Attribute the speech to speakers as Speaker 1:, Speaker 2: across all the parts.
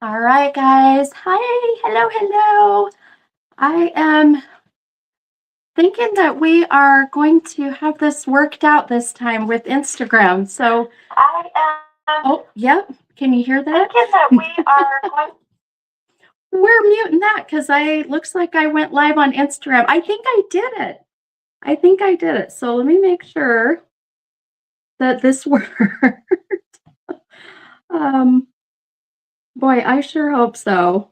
Speaker 1: All right, guys. Hi. Hello, hello. I am thinking that we are going to have this worked out this time with Instagram. So,
Speaker 2: I am
Speaker 1: oh, yep. Can you hear that?
Speaker 2: thinking that we are going.
Speaker 1: We're muting that because I looks like I went live on Instagram. I think I did it. I think I did it. So let me make sure that this worked. um, boy, I sure hope so.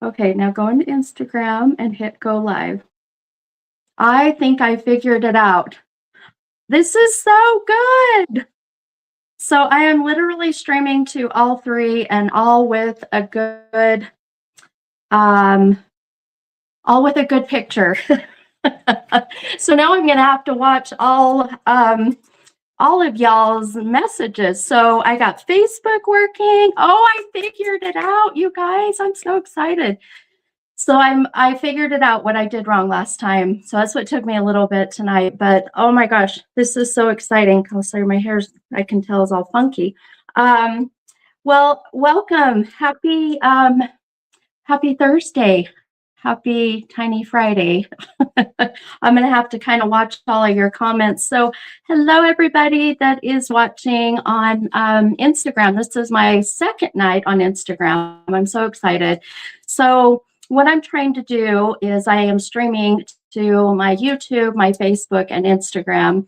Speaker 1: Okay, now go into Instagram and hit go live. I think I figured it out. This is so good. So I am literally streaming to all three and um, all with a good picture. So now I'm going to have to watch all of y'all's messages. So I got Facebook working. Oh, I figured it out, you guys. I'm so excited. So I figured it out what I did wrong last time. So that's what took me a little bit tonight. But oh my gosh, this is so exciting. Oh, sorry, my hair's I can tell is all funky. Well, welcome. Happy Thursday. Happy Tiny Friday. I'm going to have to kind of watch all of your comments. So hello, everybody that is watching on Instagram. This is my second night on Instagram. I'm so excited. So what I'm trying to do is I am streaming to my YouTube, my Facebook, and Instagram.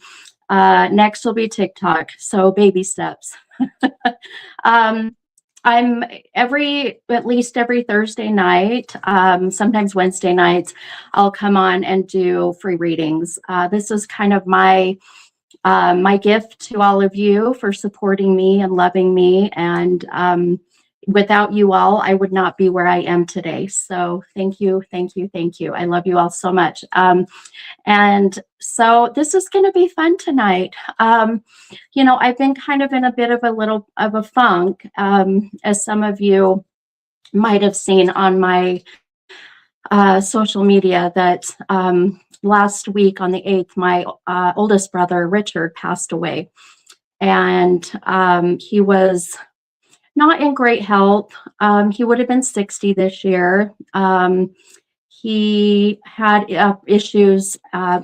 Speaker 1: Next will be TikTok. So baby steps. I'm at least every Thursday night, sometimes Wednesday nights, I'll come on and do free readings. This is kind of my gift to all of you for supporting me and loving me. And without you all, I would not be where I am today. So thank you, thank you, thank you. I love you all so much. And so this is going to be fun tonight. I've been kind of in a bit of a funk, as some of you might have seen on my social media that last week on the 8th, my oldest brother, Richard, passed away. And he was not in great health. He would have been 60 this year. He had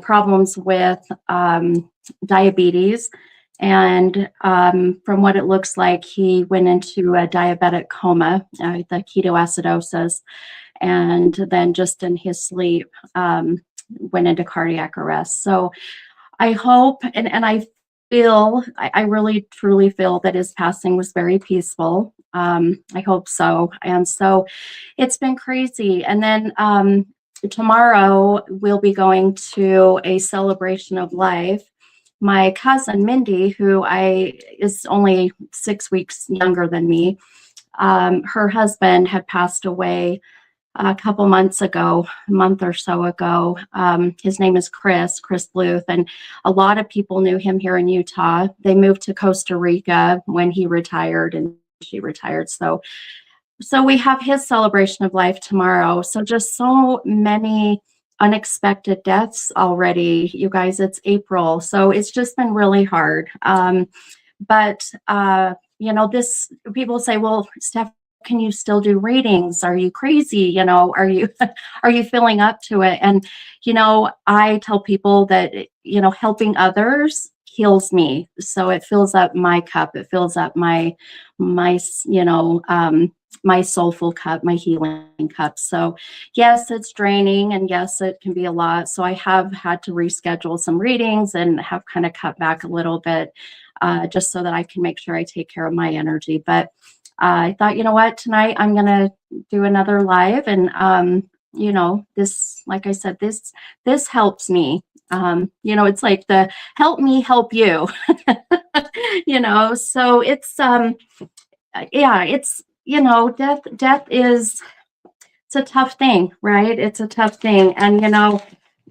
Speaker 1: problems with diabetes. And from what it looks like, he went into a diabetic coma, the ketoacidosis, and then just in his sleep went into cardiac arrest. So I hope, and I really truly feel that his passing was very peaceful. I hope so. And so it's been crazy. And then tomorrow we'll be going to a celebration of life. My cousin Mindy, who is only 6 weeks younger than me, her husband had passed away a couple months ago, a month or so ago. His name is Chris Bluth, and a lot of people knew him here in Utah. They moved to Costa Rica when he retired and she retired. So we have his celebration of life tomorrow. So just so many unexpected deaths already, you guys. It's April, so it's just been really hard. But this people say, well, Steph, can you still do readings? Are you crazy? Are you are you filling up to it? And I tell people that helping others heals me. So it fills up my cup. It fills up my my soulful cup, my healing cup. So yes, it's draining, and yes, it can be a lot. So I have had to reschedule some readings and have kind of cut back a little bit, just so that I can make sure I take care of my energy. But I thought, you know what, tonight I'm going to do another live. And, this, like I said, this helps me. It's like the help me help you, so it's, death is, it's a tough thing, right? It's a tough thing. And,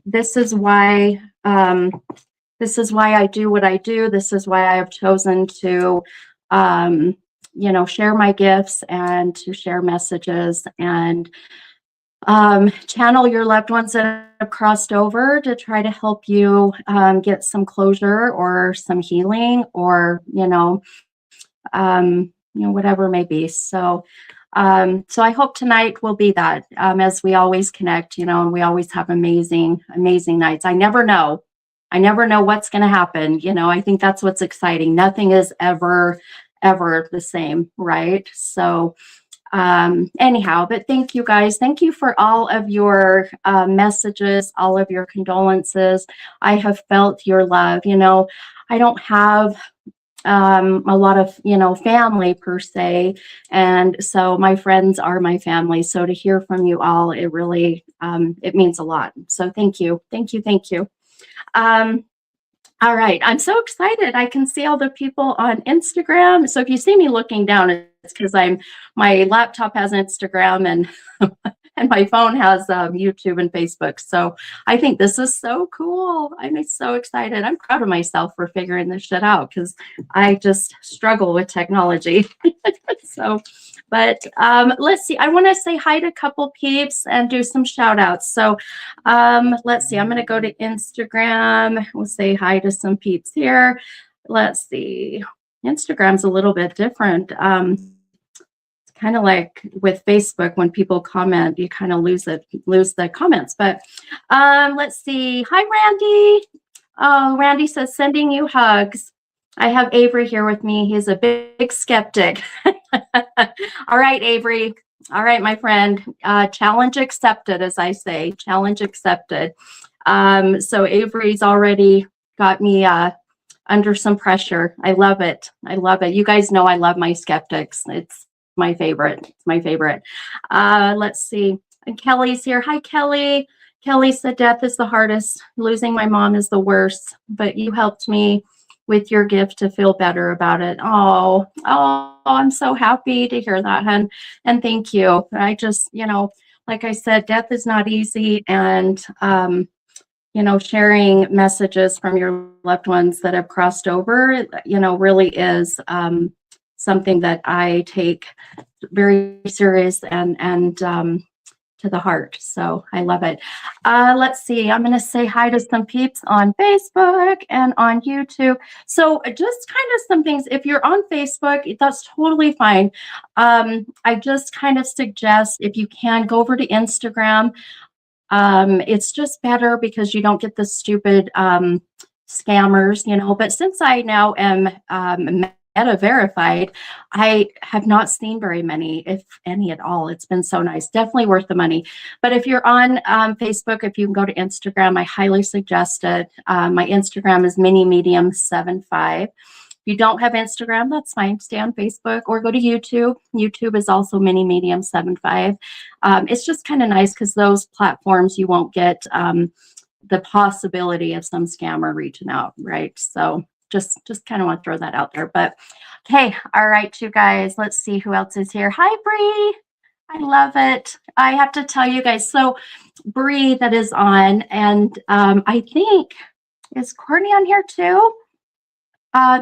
Speaker 1: this is why, I do what I do. This is why I have chosen to, share my gifts and to share messages and channel your loved ones that have crossed over to try to help you get some closure or some healing or, whatever it may be. So So I hope tonight will be that, as we always connect, and we always have amazing, amazing nights. I never know. I never know what's going to happen. I think that's what's exciting. Nothing is ever, ever the same, right? So, anyhow, but thank you guys. Thank you for all of your messages, all of your condolences. I have felt your love. I don't have a lot of family per se, and so my friends are my family. So to hear from you all, it really it means a lot. So thank you, thank you, thank you. um, all right, I'm so excited. I can see all the people on Instagram. So if you see me looking down, it's because my laptop has Instagram, and and my phone has YouTube and Facebook. So I think this is so cool. I'm so excited. I'm proud of myself for figuring this shit out, because I just struggle with technology. So, but let's see. I want to say hi to a couple peeps and do some shout outs. So let's see. I'm going to go to Instagram. We'll say hi to some peeps here. Let's see. Instagram's a little bit different. Kind of like with Facebook, when people comment, you kind of lose the comments. But let's see. Hi, Randy. Oh, Randy says, sending you hugs. I have Avery here with me. He's a big skeptic. All right, Avery. All right, my friend. Challenge accepted, as I say. Challenge accepted. So Avery's already got me under some pressure. I love it. I love it. You guys know I love my skeptics. It's my favorite. It's my favorite. Let's see. And Kelly's here. Hi, Kelly. Kelly said, death is the hardest. Losing my mom is the worst, but you helped me with your gift to feel better about it. Oh, I'm so happy to hear that, hon. And thank you. I just, like I said, death is not easy. And, sharing messages from your loved ones that have crossed over, really is something that I take very serious and to the heart. So I love it. Let's see. I'm going to say hi to some peeps on Facebook and on YouTube. So just kind of some things. If you're on Facebook, that's totally fine. I just kind of suggest, if you can, go over to Instagram. It's just better because you don't get the stupid scammers, but since I now am Meta verified, I have not seen very many, if any at all. It's been so nice. Definitely worth the money. But if you're on Facebook, if you can go to Instagram, I highly suggest it. My Instagram is minimedium75. If you don't have Instagram, that's fine. Stay on Facebook or go to YouTube. YouTube is also minimedium75. It's just kind of nice because those platforms, you won't get the possibility of some scammer reaching out, right? So just kind of want to throw that out there. But okay, all right, you guys, let's see who else is here. Hi, Bree. I love it. I have to tell you guys, so Bree that is on, and I think, is Courtney on here too?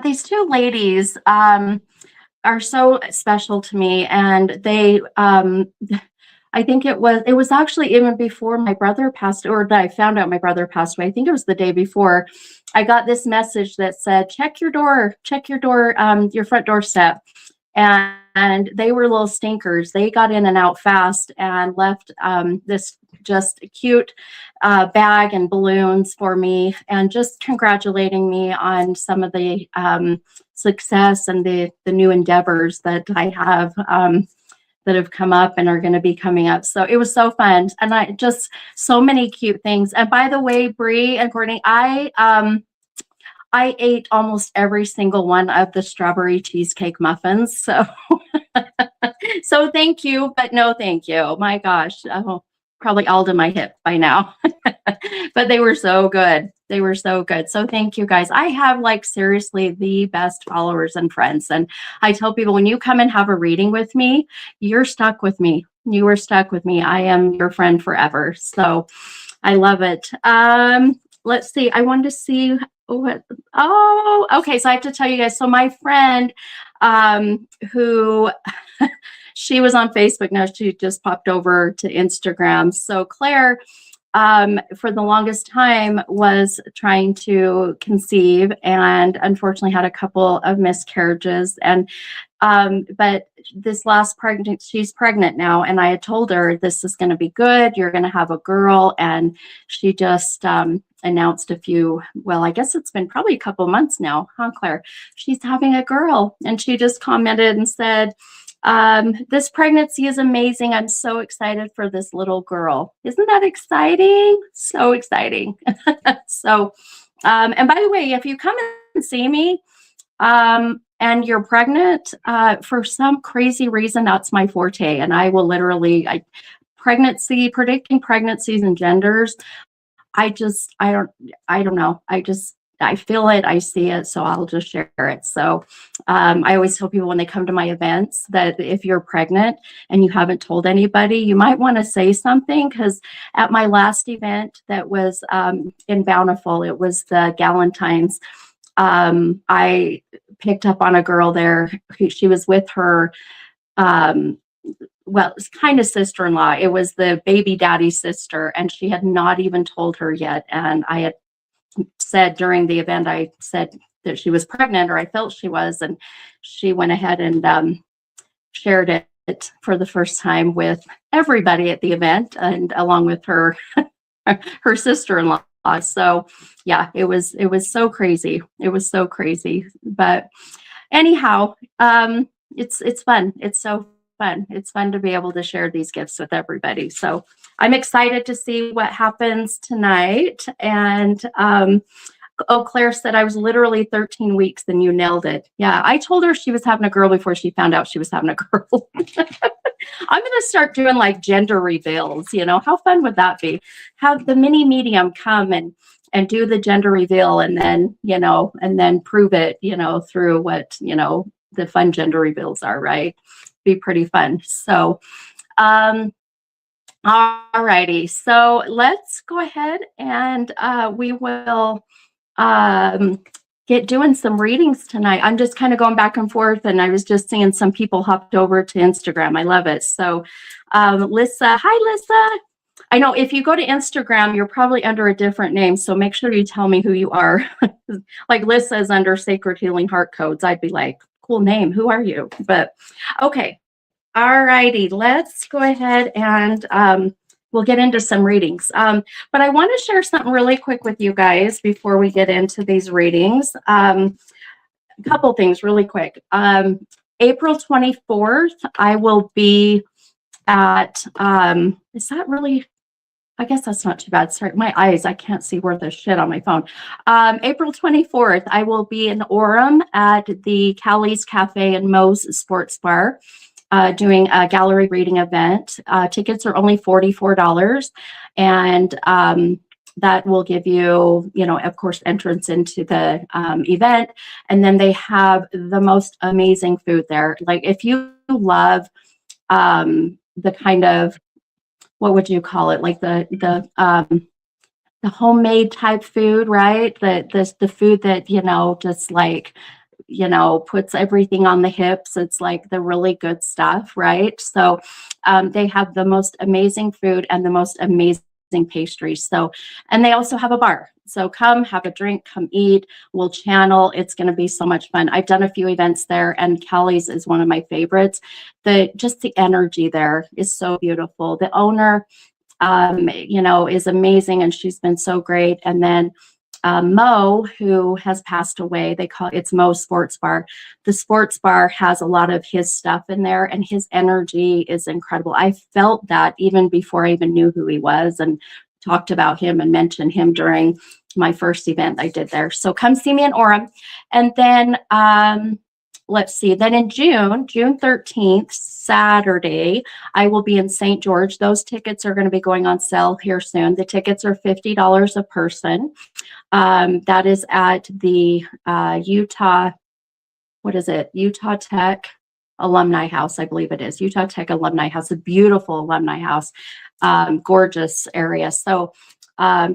Speaker 1: These two ladies are so special to me, and they I think it was actually even before my brother passed, or that I found out my brother passed away. I think it was the day before. I got this message that said, check your door, your front doorstep. And they were little stinkers. They got in and out fast and left this just cute bag and balloons for me, and just congratulating me on some of the success and the new endeavors that I have that have come up and are going to be coming up. So it was so fun. And I just, so many cute things. And by the way, Bree and Courtney, I ate almost every single one of the strawberry cheesecake muffins. So, so thank you, but no, thank you. My gosh. Oh, probably all to my hip by now, but they were so good. They were so good. So thank you guys. I have seriously the best followers and friends. And I tell people, when you come and have a reading with me, you're stuck with me. You are stuck with me. I am your friend forever. So I love it. Let's see. I wanted to see oh, okay. So I have to tell you guys. So my friend, who she was on Facebook. Now she just popped over to Instagram. So Claire, for the longest time was trying to conceive, and unfortunately had a couple of miscarriages. And but this last pregnant, she's pregnant now, and I had told her this is going to be good. You're going to have a girl, and she just announced I guess it's been probably a couple months now, huh, Claire? She's having a girl, and she just commented and said, this pregnancy is amazing. I'm so excited for this little girl. Isn't that exciting? So exciting. So, and by the way, if you come and see me, and you're pregnant, for some crazy reason, that's my forte. And I will literally, predicting pregnancies and genders. I don't know. I feel it, I see it, so I'll just share it. So I always tell people when they come to my events that if you're pregnant and you haven't told anybody, you might want to say something, because at my last event that was in Bountiful, it was the Galentine's. I picked up on a girl there. She was with her, it's kind of sister-in-law. It was the baby daddy's sister, and she had not even told her yet. And I had said during the event, I said that she was pregnant, or I felt she was, and she went ahead and shared it for the first time with everybody at the event, and along with her her sister-in-law. So yeah, it was so crazy. It was so crazy. But anyhow, it's fun. It's so fun. It's fun to be able to share these gifts with everybody. So I'm excited to see what happens tonight. And Claire said I was literally 13 weeks and you nailed it. Yeah, I told her she was having a girl before she found out she was having a girl. I'm going to start doing like gender reveals. How fun would that be? Have the mini medium come and do the gender reveal, and then, and then prove it, through what, the fun gender reveals are, right? Be pretty fun. So, all righty. So let's go ahead and we will get doing some readings tonight. I'm just kind of going back and forth, and I was just seeing some people hopped over to Instagram. I love it. So Lissa, hi Lissa. I know if you go to Instagram, you're probably under a different name, so make sure you tell me who you are. Like Lissa is under Sacred Healing Heart Codes. I'd be like, cool name, who are you? But okay, all righty, let's go ahead and we'll get into some readings. But I want to share something really quick with you guys before we get into these readings. A couple things really quick. April 24th, I will be at, is that really, I guess that's not too bad. Sorry, my eyes, I can't see worth a shit on my phone. April 24th, I will be in Orem at the Callie's Cafe and Moe's Sports Bar, doing a gallery reading event. Tickets are only $44, and that will give you, of course, entrance into the event. And then they have the most amazing food there. Like if you love the kind of, what would you call it? Like the homemade type food, right? The food that, just like, puts everything on the hips. It's like the really good stuff, right? So they have the most amazing food and the most amazing pastries. So, and they also have a bar. So come have a drink, come eat, we'll channel. It's going to be so much fun. I've done a few events there, and Callie's is one of my favorites. Just the energy there is so beautiful. The owner, is amazing, and she's been so great. And then Mo, who has passed away, it's Mo's Sports Bar. The sports bar has a lot of his stuff in there, and his energy is incredible. I felt that even before I even knew who he was, and talked about him and mentioned him during my first event I did there. So come see me in Orem. And then let's see, then in June 13th, Saturday, I will be in St. George. Those tickets are going to be going on sale here soon. The tickets are $50 a person. That is at the Utah Tech Alumni House, I believe it is. Utah Tech Alumni House, a beautiful alumni house, gorgeous area. So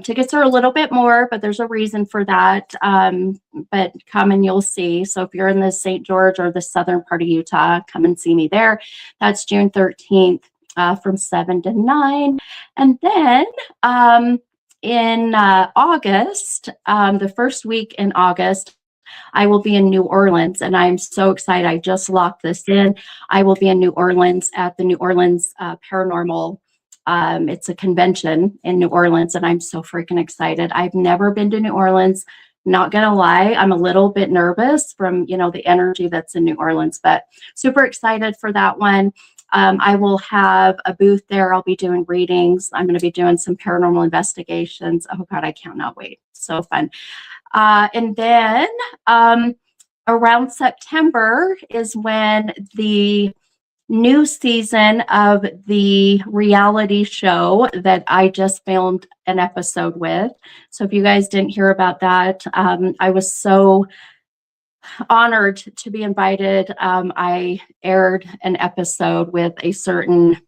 Speaker 1: tickets are a little bit more, but there's a reason for that. But come and you'll see. So if you're in the St. George or the southern part of Utah, come and see me there. That's June 13th. from 7 to 9. And then in August, the first week in August, I will be in New Orleans, and I'm so excited. I just locked this in. I will be in New Orleans at the New Orleans Paranormal. It's a convention in New Orleans, and I'm so freaking excited. I've never been to New Orleans. Not gonna lie, I'm a little bit nervous from the energy that's in New Orleans, but super excited for that one. I will have a booth there. I'll be doing readings. I'm going to be doing some paranormal investigations. Oh God, I cannot wait. So fun. And then around September is when the new season of the reality show that I just filmed an episode with. So if you guys didn't hear about that, I was so honored to be invited. I aired an episode with a certain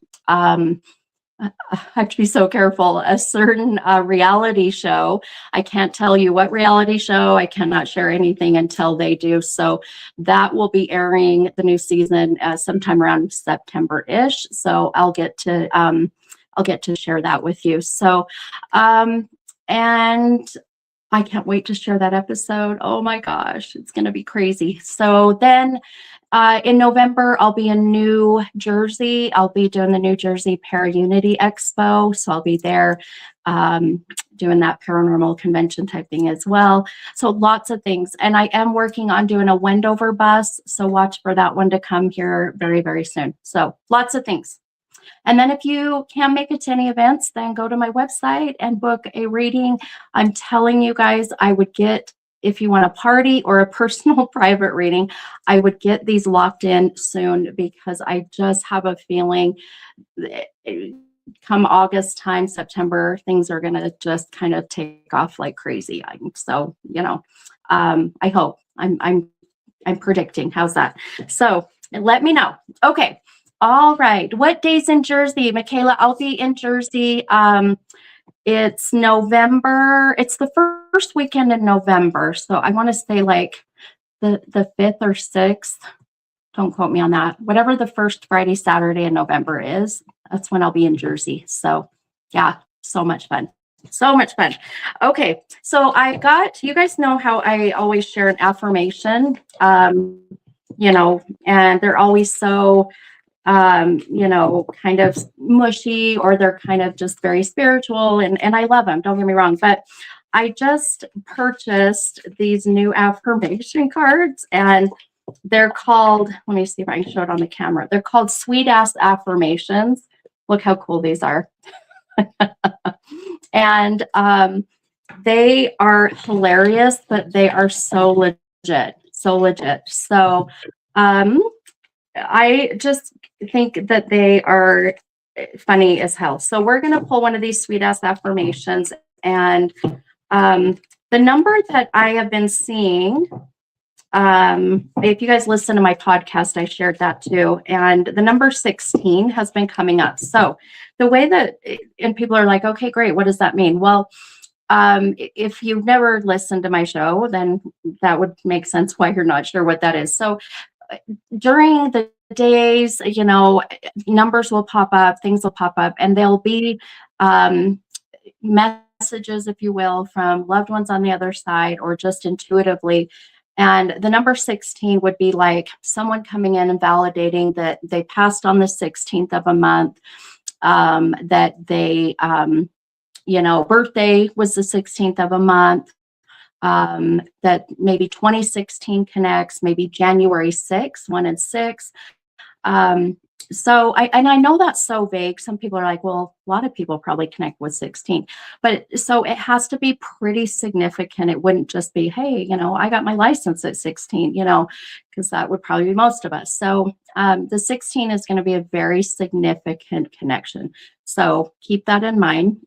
Speaker 1: I have to be so careful, a certain reality show. I can't tell you what reality show. I cannot share anything until they do. So that will be airing the new season sometime around September-ish. So I'll get to share that with you. So and I can't wait to share that episode. Oh my gosh, it's going to be crazy. So then in November, I'll be in New Jersey. I'll be doing the New Jersey Para-Unity Expo. So I'll be there doing that paranormal convention type thing as well. So lots of things. And I am working on doing a Wendover bus. So watch for that one to come here very, very soon. So lots of things. And then if you can't make it to any events, then go to my website and book a reading. I'm telling you guys, I would get, if you want a party or a personal private reading, I would get these locked in soon because I just have a feeling come August time, September, things are going to just kind of take off like crazy. So, I hope I'm predicting. How's that? So let me know. Okay. All right. What days in Jersey? Michaela, I'll be in Jersey. It's November. It's the first weekend in November. So I want to say like the 5th or 6th. Don't quote me on that. Whatever the first Friday, Saturday in November is, that's when I'll be in Jersey. So yeah, so much fun. So much fun. Okay. So I got, you guys know how I always share an affirmation, and they're always so kind of mushy, or they're kind of just very spiritual, and I love them, don't get me wrong, but I just purchased these new affirmation cards, and they're called, let me see if I can show it on the camera. They're called Sweet Ass Affirmations. Look how cool these are. And they are hilarious, but they are so legit. So I just think that they are funny as hell. So we're going to pull one of these sweet ass affirmations. And the number that I have been seeing, if you guys listen to my podcast, I shared that too. And the number 16 has been coming up. So the way that, and people are like, okay, great. What does that mean? Well, if you've never listened to my show, then that would make sense why you're not sure what that is. So during the days, numbers will pop up, things will pop up, and there'll be messages, if you will, from loved ones on the other side, or just intuitively. And the number 16 would be like someone coming in and validating that they passed on the 16th of a month, that they, birthday was the 16th of a month, that maybe 2016 connects, maybe January 6th, 1 and 6. So I know that's so vague. Some people are like, well, a lot of people probably connect with 16, but so it has to be pretty significant. It wouldn't just be, hey, I got my license at 16, because that would probably be most of us. So the 16 is going to be a very significant connection. So keep that in mind.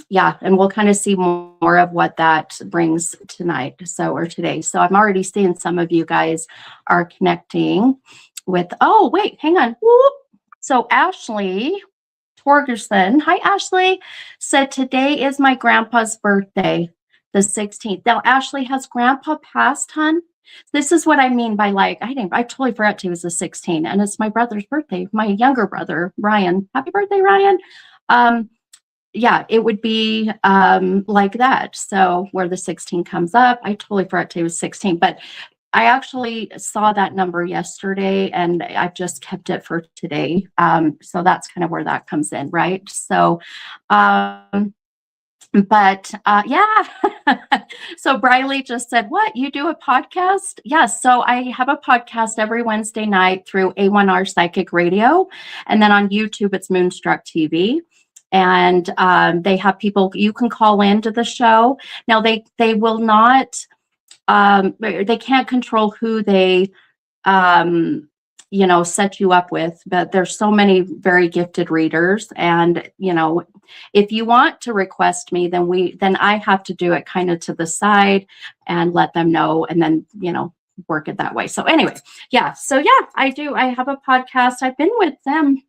Speaker 1: Yeah, and we'll kind of see more of what that brings tonight, or today. So I'm already seeing some of you guys are connecting with, oh, wait, hang on. Whoop. So Ashley Torgerson, hi, Ashley, said today is my grandpa's birthday, the 16th. Now, Ashley, has grandpa passed, hon? This is what I mean by like, I totally forgot he was a 16 and it's my brother's birthday, my younger brother, Ryan. Happy birthday, Ryan. Yeah, it would be like that. So where the 16 comes up, I totally forgot he was 16, but I actually saw that number yesterday and I've just kept it for today. So that's kind of where that comes in, right? So, but yeah. So Briley just said, what, you do a podcast? Yes. So I have a podcast every Wednesday night through A1R Psychic Radio. And then on YouTube, it's Moonstruck TV. And they have people, you can call into the show. Now they will not, they can't control who they, set you up with, but there's so many very gifted readers. And, if you want to request me, then I have to do it kind of to the side and let them know and then, work it that way. So anyway, yeah. So yeah, I do. I have a podcast. I've been with them.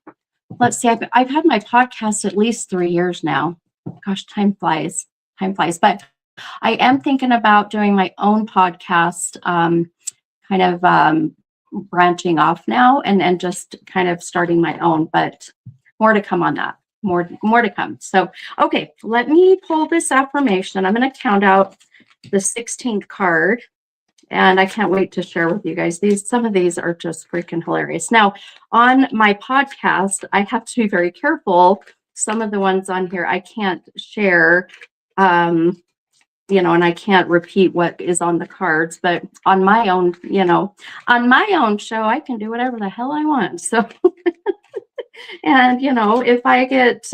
Speaker 1: Let's see. I've had my podcast at least 3 years now. Gosh, time flies. Time flies. But I am thinking about doing my own podcast, kind of branching off now and just kind of starting my own, but more to come on that. More to come. So, okay, let me pull this affirmation. I'm going to count out the 16th card. And I can't wait to share with you guys. Some of these are just freaking hilarious. Now, on my podcast, I have to be very careful. Some of the ones on here I can't share, and I can't repeat what is on the cards. But on my own, on my own show, I can do whatever the hell I want. So, and if I get,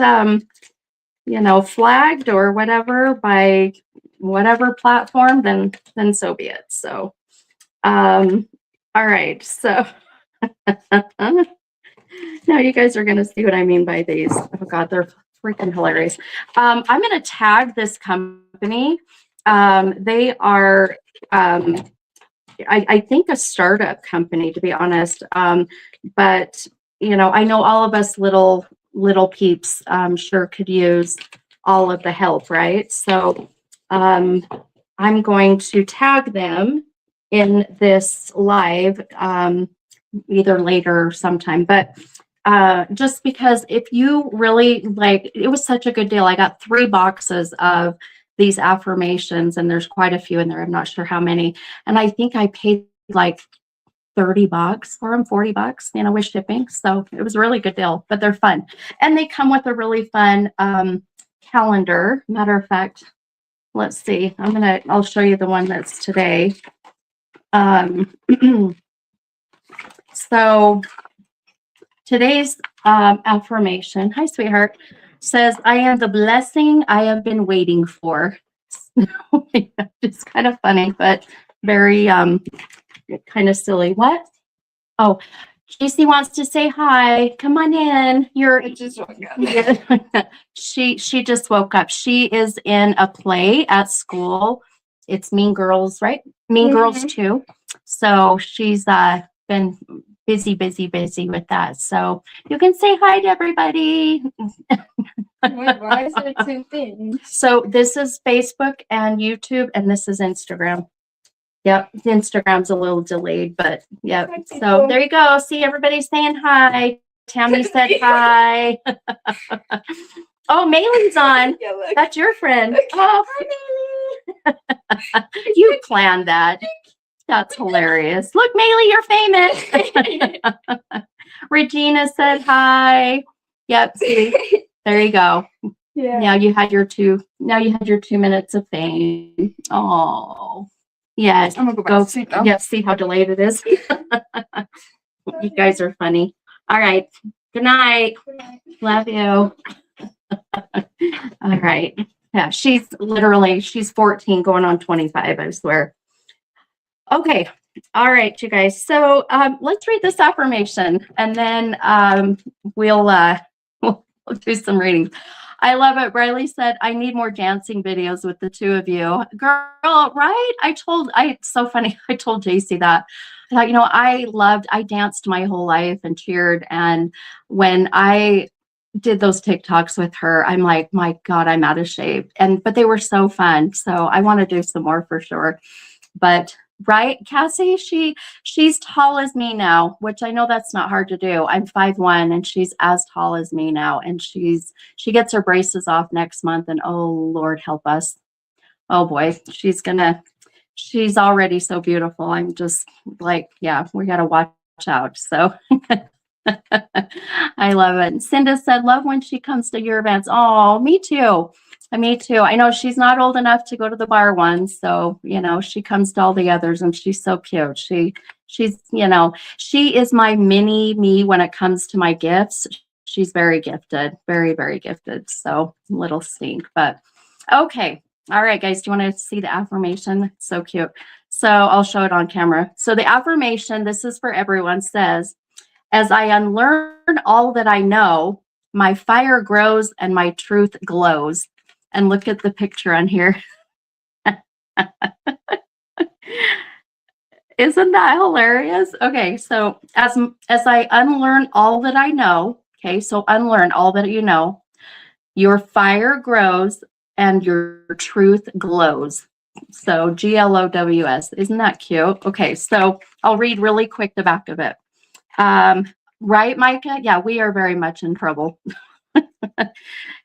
Speaker 1: flagged or whatever by whatever platform, then so be it. So, all right. So now you guys are going to see what I mean by these. Oh God, they're freaking hilarious. I'm going to tag this company. They are, I think a startup company, to be honest. But I know all of us little peeps, sure could use all of the help, right? So, I'm going to tag them in this live, either later or sometime, but just because if you really like, it was such a good deal. I got 3 boxes of these affirmations and there's quite a few in there. I'm not sure how many. And I think I paid like $30 for them, $40, with shipping. So it was a really good deal, but they're fun. And they come with a really fun calendar. Matter of fact, let's see. I'll show you the one that's today. So today's affirmation, hi sweetheart, says, I am the blessing I have been waiting for. It's kind of funny, but very kind of silly. What? Oh, JC wants to say hi. Come on in.
Speaker 3: I just woke up.
Speaker 1: She just woke up. She is in a play at school. It's Mean Girls, right? Mean Girls 2. So she's been busy with that. So you can say hi to everybody.
Speaker 3: Wait, why is it 2 things?
Speaker 1: So this is Facebook and YouTube, and this is Instagram. Yep, Instagram's a little delayed, but yep. So there you go. See, everybody saying hi. Tammy said hi. Oh, Maylee's on.
Speaker 3: Yeah, look.
Speaker 1: That's your friend.
Speaker 3: Okay.
Speaker 1: Oh, hi, Maylee. You planned that. That's hilarious. Look, Maylee, you're famous. Regina said hi. Yep. See, there you go.
Speaker 3: Yeah.
Speaker 1: Now you had your 2 minutes of fame. Oh. Yes.
Speaker 3: I'm gonna go back to sleep now.
Speaker 1: Yeah, see how delayed it is. You guys are funny. All right. Good night. Love you. All right. Yeah, she's 14 going on 25, I swear. Okay. All right, you guys. So let's read this affirmation and then we'll do some readings. I love it. Riley said, I need more dancing videos with the 2 of you. Girl, right? It's so funny. I told JC that. I thought, I danced my whole life and cheered. And when I did those TikToks with her, I'm like, my God, I'm out of shape. But they were so fun. So I want to do some more for sure. But right, Cassie? She's tall as me now, which I know that's not hard to do. I'm 5'1" and she's as tall as me now. And she gets her braces off next month, and oh Lord help us. Oh boy, she's already so beautiful. I'm just like, yeah, we gotta watch out. So I love it. Cinda said, love when she comes to your events. Oh, me too. Me too. I know she's not old enough to go to the bar ones, so she comes to all the others, and she's so cute. She's she is my mini me when it comes to my gifts. She's very gifted, very, very gifted. So little stink, but okay. All right, guys, do you want to see the affirmation? So cute. So I'll show it on camera. So the affirmation, this is for everyone, says, as I unlearn all that I know, my fire grows and my truth glows. And look at the picture on here. Isn't that hilarious? Okay, so as I unlearn all that I know, okay, so unlearn all that you know, your fire grows and your truth glows. So GLOWS. Isn't that cute? Okay, so I'll read really quick the back of it. Right, Micah? Yeah, we are very much in trouble.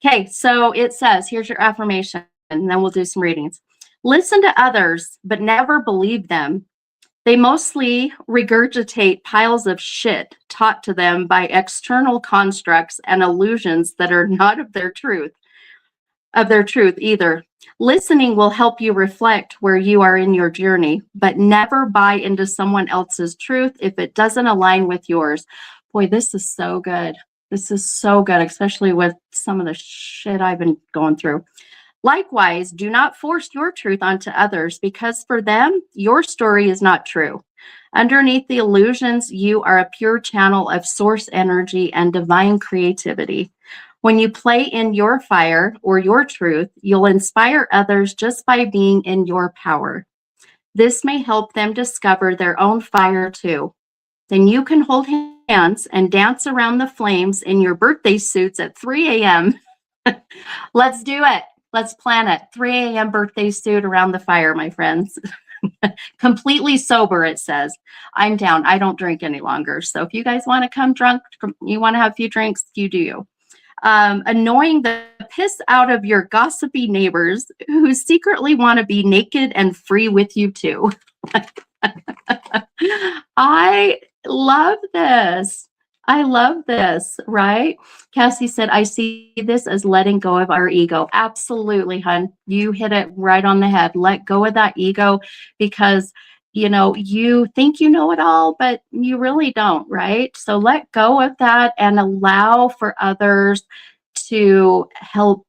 Speaker 1: Okay, so it says, here's your affirmation, and then we'll do some readings. Listen to others, but never believe them. They mostly regurgitate piles of shit taught to them by external constructs and illusions that are not of their truth either. Listening will help you reflect where you are in your journey, but never buy into someone else's truth if it doesn't align with yours. Boy, this is so good. This is so good, especially with some of the shit I've been going through. Likewise, do not force your truth onto others, because for them, your story is not true. Underneath the illusions, you are a pure channel of source energy and divine creativity. When you play in your fire or your truth, you'll inspire others just by being in your power. This may help them discover their own fire too. Then you can hold hands and dance around the flames in your birthday suits at 3 a.m. Let's do it. Let's plan it. 3 a.m. birthday suit around the fire, my friends. Completely sober, it says. I'm down. I don't drink any longer. So if you guys want to come drunk, you want to have a few drinks, you do you. Annoying the piss out of your gossipy neighbors who secretly want to be naked and free with you too. I love this. I love this, right? Cassie said, I see this as letting go of our ego. Absolutely, hun. You hit it right on the head. Let go of that ego, because, you think you know it all, but you really don't, right? So let go of that and allow for others to help,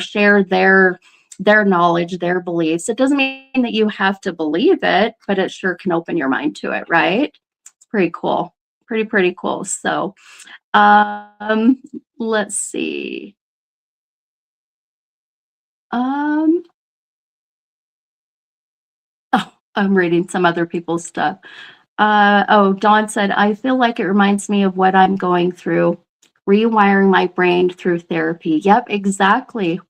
Speaker 1: share their knowledge, their beliefs. It doesn't mean that you have to believe it, but it sure can open your mind to it, right? It's pretty cool. Pretty cool. So let's see. Oh, I'm reading some other people's stuff. Dawn said, I feel like it reminds me of what I'm going through, rewiring my brain through therapy. Yep, exactly.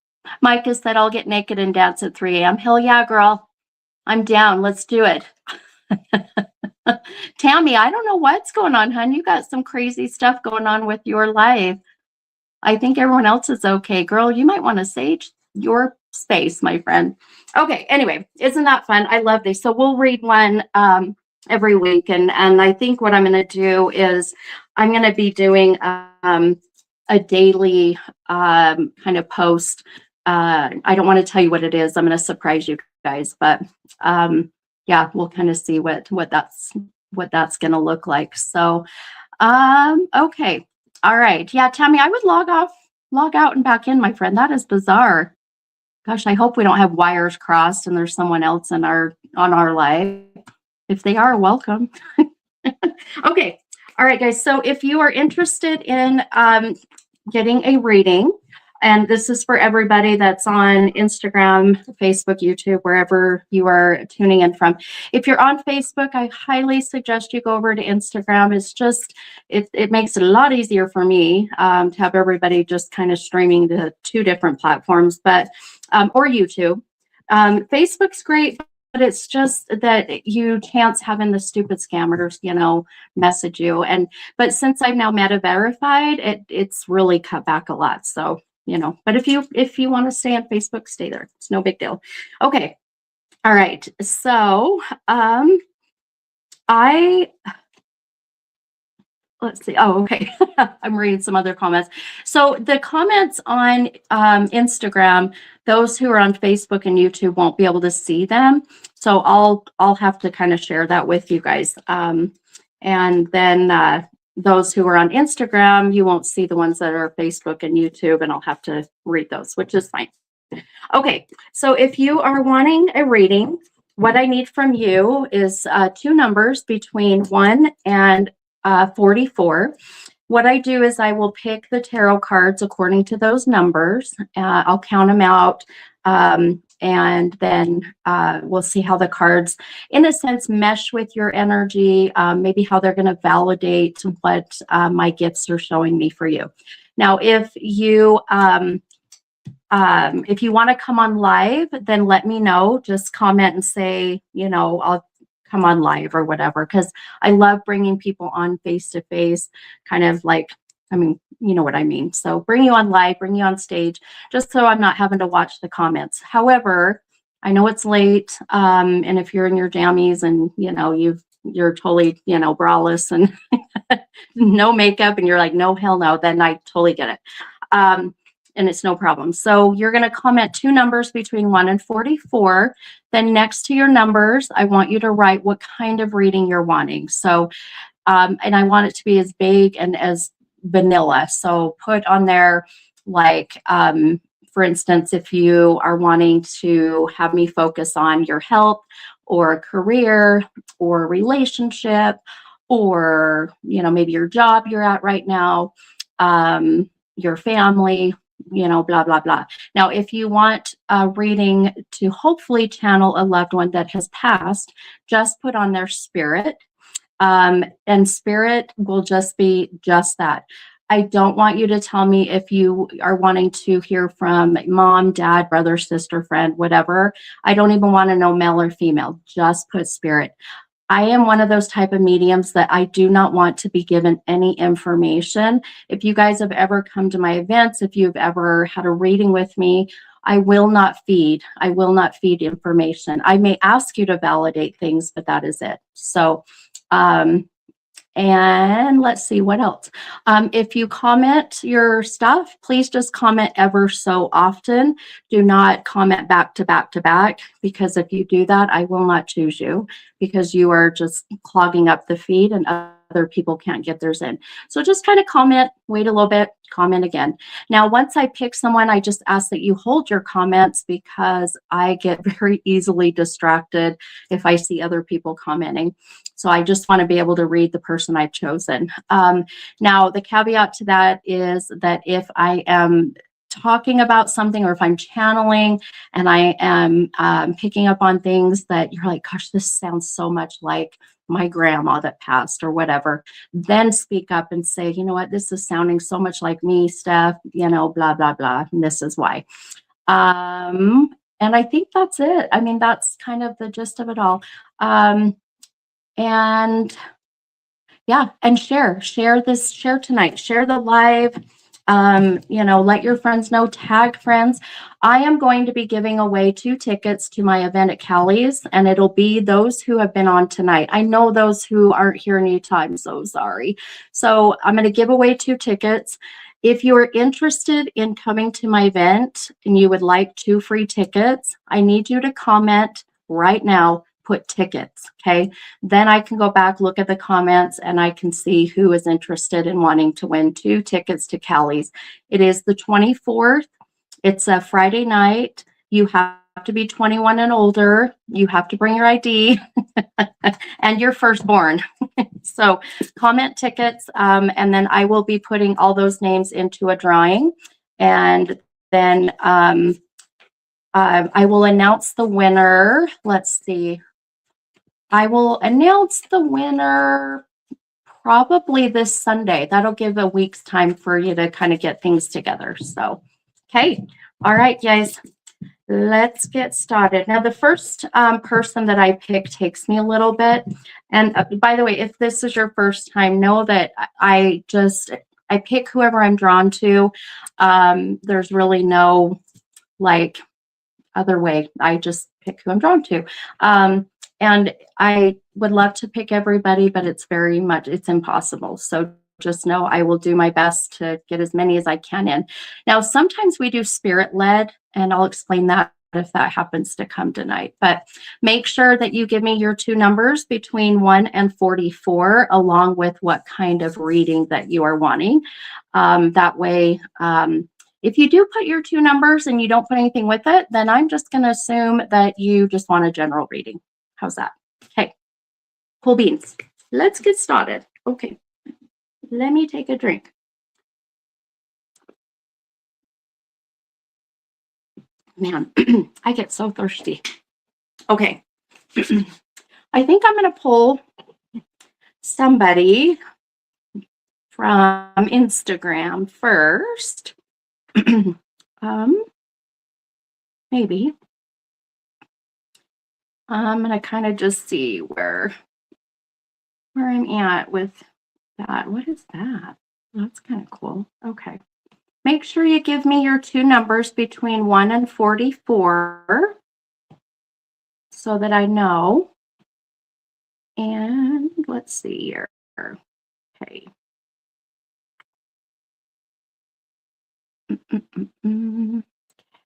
Speaker 1: Micah said, I'll get naked and dance at 3 a.m. Hell yeah, girl. I'm down. Let's do it. Tammy, I don't know what's going on, hon. You got some crazy stuff going on with your life. I think everyone else is okay. Girl, you might want to sage your space, my friend. Okay, anyway, isn't that fun? I love this. So we'll read one every week. And I think what I'm going to do is I'm going to be doing a daily kind of post. I don't want to tell you what it is. I'm going to surprise you guys, but yeah, we'll kind of see what that's going to look like. So, okay. All right. Yeah, Tammy, I would log out and back in, my friend. That is bizarre. Gosh, I hope we don't have wires crossed and there's someone else on our live. If they are, welcome. Okay. All right, guys. So if you are interested in getting a reading, and this is for everybody that's on Instagram, Facebook, YouTube, wherever you are tuning in from. If you're on Facebook, I highly suggest you go over to Instagram. It's just, it makes it a lot easier for me to have everybody just kind of streaming to two different platforms, but or YouTube. Facebook's great, it's just that you chance having the stupid scammers, message you. But since I've now Meta verified, it's really cut back a lot. So, but if you want to stay on Facebook, stay there. It's no big deal. Okay. All right. So, let's see. Oh, okay. I'm reading some other comments. So the comments on Instagram, those who are on Facebook and YouTube won't be able to see them. So I'll have to kind of share that with you guys. And then those who are on Instagram, you won't see the ones that are Facebook and YouTube, and I'll have to read those, which is fine. Okay. So if you are wanting a reading, what I need from you is 2 numbers between 1 and 44. What I do is I will pick the tarot cards according to those numbers. I'll count them out, and then we'll see how the cards, in a sense, mesh with your energy, maybe how they're going to validate what my gifts are showing me for you. Now, if you want to come on live, then let me know. Just comment and say, I'll come on live or whatever, because I love bringing people on face to face, kind of like, you know what I mean. So bring you on live, bring you on stage, just so I'm not having to watch the comments. However, I know it's late, and if you're in your jammies and you're totally braless and no makeup, and you're like, no, hell no, then I totally get it. And it's no problem. So you're going to comment 2 numbers between 1 and 44. Then next to your numbers, I want you to write what kind of reading you're wanting. So, and I want it to be as big and as vanilla. So put on there, like, for instance, if you are wanting to have me focus on your health or career or relationship, or, maybe your job you're at right now, your family, blah, blah, blah. Now, if you want a reading to hopefully channel a loved one that has passed, just put on their spirit. And spirit will just be just that. I don't want you to tell me if you are wanting to hear from mom, dad, brother, sister, friend, whatever. I don't even want to know male or female. Just put spirit. I am one of those type of mediums that I do not want to be given any information. If you guys have ever come to my events, if you've ever had a reading with me, I will not feed information. I may ask you to validate things, but that is it. So, and let's see what else. If you comment your stuff, please just comment ever so often. Do not comment back to back to back, because if you do that, I will not choose you, because you are just clogging up the feed and other people can't get theirs in. So just kind of comment, wait a little bit, comment again. Now, once I pick someone, I just ask that you hold your comments, because I get very easily distracted if I see other people commenting. So I just want to be able to read the person I've chosen. Now, the caveat to that is that if I am talking about something, or if I'm channeling and I am picking up on things that you're like, gosh, this sounds so much like my grandma that passed or whatever, then speak up and say, you know what, this is sounding so much like me, Steph, blah, blah, blah. And this is why. And I think that's it. I mean, that's kind of the gist of it all. And yeah, and share tonight, share the live, let your friends know, tag friends. I am going to be giving away 2 tickets to my event at Callie's, and it'll be those who have been on tonight. I know those who aren't here in Utah, I'm so sorry. So I'm going to give away 2 tickets. If you are interested in coming to my event and you would like 2 free tickets, I need you to comment right now, put tickets, okay? Then I can go back, look at the comments, and I can see who is interested in wanting to win 2 tickets to Callie's. It is the 24th. It's a Friday night. You have to be 21 and older. You have to bring your ID and your firstborn. So comment tickets, and then I will be putting all those names into a drawing. And then I will announce the winner. Let's see. I will announce the winner probably this Sunday. That'll give a week's time for you to kind of get things together. So, okay. All right, guys. let's get started. Now, the first person that I pick takes me a little bit. And by the way, if this is your first time, know that I pick whoever I'm drawn to. There's really no like other way. I just pick who I'm drawn to. And I would love to pick everybody, but it's impossible. So just know I will do my best to get as many as I can in. Now, sometimes we do spirit led, and I'll explain that if that happens to come tonight. But make sure that you give me your 2 numbers between 1 and 44, along with what kind of reading that you are wanting. That way, if you do put your 2 numbers and you don't put anything with it, then I'm just going to assume that you just want a general reading. How's that? Okay, cool beans. Let's get started. Okay, let me take a drink. Man, I get so thirsty. Okay, I think I'm going to pull somebody from Instagram first. Maybe. I'm going to kind of just see where I'm at with that. What is that? That's kind of cool. Okay. Make sure you give me your 2 numbers between 1 and 44 so that I know. And let's see here. Okay.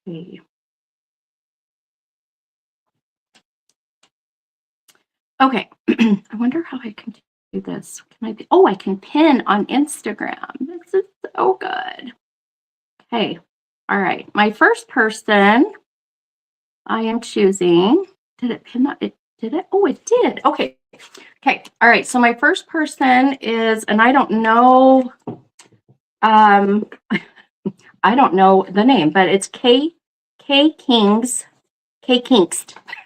Speaker 1: Okay. Okay. I wonder how I can do this. I can pin on Instagram. This is so good. Okay. All right. My first person I am choosing. Did it pin that? Did it? Oh, it did. Okay. Okay. All right. So my first person is, and I don't know, I don't know the name, but it's K Kingst.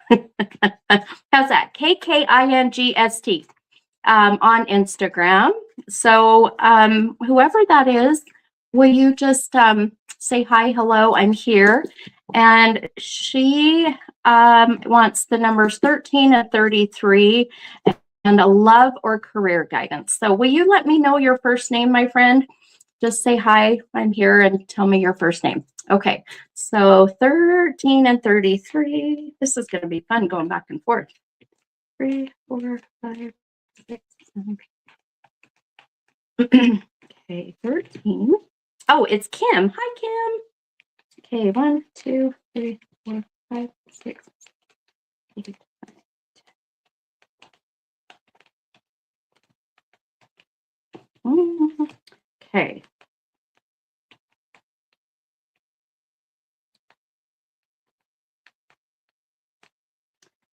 Speaker 1: How's that? KKINGST on Instagram. So whoever that is, will you just say hi, hello, I'm here. And she wants the numbers 13 and 33 and a love or career guidance. So will you let me know your first name, my friend? Just say hi, I'm here, and tell me your first name. Okay, so 13 and 33. This is going to be fun going back and forth. 3, 4, 5, 6, 7. Okay, 13. Oh, it's Kim. Hi, Kim. Okay, 1, 2, 3, 4, 5, 6, 8. Okay.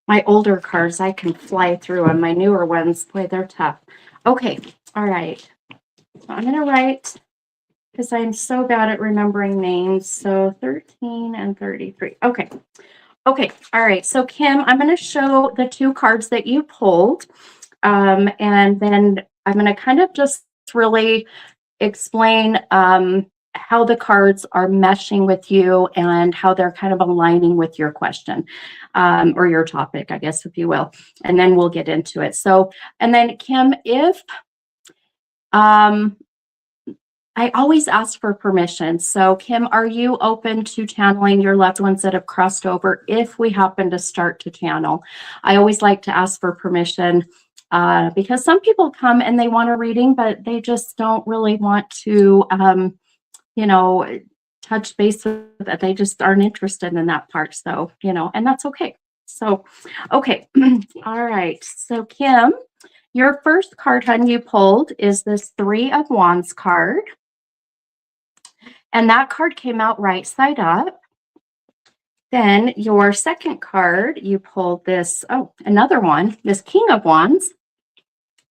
Speaker 1: My older cards, I can fly through them. My newer ones, boy, they're tough. Okay, all right. So I'm going to write, because I'm so bad at remembering names. So 13 and 33. Okay. Okay. All right. So Kim, I'm going to show the 2 cards that you pulled. And then I'm going to kind of just really explain how the cards are meshing with you and how they're kind of aligning with your question or your topic, I guess, if you will. And then we'll get into it. So, and then Kim, if I always ask for permission. So Kim, are you open to channeling your loved ones that have crossed over if we happen to start to channel? I always like to ask for permission because some people come and they want a reading, but they just don't really want to, touch base with it. They just aren't interested in that part. So, and that's okay. So, okay. All right. So Kim, your first card, hon, you pulled is this 3 of Wands card. And that card came out right side up. Then your second card, you pulled this, another one, this King of Wands.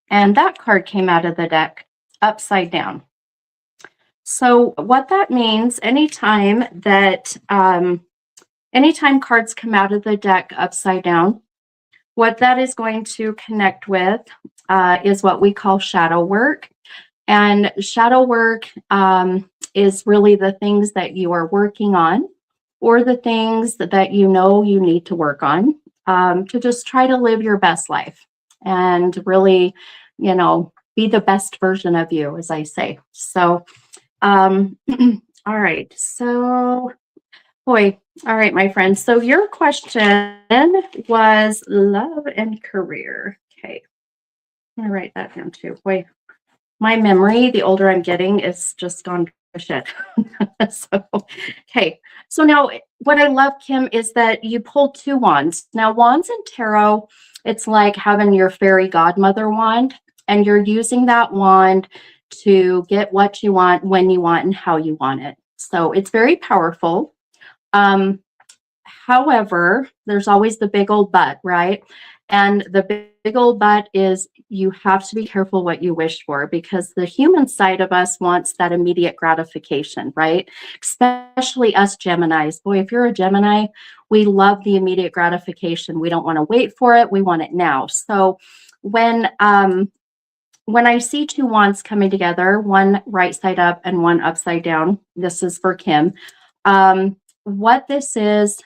Speaker 1: And that card came out of the deck upside down. So what that means, anytime cards come out of the deck upside down, what that is going to connect with is what we call shadow work. And shadow work is really the things that you are working on or the things that you know you need to work on, to just try to live your best life and really, be the best version of you, as I say. So, all right. So, boy, all right, my friends. So your question was love and career. Okay. I'm gonna write that down too. Boy, my memory, the older I'm getting, is just gone to shit. So, okay. So now what I love, Kim, is that you pulled 2 wands. Now, wands in tarot, it's like having your fairy godmother wand, and you're using that wand to get what you want, when you want, and how you want it. So it's very powerful. However, there's always the big old but, right? And the big old but is you have to be careful what you wish for, because the human side of us wants that immediate gratification, right? Especially us Geminis. Boy, if you're a Gemini, we love the immediate gratification. We don't want to wait for it. We want it now. So when I see 2 wands coming together, one right side up and one upside down, this is for Kim. What this is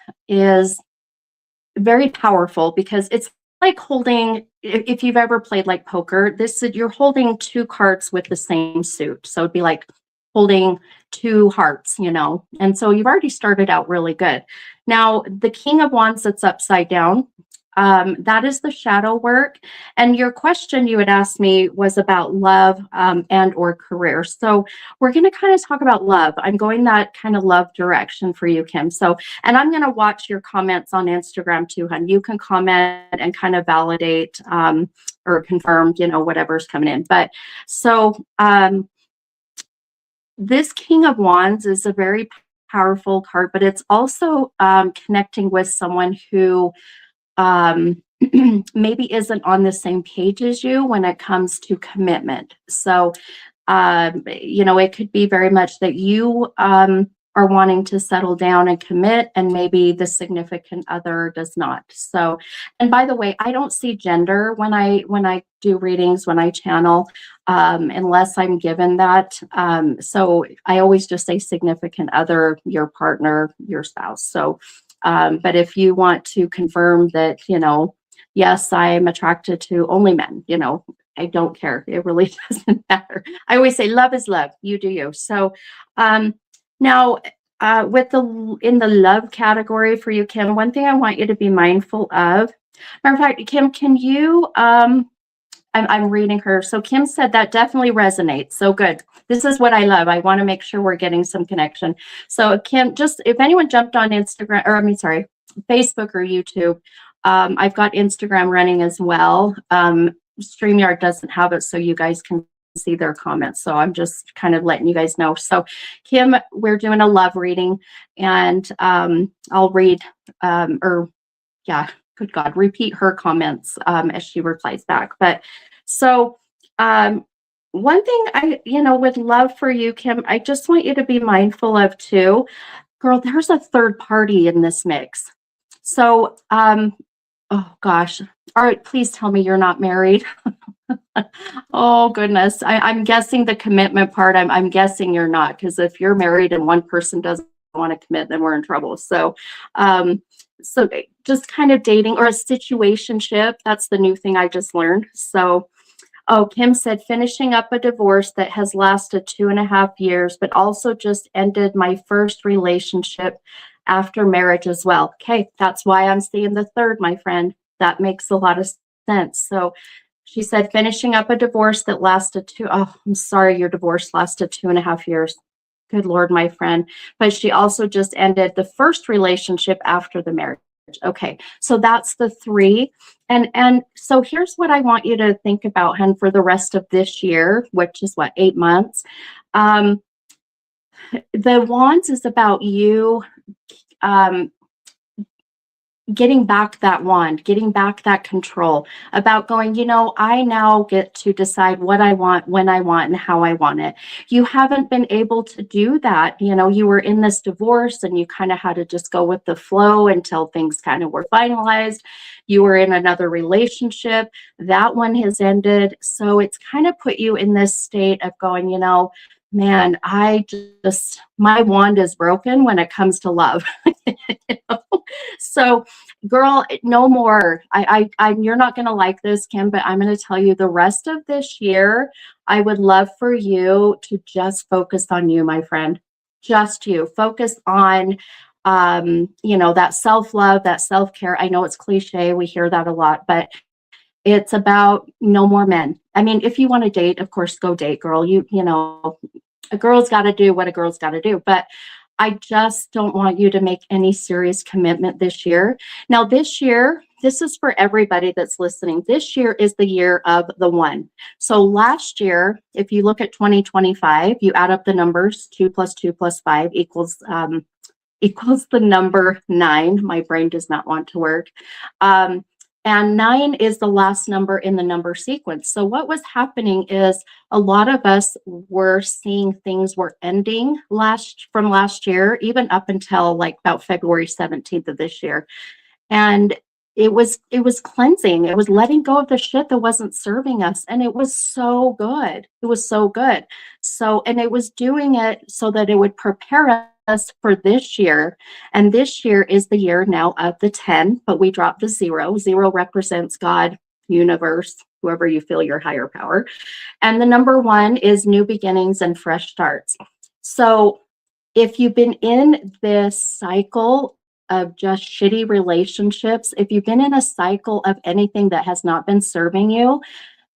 Speaker 1: very powerful, because it's like holding, if you've ever played like poker, you're holding 2 cards with the same suit. So it'd be like holding 2 hearts, and so you've already started out really good. Now, the King of Wands that's upside down, that is the shadow work. And your question you had asked me was about love, and or career. So we're going to kind of talk about love. I'm going that kind of love direction for you, Kim. So, and I'm going to watch your comments on Instagram too, hon. You can comment and kind of validate, or confirm, whatever's coming in. But so this King of Wands is a very powerful card, but it's also connecting with someone who maybe isn't on the same page as you when it comes to commitment. So, it could be very much that you are wanting to settle down and commit, and maybe the significant other does not. So, and by the way, I don't see gender when I do readings, when I channel, unless I'm given that. So I always just say significant other, your partner, your spouse. So, but if you want to confirm that, yes, I'm attracted to only men, I don't care. It really doesn't matter. I always say love is love. You do you. So now in the love category for you, Kim, one thing I want you to be mindful of. Matter of fact, Kim, can you I'm reading her. So Kim said that definitely resonates. So good. This is what I love. I want to make sure we're getting some connection. So Kim, just if anyone jumped on Instagram, or Facebook or YouTube, I've got Instagram running as well. StreamYard doesn't have it, so you guys can see their comments. So I'm just kind of letting you guys know. So Kim, we're doing a love reading, and I'll read, good God, repeat her comments as she replies back. But so one thing with love for you, Kim, I just want you to be mindful of too, girl, there's a third party in this mix. So, oh gosh. All right, please tell me you're not married. Oh goodness. I'm guessing the commitment part, I'm guessing you're not, because if you're married and one person doesn't want to commit, then we're in trouble. So, so just kind of dating or a situationship. That's the new thing I just learned. So, Kim said, finishing up a divorce that has lasted 2.5 years, but also just ended my first relationship after marriage as well. Okay, that's why I'm seeing the third, my friend. That makes a lot of sense. So she said, finishing up a divorce that lasted I'm sorry, your divorce lasted 2.5 years. Good Lord, my friend. But she also just ended the first relationship after the marriage. Okay, so that's the 3. And so here's what I want you to think about, hun, for the rest of this year, which is 8 months. The Wands is about you getting back that wand, getting back that control, about going, I now get to decide what I want, when I want, and how I want it. You haven't been able to do that. You were in this divorce and you kind of had to just go with the flow until things kind of were finalized. You were in another relationship. That one has ended. So it's kind of put you in this state of going, man, my wand is broken when it comes to love. You know? So, girl, no more. You're not going to like this, Kim, but I'm going to tell you the rest of this year, I would love for you to just focus on you, my friend. Just you. Focus on, that self-love, that self-care. I know it's cliche. We hear that a lot, but it's about no more men. I mean, if you want to date, of course, go date, girl. A girl's got to do what a girl's got to do. But I just don't want you to make any serious commitment this year. Now, this year, this is for everybody that's listening. This year is the year of the one. So last year, if you look at 2025, you add up the numbers, 2 plus 2 plus 5 equals the number 9. My brain does not want to work. And 9 is the last number in the number sequence. So what was happening is a lot of us were seeing things were ending from last year, even up until like about February 17th of this year. And it was cleansing. It was letting go of the shit that wasn't serving us. And it was so good. It was so good. And it was doing it so that it would prepare us for this year. And this year is the year now of the 10, but we dropped the 0. 0 represents God, universe, whoever you feel your higher power. And the number 1 is new beginnings and fresh starts. So if you've been in this cycle of just shitty relationships, if you've been in a cycle of anything that has not been serving you,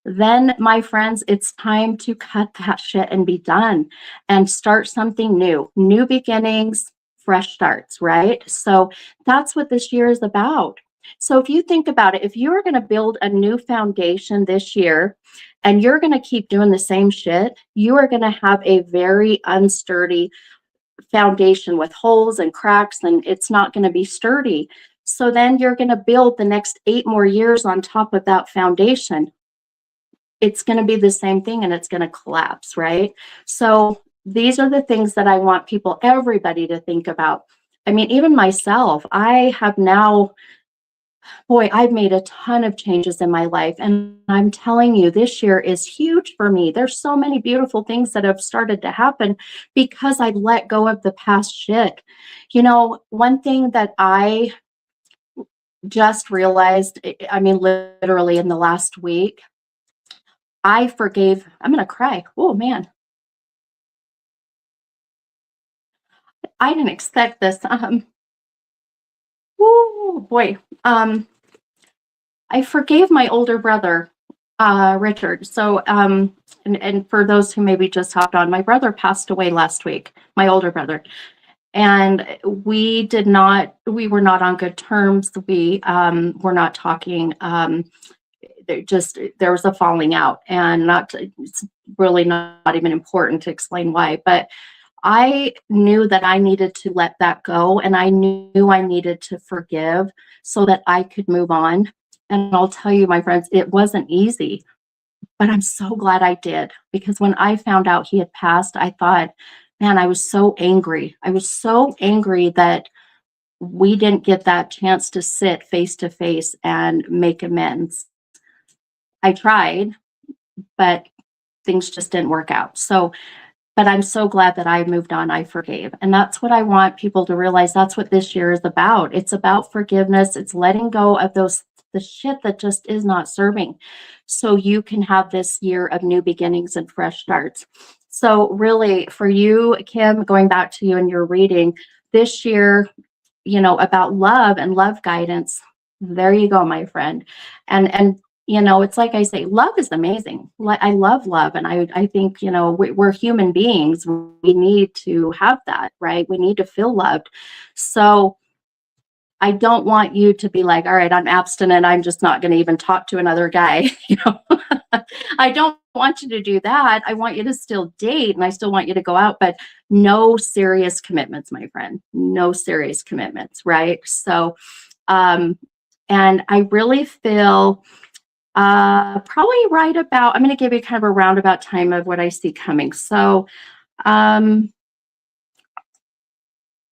Speaker 1: then my friends, it's time to cut that shit and be done and start something new beginnings, fresh starts, right? So that's what this year is about. So if you think about it, if you are going to build a new foundation this year and you're going to keep doing the same shit, you are going to have a very unsturdy foundation with holes and cracks, and it's not going to be sturdy. So then you're going to build the next 8 more years on top of that foundation. It's going to be the same thing and it's going to collapse, right? So these are the things that I want everybody to think about. I mean, even myself, I've made a ton of changes in my life. And I'm telling you, this year is huge for me. There's so many beautiful things that have started to happen because I let go of the past shit. One thing that I just realized, I mean, literally in the last week, I'm going to cry. Oh man. I didn't expect this. Oh boy. I forgave my older brother, Richard. So, and for those who maybe just hopped on, my brother passed away last week, my older brother. And we were not on good terms. We were not talking. There was a falling out, and it's really not even important to explain why, but I knew that I needed to let that go, and I knew I needed to forgive so that I could move on. And I'll tell you, my friends, it wasn't easy, but I'm so glad I did, because when I found out he had passed, I thought, man, I was so angry. I was so angry that we didn't get that chance to sit face to face and make amends. I tried, but things just didn't work out. But I'm so glad that I moved on. I forgave. And that's what I want people to realize. That's what this year is about. It's about forgiveness. It's letting go of the shit that just is not serving. So you can have this year of new beginnings and fresh starts. So really for you, Kim, going back to you and your reading this year, about love and love guidance. There you go, my friend. And it's like I say, love is amazing. I love love. And I think, we're human beings. We need to have that, right? We need to feel loved. So I don't want you to be like, all right, I'm abstinent. I'm just not going to even talk to another guy. I don't want you to do that. I want you to still date and I still want you to go out, but no serious commitments, my friend. No serious commitments, right? So, and I really feel probably right about, I'm going to give you kind of a roundabout time of what I see coming. So, oh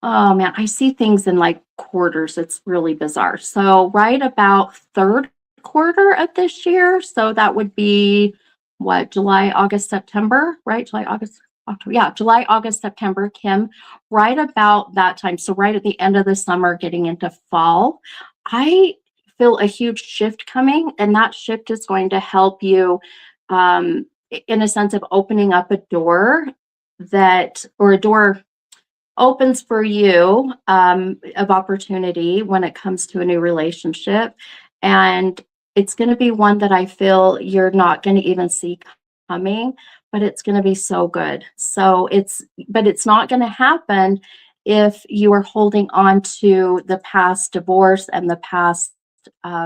Speaker 1: man, I see things in like quarters. It's really bizarre. So right about third quarter of this year. So that would be what, July, August, September, right? July, August, October, yeah, July, August, September, Kim, right about that time. So right at the end of the summer, getting into fall, I feel a huge shift coming, and that shift is going to help you in a sense of opening up a door or a door opens for you of opportunity when it comes to a new relationship. And it's going to be one that I feel you're not going to even see coming, but it's going to be so good. But it's not going to happen if you are holding on to the past divorce and the past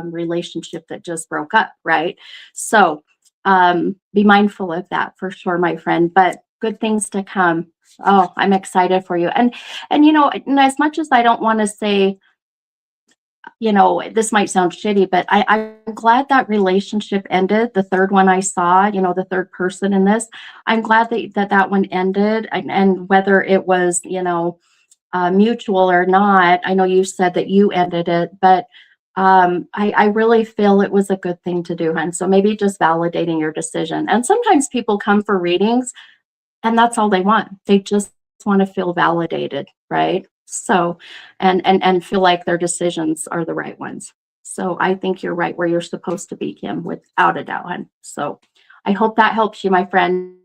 Speaker 1: relationship that just broke up, right? So be mindful of that for sure, my friend, but good things to come. Oh, I'm excited for you. And and as much as I don't want to say, this might sound shitty, but I'm glad that relationship ended. The third one I saw, the third person in this, I'm glad that one ended. And whether it was, mutual or not, I know you said that you ended it, but I really feel it was a good thing to do. And so maybe just validating your decision. And sometimes people come for readings and that's all they want. They just want to feel validated, right? So, and feel like their decisions are the right ones. So I think you're right where you're supposed to be, Kim, without a doubt. And so I hope that helps you, my friend.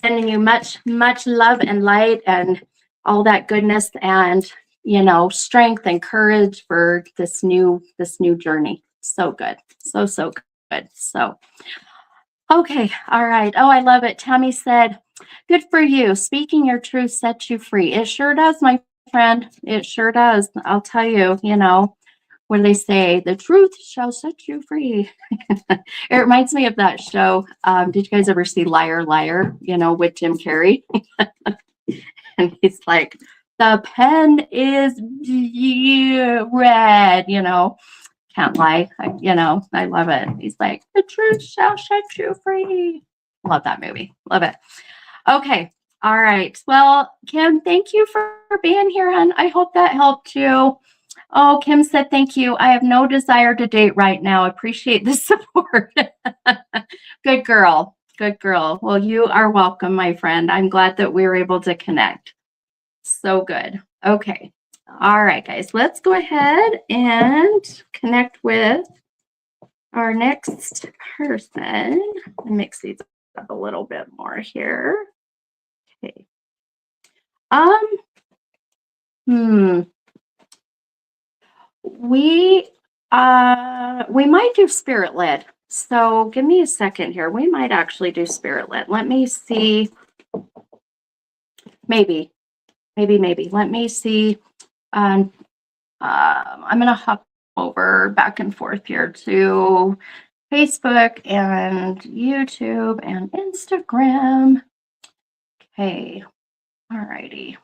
Speaker 1: Sending you much, much love and light and all that goodness and, strength and courage for this new journey. So good. So good. So, okay. All right. Oh, I love it. Tammy said, good for you. Speaking your truth sets you free. It sure does, my friend. It sure does. I'll tell you, what do they say? The truth shall set you free. It reminds me of that show. Did you guys ever see Liar, Liar, with Jim Carrey? And he's like, the pen is red, can't lie. I love it. He's like, the truth shall set you free. Love that movie. Love it. Okay. All right. Well, Kim, thank you for being here, and I hope that helped you. Oh, Kim said, thank you. I have no desire to date right now. Appreciate the support. Good girl. Good girl. Well, you are welcome, my friend. I'm glad that we were able to connect. So good. Okay. All right, guys. Let's go ahead and connect with our next person. Mix these up a little bit more here. Okay. We might do spirit led. So give me a second here. We might actually do spirit led. Let me see. Maybe. Let me see. I'm gonna hop over back and forth here to Facebook and YouTube and Instagram. Okay. All righty.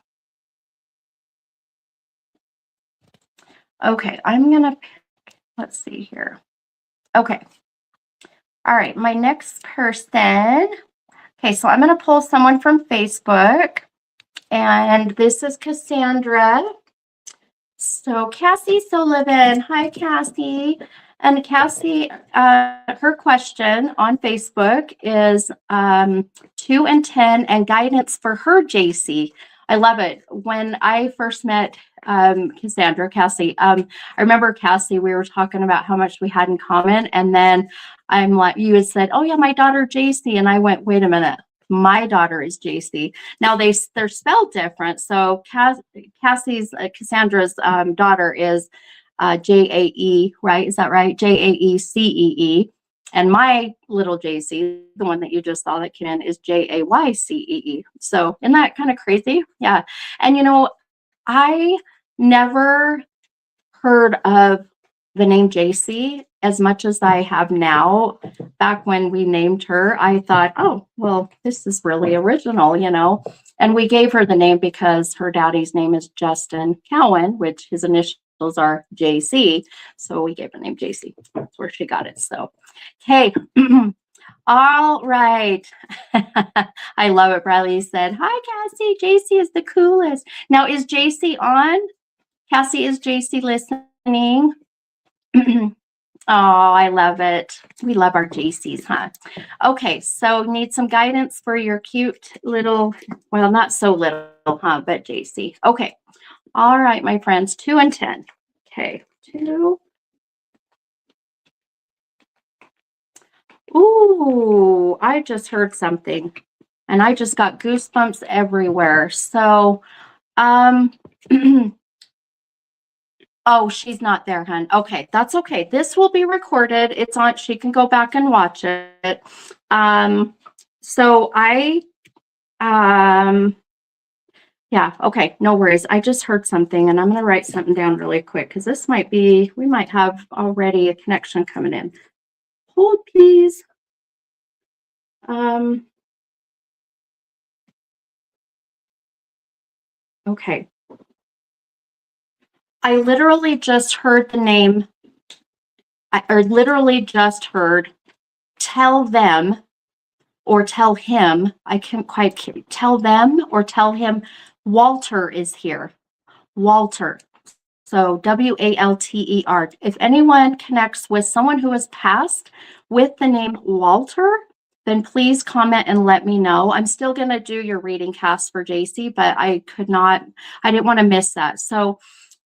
Speaker 1: Okay, I'm gonna pick, let's see here. Okay. All right, my next person. Okay, so I'm gonna pull someone from Facebook, and this is Cassandra. So Cassie Sullivan, hi Cassie. And Cassie, her question on Facebook is 2 and 10 and guidance for her JC. I love it. When I first met Cassie, I remember Cassie, we were talking about how much we had in common. And then I'm like, you had said, oh yeah, my daughter JC. And I went, wait a minute. My daughter is JC. Now they're spelled different. So Cassandra's daughter is JAE, right? Is that right? JAECEE. And my little JC, the one that you just saw that came in, is JAYCEE. So isn't that kind of crazy? Yeah. And I never heard of the name JC as much as I have now. Back when we named her, I thought, oh, well, this is really original, And we gave her the name because her daddy's name is Justin Cowan, which his initials are JC. So we gave the name JC. That's where she got it. So, okay. All right. I love it. Bradley said, hi, Cassie. JC is the coolest. Now, is JC on? Cassie, is JC listening? I love it. We love our JCs, huh? Okay, so need some guidance for your cute little, well, not so little, huh, but JC. Okay. All right, my friends, 2 and 10. Okay, 2. Ooh, I just heard something and I just got goosebumps everywhere. So, um, oh, she's not there, hun. Okay, that's okay. This will be recorded. It's on, she can go back and watch it. So yeah, okay, no worries. I just heard something and I'm going to write something down really quick because this might be, we might have already a connection coming in. Hold, please. Okay. I literally just heard the name, or literally just heard tell them or tell him. I can't quite tell them or tell him Walter is here. Walter. So Walter. If anyone connects with someone who has passed with the name Walter, then please comment and let me know. I'm still going to do your reading cast for JC, but I didn't want to miss that. So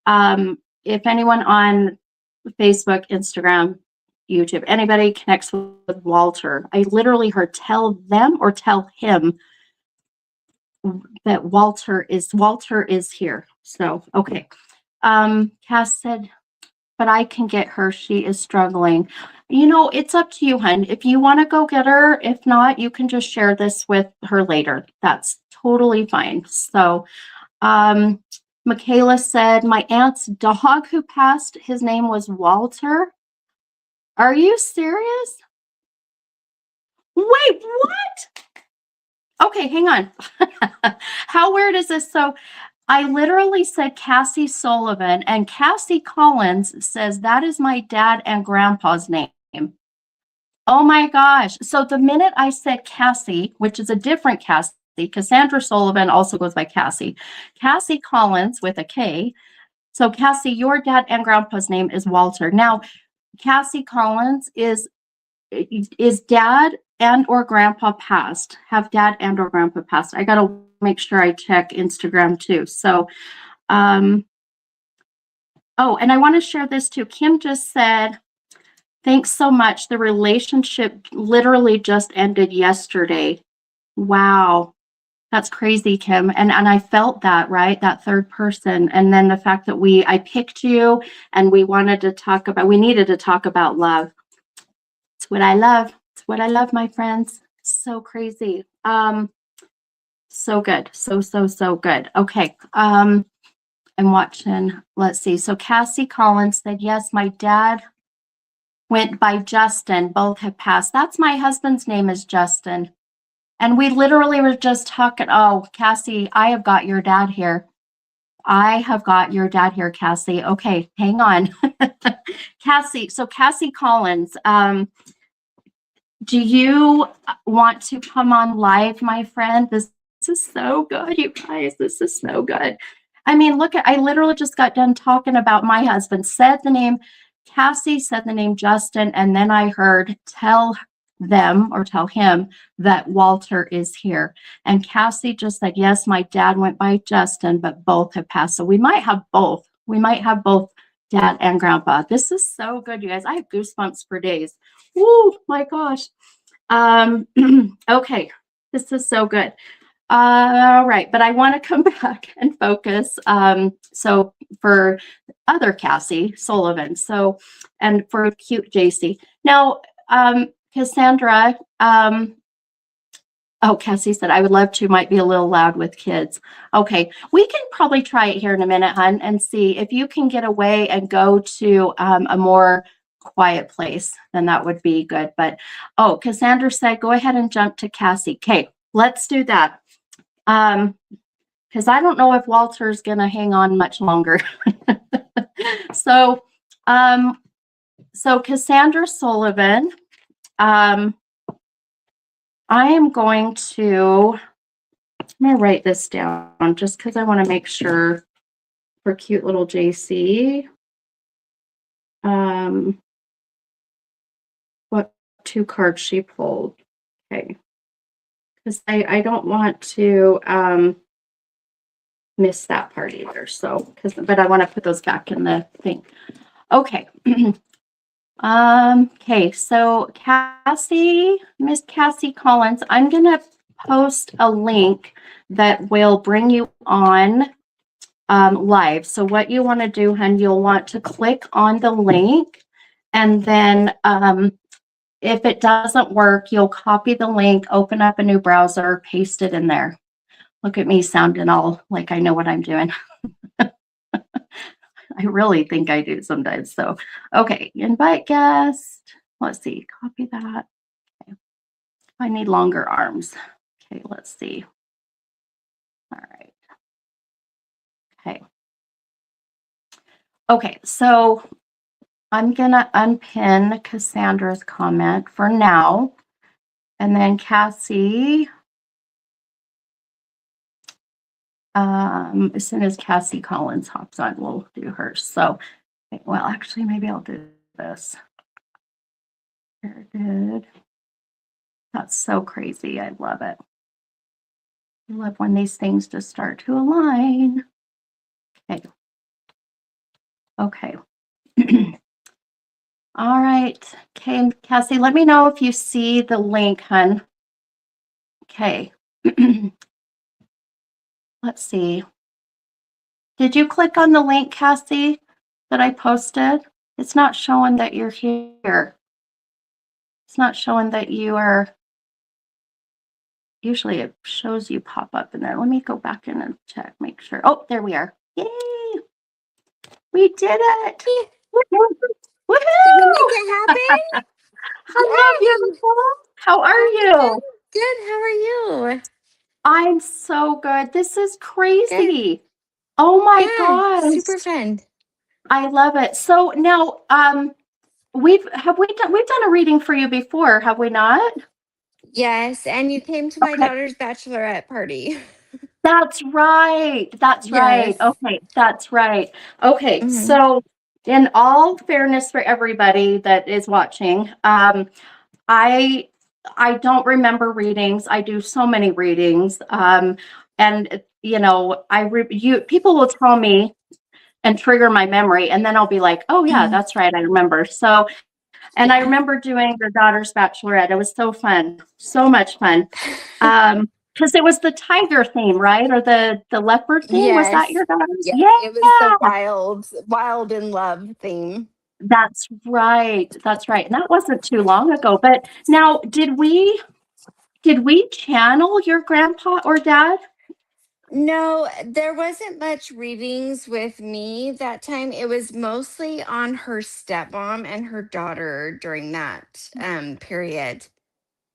Speaker 1: if anyone on Facebook, Instagram, YouTube, anybody connects with Walter, I literally heard tell them or tell him that Walter is here. So, okay. Cass said, but I can get her. She is struggling. You know, it's up to you, hun. If you want to go get her, if not, you can just share this with her later. That's totally fine. So, Michaela said, my aunt's dog who passed, his name was Walter. Are you serious? Wait, what? Okay, hang on. How weird is this? So I literally said Cassie Sullivan, and Cassie Collins says that is my dad and grandpa's name. Oh my gosh. So the minute I said Cassie, which is a different Cassie, Cassandra Sullivan also goes by Cassie. Cassie Collins with a K. So Cassie, your dad and grandpa's name is Walter. Now, Cassie Collins is dad and or grandpa passed. Have dad and or grandpa passed. I got to make sure I check Instagram too. So, oh, and I want to share this too. Kim just said, thanks so much. The relationship literally just ended yesterday. Wow. That's crazy, Kim. And I felt that, right? That third person. And then the fact that I picked you and we needed to talk about love. It's what I love. It's what I love, my friends. So crazy. So good. So good. Okay. I'm watching. Let's see. So Cassie Collins said, yes, my dad went by Justin. Both have passed. That's my husband's name is Justin. And we literally were just talking. Oh, Cassie, I have got your dad here. I have got your dad here, Cassie. Okay, hang on. Cassie, so Cassie Collins, do you want to come on live, my friend? This is so good, you guys. This is so good. I mean, I literally just got done talking about my husband. Cassie said the name Justin, and then I heard tell them or tell him that Walter is here. And Cassie just said, yes, my dad went by Justin, but both have passed. So we might have both. We might have both dad and grandpa. This is so good, you guys. I have goosebumps for days. Oh my gosh. Okay, this is so good. All right, but I want to come back and focus. So for other Cassie Sullivan, and for cute JC. Now, Cassandra, oh, Cassie said, I would love to, might be a little loud with kids. Okay, we can probably try it here in a minute, hun, and see if you can get away and go to a more quiet place, then that would be good. But, oh, Cassandra said, go ahead and jump to Cassie. Okay, let's do that. Because I don't know if Walter's going to hang on much longer. So Cassandra Sullivan, I am going to, I'm going to write this down just because I want to make sure for cute little JC. 2 cards she pulled. Okay. Because I don't want to miss that part either. So, but I want to put those back in the thing. Okay. Okay, so Miss Cassie Collins, I'm gonna post a link that will bring you on live. So what you want to do, hun, you'll want to click on the link, and then if it doesn't work, you'll copy the link, open up a new browser, paste it in there. Look at me sounding all like I know what I'm doing. I really think I do sometimes. So, okay, invite guest. Let's see, copy that. Okay. I need longer arms. Okay, let's see. All right. Okay. Okay, so I'm going to unpin Cassandra's comment for now. And then Cassie, as soon as Cassie Collins hops on, we'll do hers. So, well, actually, maybe I'll do this. Very good. That's so crazy. I love it. I love when these things just start to align. Okay. Okay. All right. Okay, Cassie, let me know if you see the link, hun. Okay. Let's see. Did you click on the link, Cassie, that I posted? It's not showing that you're here. It's not showing that you are. Usually it shows you pop up in there. Let me go back in and check, make sure. Oh, there we are. Yay! We did it. Woohoo!
Speaker 4: Did we make it happen?
Speaker 1: Hello, beautiful. How are you?
Speaker 4: Good. How are you?
Speaker 1: I'm so good. This is
Speaker 4: Good.
Speaker 1: crazy. Oh my
Speaker 4: Yeah,
Speaker 1: gosh.
Speaker 4: super fun.
Speaker 1: I love it. So now we've done a reading for you before, have we not?
Speaker 4: Yes, and you came to my
Speaker 1: Okay.
Speaker 4: daughter's bachelorette party.
Speaker 1: That's right. That's right.
Speaker 4: Yes.
Speaker 1: Okay, that's right. Okay,
Speaker 4: Mhm.
Speaker 1: so in all fairness for everybody that is watching, I don't remember readings. I do so many readings, and you know, people will tell me and trigger my memory, and then I'll be like, oh yeah,
Speaker 4: Mhm.
Speaker 1: that's right, I remember. So, and I
Speaker 4: Yeah.
Speaker 1: remember doing your daughter's bachelorette. It was so fun, so much fun. Because it was the tiger theme, right? Or the leopard theme. Was that
Speaker 4: Yes.
Speaker 1: your daughter's?
Speaker 4: Yeah.
Speaker 1: Yeah,
Speaker 4: It was the wild in love theme.
Speaker 1: that's right. That's right. And that wasn't too long ago. But now, did we channel your grandpa or dad?
Speaker 4: No, there wasn't much readings with me that time. It was mostly on her stepmom and her daughter during that period.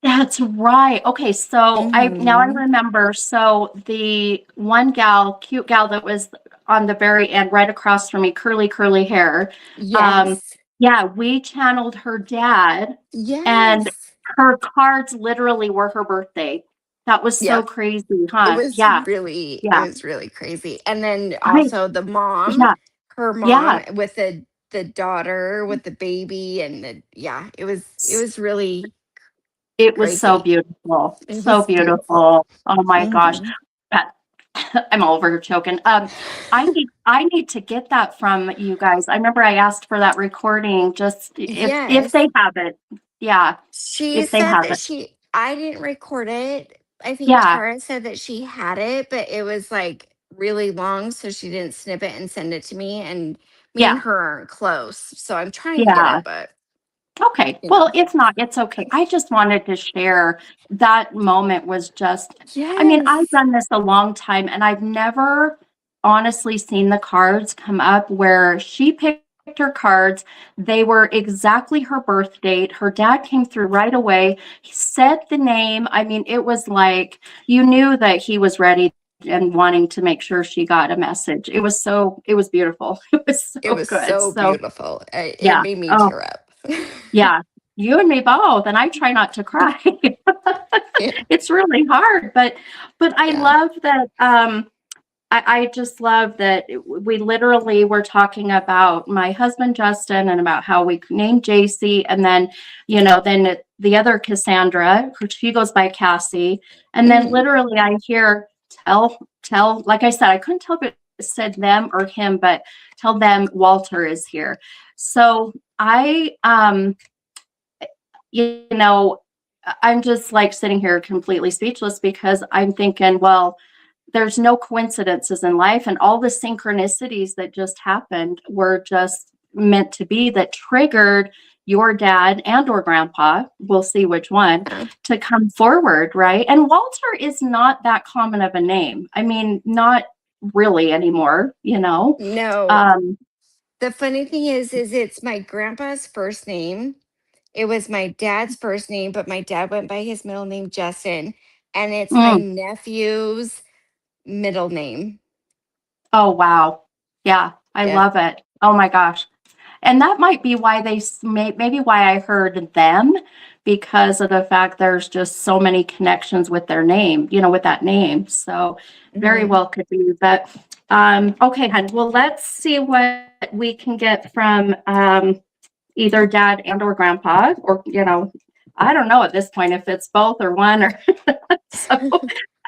Speaker 1: That's right. Okay, so I
Speaker 4: Mhm.
Speaker 1: remember. So the one gal, cute gal that was on the very end, right across from me, curly hair. Um,
Speaker 4: Yes.
Speaker 1: yeah, we channeled her dad, and
Speaker 4: Yes.
Speaker 1: her cards literally were her birthday. That was so
Speaker 4: Yep.
Speaker 1: crazy, huh?
Speaker 4: It
Speaker 1: Yeah.
Speaker 4: was really crazy. And then
Speaker 1: I
Speaker 4: also the mom,
Speaker 1: yeah,
Speaker 4: her
Speaker 1: yeah.
Speaker 4: mom with the daughter with the baby and it was really
Speaker 1: It was so
Speaker 4: crazy.
Speaker 1: beautiful.
Speaker 4: It
Speaker 1: So
Speaker 4: was beautiful.
Speaker 1: beautiful. Oh my gosh.
Speaker 4: Mhm.
Speaker 1: Uh, I'm over choking. I need to get that from you guys. I remember I asked for that recording just if
Speaker 4: Yes.
Speaker 1: they have it. Yeah,
Speaker 4: She
Speaker 1: if they
Speaker 4: said
Speaker 1: have
Speaker 4: that
Speaker 1: it.
Speaker 4: I didn't record it. I think
Speaker 1: Yeah,
Speaker 4: Tara said that she had it, but it was like really long, so she didn't snip it and send it to me. And me and
Speaker 1: yeah,
Speaker 4: her aren't close, so I'm trying to get
Speaker 1: yeah.
Speaker 4: it, but
Speaker 1: Okay.
Speaker 4: you
Speaker 1: Well,
Speaker 4: know.
Speaker 1: if not, it's okay. I just wanted to share that moment was just, I mean, I've
Speaker 4: Yes.
Speaker 1: done this a long time and I've never honestly seen the cards come up where she picked her cards. They were exactly her birth date. Her dad came through right away. He said the name. I mean, it was like you knew that he was ready and wanting to make sure she got a message. It was beautiful. It was
Speaker 4: It
Speaker 1: so
Speaker 4: was
Speaker 1: good.
Speaker 4: so
Speaker 1: So,
Speaker 4: beautiful. It
Speaker 1: yeah.
Speaker 4: made me
Speaker 1: Oh,
Speaker 4: tear up.
Speaker 1: yeah, you and me both, and I try not to cry.
Speaker 4: Yeah.
Speaker 1: It's really hard, but I
Speaker 4: Yeah.
Speaker 1: love that. I just love that we literally were talking about my husband Justin and about how we named JC, and then the other Cassandra, who she goes by Cassie. And then
Speaker 4: Mhm.
Speaker 1: literally I hear tell, like I said, I couldn't tell if it said them or him, but tell them Walter is here. So I, you know, I'm just like sitting here completely speechless because I'm thinking, well, there's no coincidences in life, and all the synchronicities that just happened were just meant to be, that triggered your dad and or grandpa, we'll see which one,
Speaker 4: Yeah.
Speaker 1: to come forward, right? And Walter is not that common of a name. I mean, not really anymore, you know.
Speaker 4: No,
Speaker 1: um
Speaker 4: the funny thing is it's my grandpa's first name. It was my dad's first name, but my dad went by his middle name, Justin, and it's my
Speaker 1: mm,
Speaker 4: nephew's middle name.
Speaker 1: oh wow, yeah, I
Speaker 4: Yep.
Speaker 1: love it. Oh my gosh. And that might be why maybe why I heard them, because of the fact there's just so many connections with their name, you know, with that name. So very
Speaker 4: Mhm.
Speaker 1: well could be. But okay, hun. Well, let's see what we can get from either dad and or grandpa, or you know, I don't know at this point if it's both or one or so.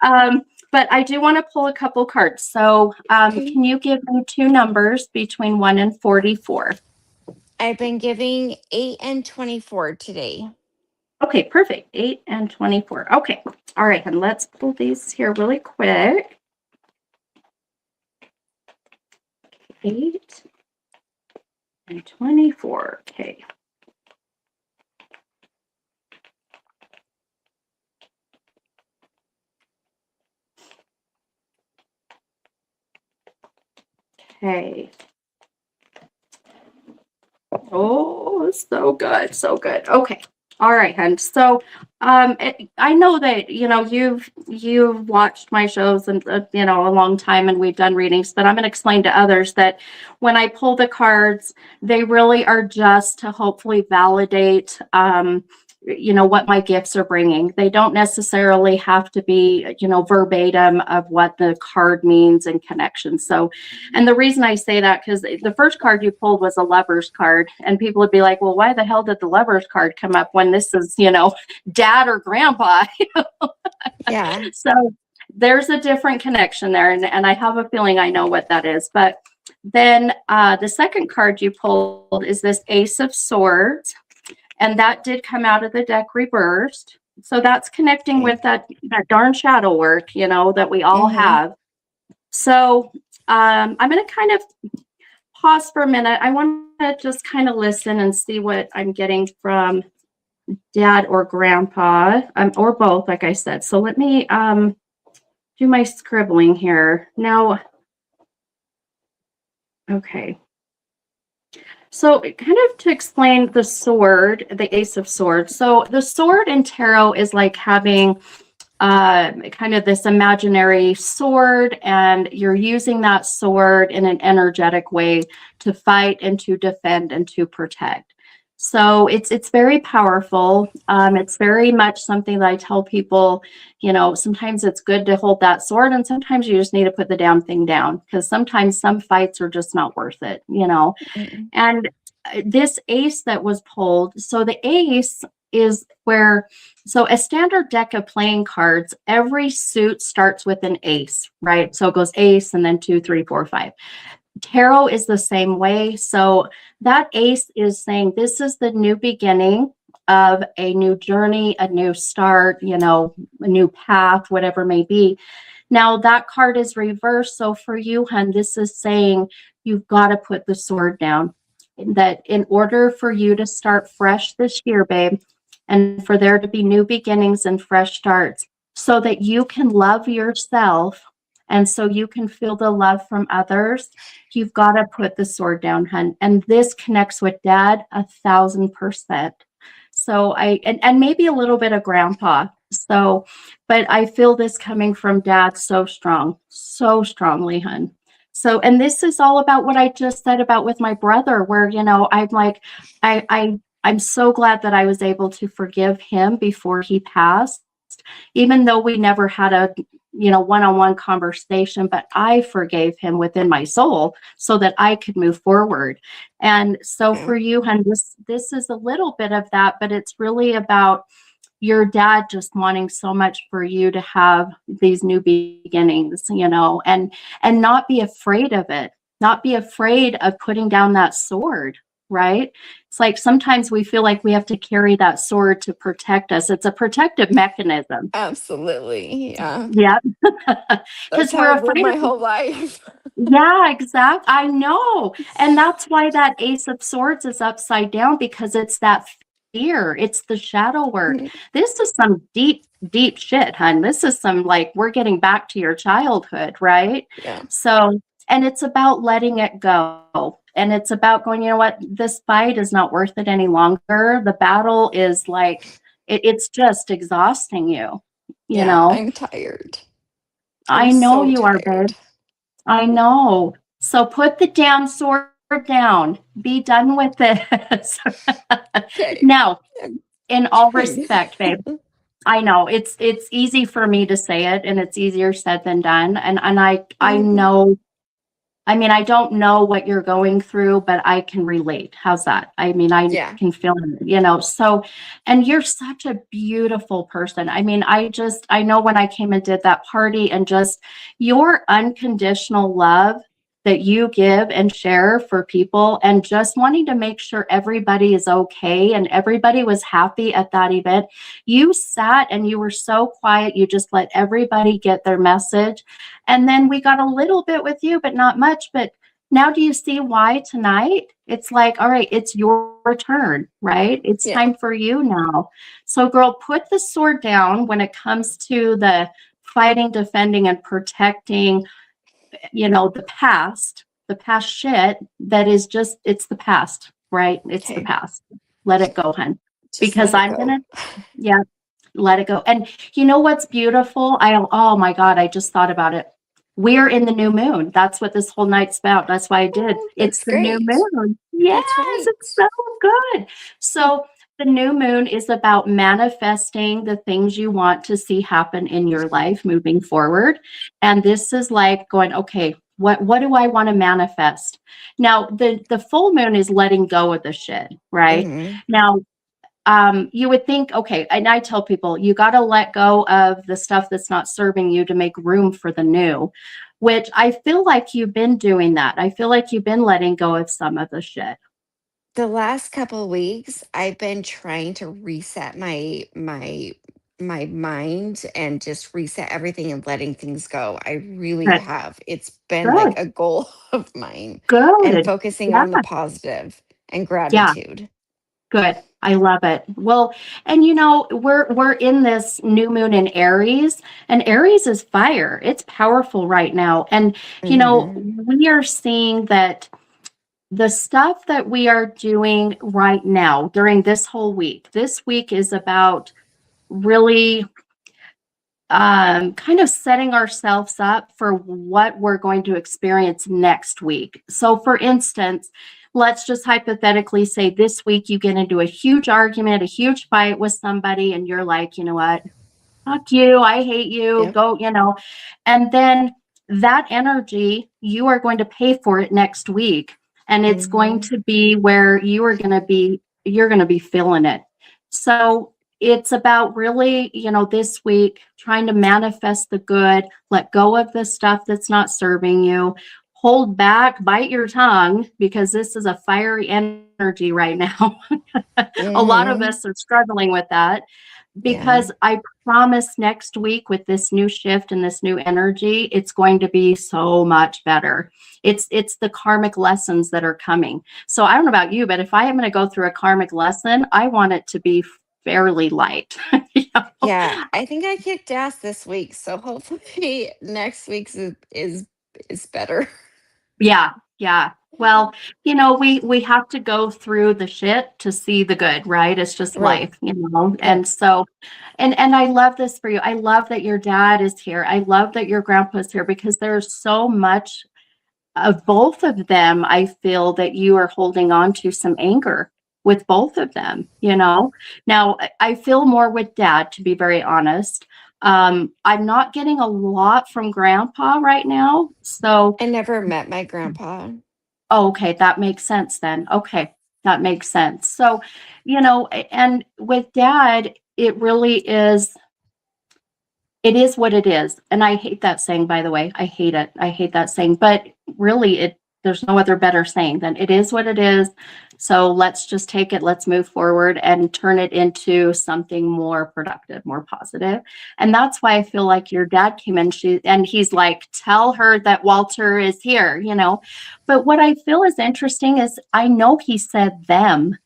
Speaker 1: Um, but I do want to pull a couple cards. So
Speaker 4: Okay.
Speaker 1: can you give me two numbers between 1 and 44?
Speaker 4: I've been giving 8 and 24 today.
Speaker 1: Okay, perfect. 8 and 24. Okay. All right, and let's pull these here really quick. 8 and 24. Okay. Okay. Oh, so good. So good. Okay. All right, hun. So, I know that you know you've watched my shows and you know a long time, and we've done readings. But I'm going to explain to others that when I pull the cards, they really are just to hopefully validate, you know, what my gifts are bringing. They don't necessarily have to be, you know, verbatim of what the card means in connection. So, and the reason I say that, because the first card you pulled was a lover's card, and people would be like, well, why the hell did the lover's card come up when this is, you know, dad or grandpa?
Speaker 4: Yeah.
Speaker 1: So there's a different connection there. And I have a feeling I know what that is. But then the second card you pulled is this Ace of Swords. And that did come out of the deck reversed. So that's connecting
Speaker 4: Okay.
Speaker 1: with that darn shadow work, you know, that we all
Speaker 4: Mhm.
Speaker 1: have. So I'm going to kind of pause for a minute. I want to just kind of listen and see what I'm getting from dad or grandpa, or both, like I said. So let me do my scribbling here. Now, okay. So kind of to explain the sword, the Ace of Swords. So the sword in tarot is like having kind of this imaginary sword, and you're using that sword in an energetic way to fight and to defend and to protect. So it's very powerful. It's very much something that I tell people, you know, sometimes it's good to hold that sword, and sometimes you just need to put the damn thing down, because sometimes some fights are just not worth it, you know.
Speaker 4: Mhm.
Speaker 1: And this ace that was pulled, so the ace is where, so a standard deck of playing cards, every suit starts with an ace, right? So it goes ace and then 2, 3, 4, 5. Tarot is the same way. So that ace is saying this is the new beginning of a new journey, a new start, you know, a new path, whatever may be. Now that card is reversed. So for you, hun, this is saying you've got to put the sword down. That in order for you to start fresh this year, babe, and for there to be new beginnings and fresh starts, so that you can love yourself and so you can feel the love from others, you've got to put the sword down, hun. And this connects with dad 1,000%. So and maybe a little bit of grandpa. So, but I feel this coming from dad so strong, so strongly, hun. So, and this is all about what I just said about with my brother, where, you know, I'm like, I'm so glad that I was able to forgive him before he passed, even though we never had a one-on-one conversation, but I forgave him within my soul so that I could move forward. And so
Speaker 4: Yeah.
Speaker 1: for you, hon, this is a little bit of that, but it's really about your dad just wanting so much for you to have these new beginnings, and not be afraid of it, not be afraid of putting down that sword, right? It's like sometimes we feel like we have to carry that sword to protect us. It's a protective mechanism.
Speaker 4: Absolutely. Yeah.
Speaker 1: Yeah.
Speaker 4: That's
Speaker 1: Because
Speaker 4: how
Speaker 1: we're
Speaker 4: I've lived
Speaker 1: afraid
Speaker 4: my
Speaker 1: of,
Speaker 4: whole life.
Speaker 1: yeah, exactly. I know. And that's why that Ace of Swords is upside down, because it's that fear. It's the shadow work.
Speaker 4: Mhm.
Speaker 1: This is some deep, deep shit, hun. This is some, like, we're getting back to your childhood, right?
Speaker 4: Yeah.
Speaker 1: So, and it's about letting it go. And it's about going, you know what? This fight is not worth it any longer. The battle is like, it's just exhausting you, you
Speaker 4: Yeah.
Speaker 1: know?
Speaker 4: I'm tired.
Speaker 1: I
Speaker 4: I'm
Speaker 1: know
Speaker 4: so
Speaker 1: you are, babe.
Speaker 4: tired.
Speaker 1: I know. So put the damn sword down. Be done with this.
Speaker 4: Okay.
Speaker 1: Now,
Speaker 4: I'm
Speaker 1: in all
Speaker 4: trying.
Speaker 1: respect, babe, I know it's easy for me to say it, and it's easier said than done. And I
Speaker 4: Mhm.
Speaker 1: know, I mean, I don't know what you're going through, but I can relate. How's that? I mean, I
Speaker 4: Yeah.
Speaker 1: can feel it, so, and you're such a beautiful person. I mean, I know when I came and did that party, and just your unconditional love that you give and share for people, and just wanting to make sure everybody is okay and everybody was happy at that event. You sat and you were so quiet. You just let everybody get their message. And then we got a little bit with you, but not much. But now do you see why tonight? It's like, all right, it's your turn, right? It's
Speaker 4: Yeah.
Speaker 1: time for you now. So, girl, put the sword down when it comes to the fighting, defending, and protecting, the past shit that is just, it's the past, right? It's the
Speaker 4: Okay.
Speaker 1: past. Let it go, hun.
Speaker 4: Just
Speaker 1: Because
Speaker 4: let it
Speaker 1: I'm
Speaker 4: go.
Speaker 1: yeah, let it go. And you know what's beautiful? Oh my God, I just thought about it. We're in the new moon. That's what this whole night's about. That's why I did.
Speaker 4: Oh,
Speaker 1: It's
Speaker 4: that's
Speaker 1: the new
Speaker 4: great.
Speaker 1: moon. Yes,
Speaker 4: That's right.
Speaker 1: it's so good. So the new moon is about manifesting the things you want to see happen in your life moving forward. And this is like going, okay, what do I want to manifest? Now, the full moon is letting go of the shit, right?
Speaker 4: Hmm.
Speaker 1: Now, you would think, okay, and I tell people, you got to let go of the stuff that's not serving you to make room for the new, which I feel like you've been doing that. I feel like you've been letting go of some of the shit.
Speaker 4: The last couple of weeks, I've been trying to reset my mind and just reset everything and letting things go. I really
Speaker 1: Good,
Speaker 4: have. It's been like
Speaker 1: good,
Speaker 4: a goal of mine, and
Speaker 1: good.
Speaker 4: focusing
Speaker 1: Yeah,
Speaker 4: on the positive and
Speaker 1: yeah,
Speaker 4: gratitude.
Speaker 1: good. I love it. Well, and we're in this new moon in Aries, and Aries is fire. It's powerful right now. And
Speaker 4: Hmm.
Speaker 1: we are seeing that the stuff that we are doing right now during this week is about really kind of setting ourselves up for what we're going to experience next week. So, for instance, let's just hypothetically say this week you get into a huge argument, a huge fight with somebody, and you're like, you know what? Fuck you. I hate you.
Speaker 4: Yep.
Speaker 1: Go, and then that energy, you are going to pay for it next week. And it's going
Speaker 4: Hmm.
Speaker 1: to be where you're going to be feeling it. So it's about really, this week trying to manifest the good, let go of the stuff that's not serving you, hold back, bite your tongue, because this is a fiery energy right now. A lot of
Speaker 4: Hmm.
Speaker 1: us are struggling with that,
Speaker 4: Yeah.
Speaker 1: because I promise next week with this new shift and this new energy, it's going to be so much better. It's the karmic lessons that are coming. So I don't know about you, but if I am going to go through a karmic lesson, I want it to be fairly light. You know?
Speaker 4: Yeah. I think I kicked ass this week, so hopefully next week's is better.
Speaker 1: Yeah, yeah. Well, we have to go through the shit to see the good, right? It's just
Speaker 4: Right.
Speaker 1: life.
Speaker 4: Yep.
Speaker 1: And so, and I love this for you. I love that your dad is here. I love that your grandpa's here, because there's so much of both of them. I feel that you are holding on to some anger with both of them. Now I feel more with dad, to be very honest. I'm not getting a lot from grandpa right now. So,
Speaker 4: I never met my grandpa.
Speaker 1: oh, okay, that makes sense then. Okay, that makes sense. So, and with dad, it is what it is. And I hate that saying, by the way. I hate it. I hate that saying. But really, there's no other better saying than it is what it is. So let's just take it, let's move forward and turn it into something more productive, more positive. And that's why I feel like your dad came in, and he's like, tell her that Walter is here. But what I feel is interesting is I know he said them.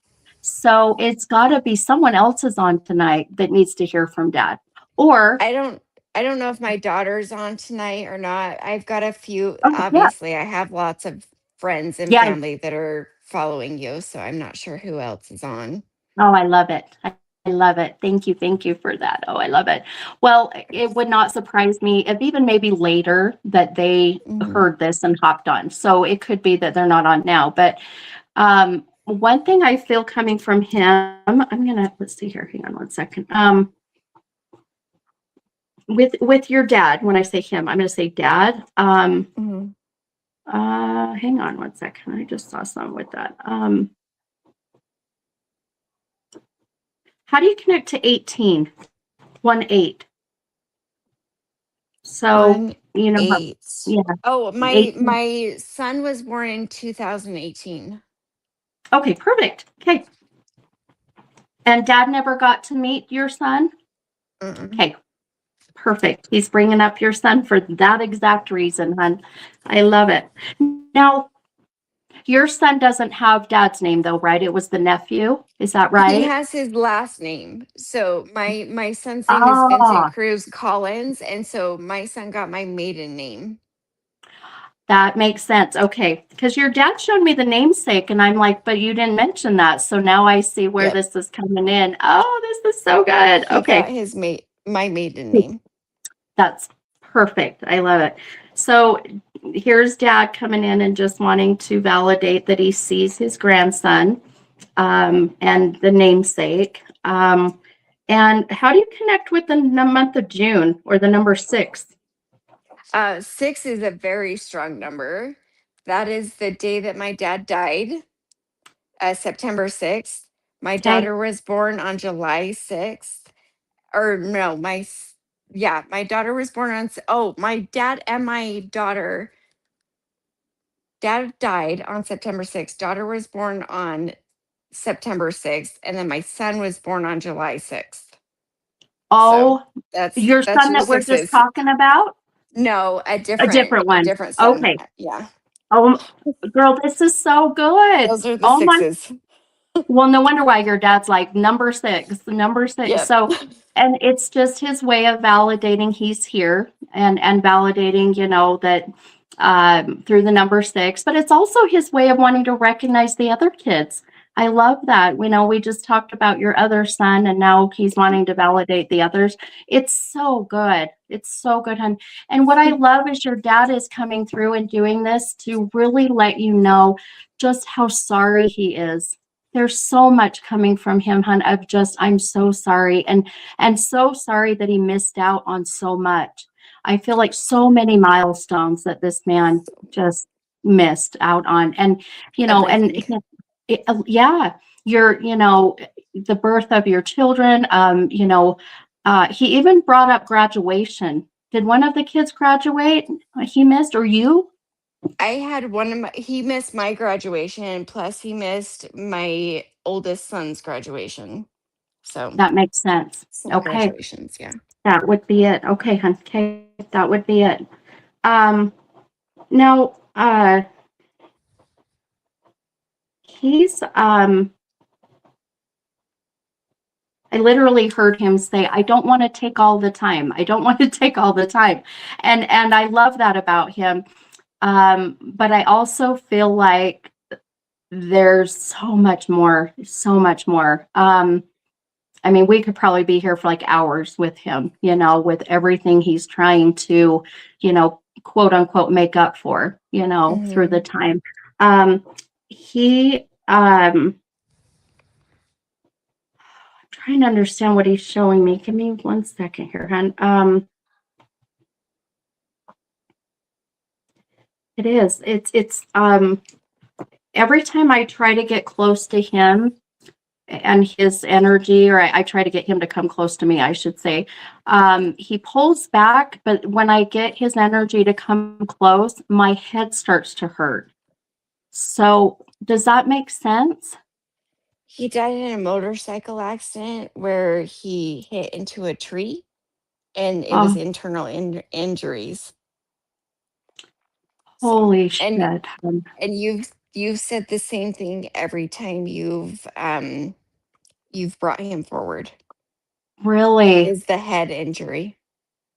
Speaker 1: So it's got to be someone else is on tonight that needs to hear from dad. Or
Speaker 4: I don't know if my daughter's on tonight or not. I've got a few,
Speaker 1: oh, yeah.
Speaker 4: obviously I have lots of friends and
Speaker 1: Yeah.
Speaker 4: family that are following you, so I'm not sure who else is on.
Speaker 1: Oh, I love it. I love it. Thank you. Thank you for that. Oh, I love it. Well, it would not surprise me if even maybe later that they
Speaker 4: Mhm.
Speaker 1: heard this and hopped on. So it could be that they're not on now. But one thing I feel coming from him, let's see here. Hang on one second. With your dad, when I say him, I'm gonna say dad.
Speaker 4: Mhm.
Speaker 1: Hang on one second. I just saw some with that. How do you connect to 18? 1-8. So,
Speaker 4: 1-8.
Speaker 1: yeah,
Speaker 4: Oh, my
Speaker 1: 18.
Speaker 4: my son was born in 2018.
Speaker 1: Okay, perfect. Okay. And dad never got to meet your son?
Speaker 4: Mm-mm.
Speaker 1: Okay, perfect. He's bringing up your son for that exact reason, hon. I love it. Now, your son doesn't have dad's name though, right? It was the nephew. Is that
Speaker 4: He
Speaker 1: right?
Speaker 4: has his last name. So my son's name is Vincent
Speaker 1: Ah,
Speaker 4: Cruz Collins, and so my son got my maiden name.
Speaker 1: that makes sense. Okay, because your dad showed me the namesake, and I'm like, but you didn't mention that. So now I see where
Speaker 4: Yep.
Speaker 1: this is coming in. Oh, this is so good.
Speaker 4: He got
Speaker 1: Okay,
Speaker 4: his my maiden name.
Speaker 1: that's perfect. I love it. So here's dad coming in and just wanting to validate that he sees his grandson and the namesake. And how do you connect with the month of June or the number 6?
Speaker 4: 6 is a very strong number. That is the day that my dad died, September 6th. My
Speaker 1: Okay.
Speaker 4: daughter was born on July 6th. Or no, my daughter was born on my dad and my daughter. Dad died on September 6th. Daughter was born on September 6th, and then my son was born on July 6th. So
Speaker 1: Oh, your
Speaker 4: that's
Speaker 1: son
Speaker 4: your
Speaker 1: that we're just
Speaker 4: sixes.
Speaker 1: talking about?
Speaker 4: No,
Speaker 1: A different
Speaker 4: a
Speaker 1: one.
Speaker 4: different son.
Speaker 1: Okay.
Speaker 4: Yeah.
Speaker 1: Oh, girl, this is so good.
Speaker 4: Those are the
Speaker 1: Oh my.
Speaker 4: sixes.
Speaker 1: Well, no wonder why your dad's like number 6, number 6.
Speaker 4: Yep.
Speaker 1: So, and it's just his way of validating he's here and validating, that through the number 6, but it's also his way of wanting to recognize the other kids. I love that. We just talked about your other son and now he's wanting to validate the others. It's so good. It's so good, hon. And what I love is your dad is coming through and doing this to really let you know just how sorry he is. There's so much coming from him, hon, of just, I'm so sorry. And so sorry that he missed out on so much. I feel like so many milestones that this man just missed out on. And,
Speaker 4: Everything.
Speaker 1: yeah, the birth of your children, he even brought up graduation. Did one of the kids graduate? He missed, or you?
Speaker 4: I had he missed my graduation, plus he missed my oldest son's graduation. So
Speaker 1: That makes sense.
Speaker 4: some
Speaker 1: Okay.
Speaker 4: graduations, yeah.
Speaker 1: That would be it. Okay, hon. Okay, that would be it. Now, he's, I literally heard him say, I don't want to take all the time. I don't want to take all the time. And I love that about him. But I also feel like there's so much more, so much more. I mean, we could probably be here for like hours with him, with everything he's trying to, quote unquote, make up for, through the
Speaker 4: Mhm.
Speaker 1: time. He, I'm trying to understand what he's showing me. Give me 1 second here, hon. It is. It's every time I try to get close to him and his energy, or I try to get him to come close to me, I should say, he pulls back, but when I get his energy to come close, my head starts to hurt. So does that make sense?
Speaker 4: He died in a motorcycle accident where he hit into a tree and it was
Speaker 1: Oh,
Speaker 4: internal injuries. So,
Speaker 1: holy shit.
Speaker 4: and you've said the same thing every time you've brought him forward
Speaker 1: Really?
Speaker 4: is the head injury.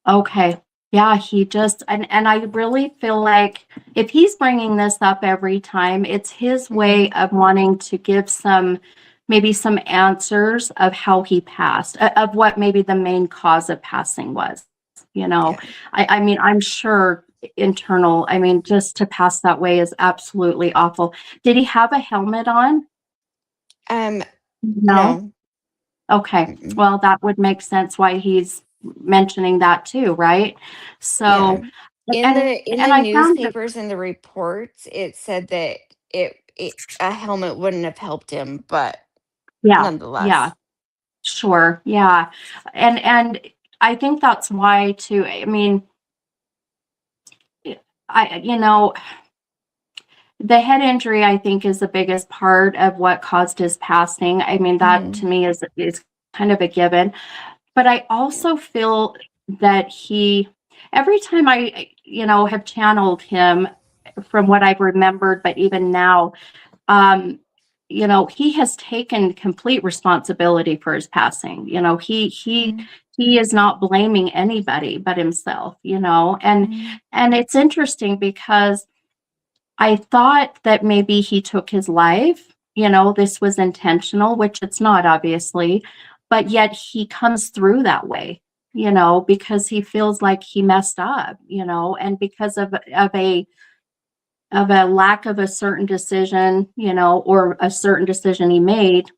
Speaker 1: Okay. Yeah, he just and I really feel like if he's bringing this up every time, it's his way
Speaker 4: Mhm.
Speaker 1: of wanting to give maybe some answers of how he passed, of what maybe the main cause of passing was. You know,
Speaker 4: Yeah.
Speaker 1: I mean, I'm sure internal, I mean, just to pass that way is absolutely awful. Did he have a helmet on?
Speaker 4: Um
Speaker 1: No?
Speaker 4: no.
Speaker 1: Okay.
Speaker 4: Mm-mm.
Speaker 1: Well, that would make sense why he's mentioning that too, right?
Speaker 4: Yeah.
Speaker 1: So,
Speaker 4: In the
Speaker 1: and I found that,
Speaker 4: newspapers and the reports, it said that it a helmet wouldn't have helped him, but
Speaker 1: yeah, yeah,
Speaker 4: nonetheless.
Speaker 1: sure, yeah, and I think that's why too. I mean, I the head injury I think is the biggest part of what caused his passing. I mean, that to
Speaker 4: Mhm.
Speaker 1: me is kind of a given. But I also feel that every time I, have channeled him from what I've remembered, but even now, um, he has taken complete responsibility for his passing.
Speaker 4: Mhm.
Speaker 1: He is not blaming anybody but himself,
Speaker 4: Mhm.
Speaker 1: and it's interesting because I thought that maybe he took his life, this was intentional, which it's not, obviously, but yet he comes through that way, because he feels like he messed up, and because of a lack of a certain decision, or a certain decision he made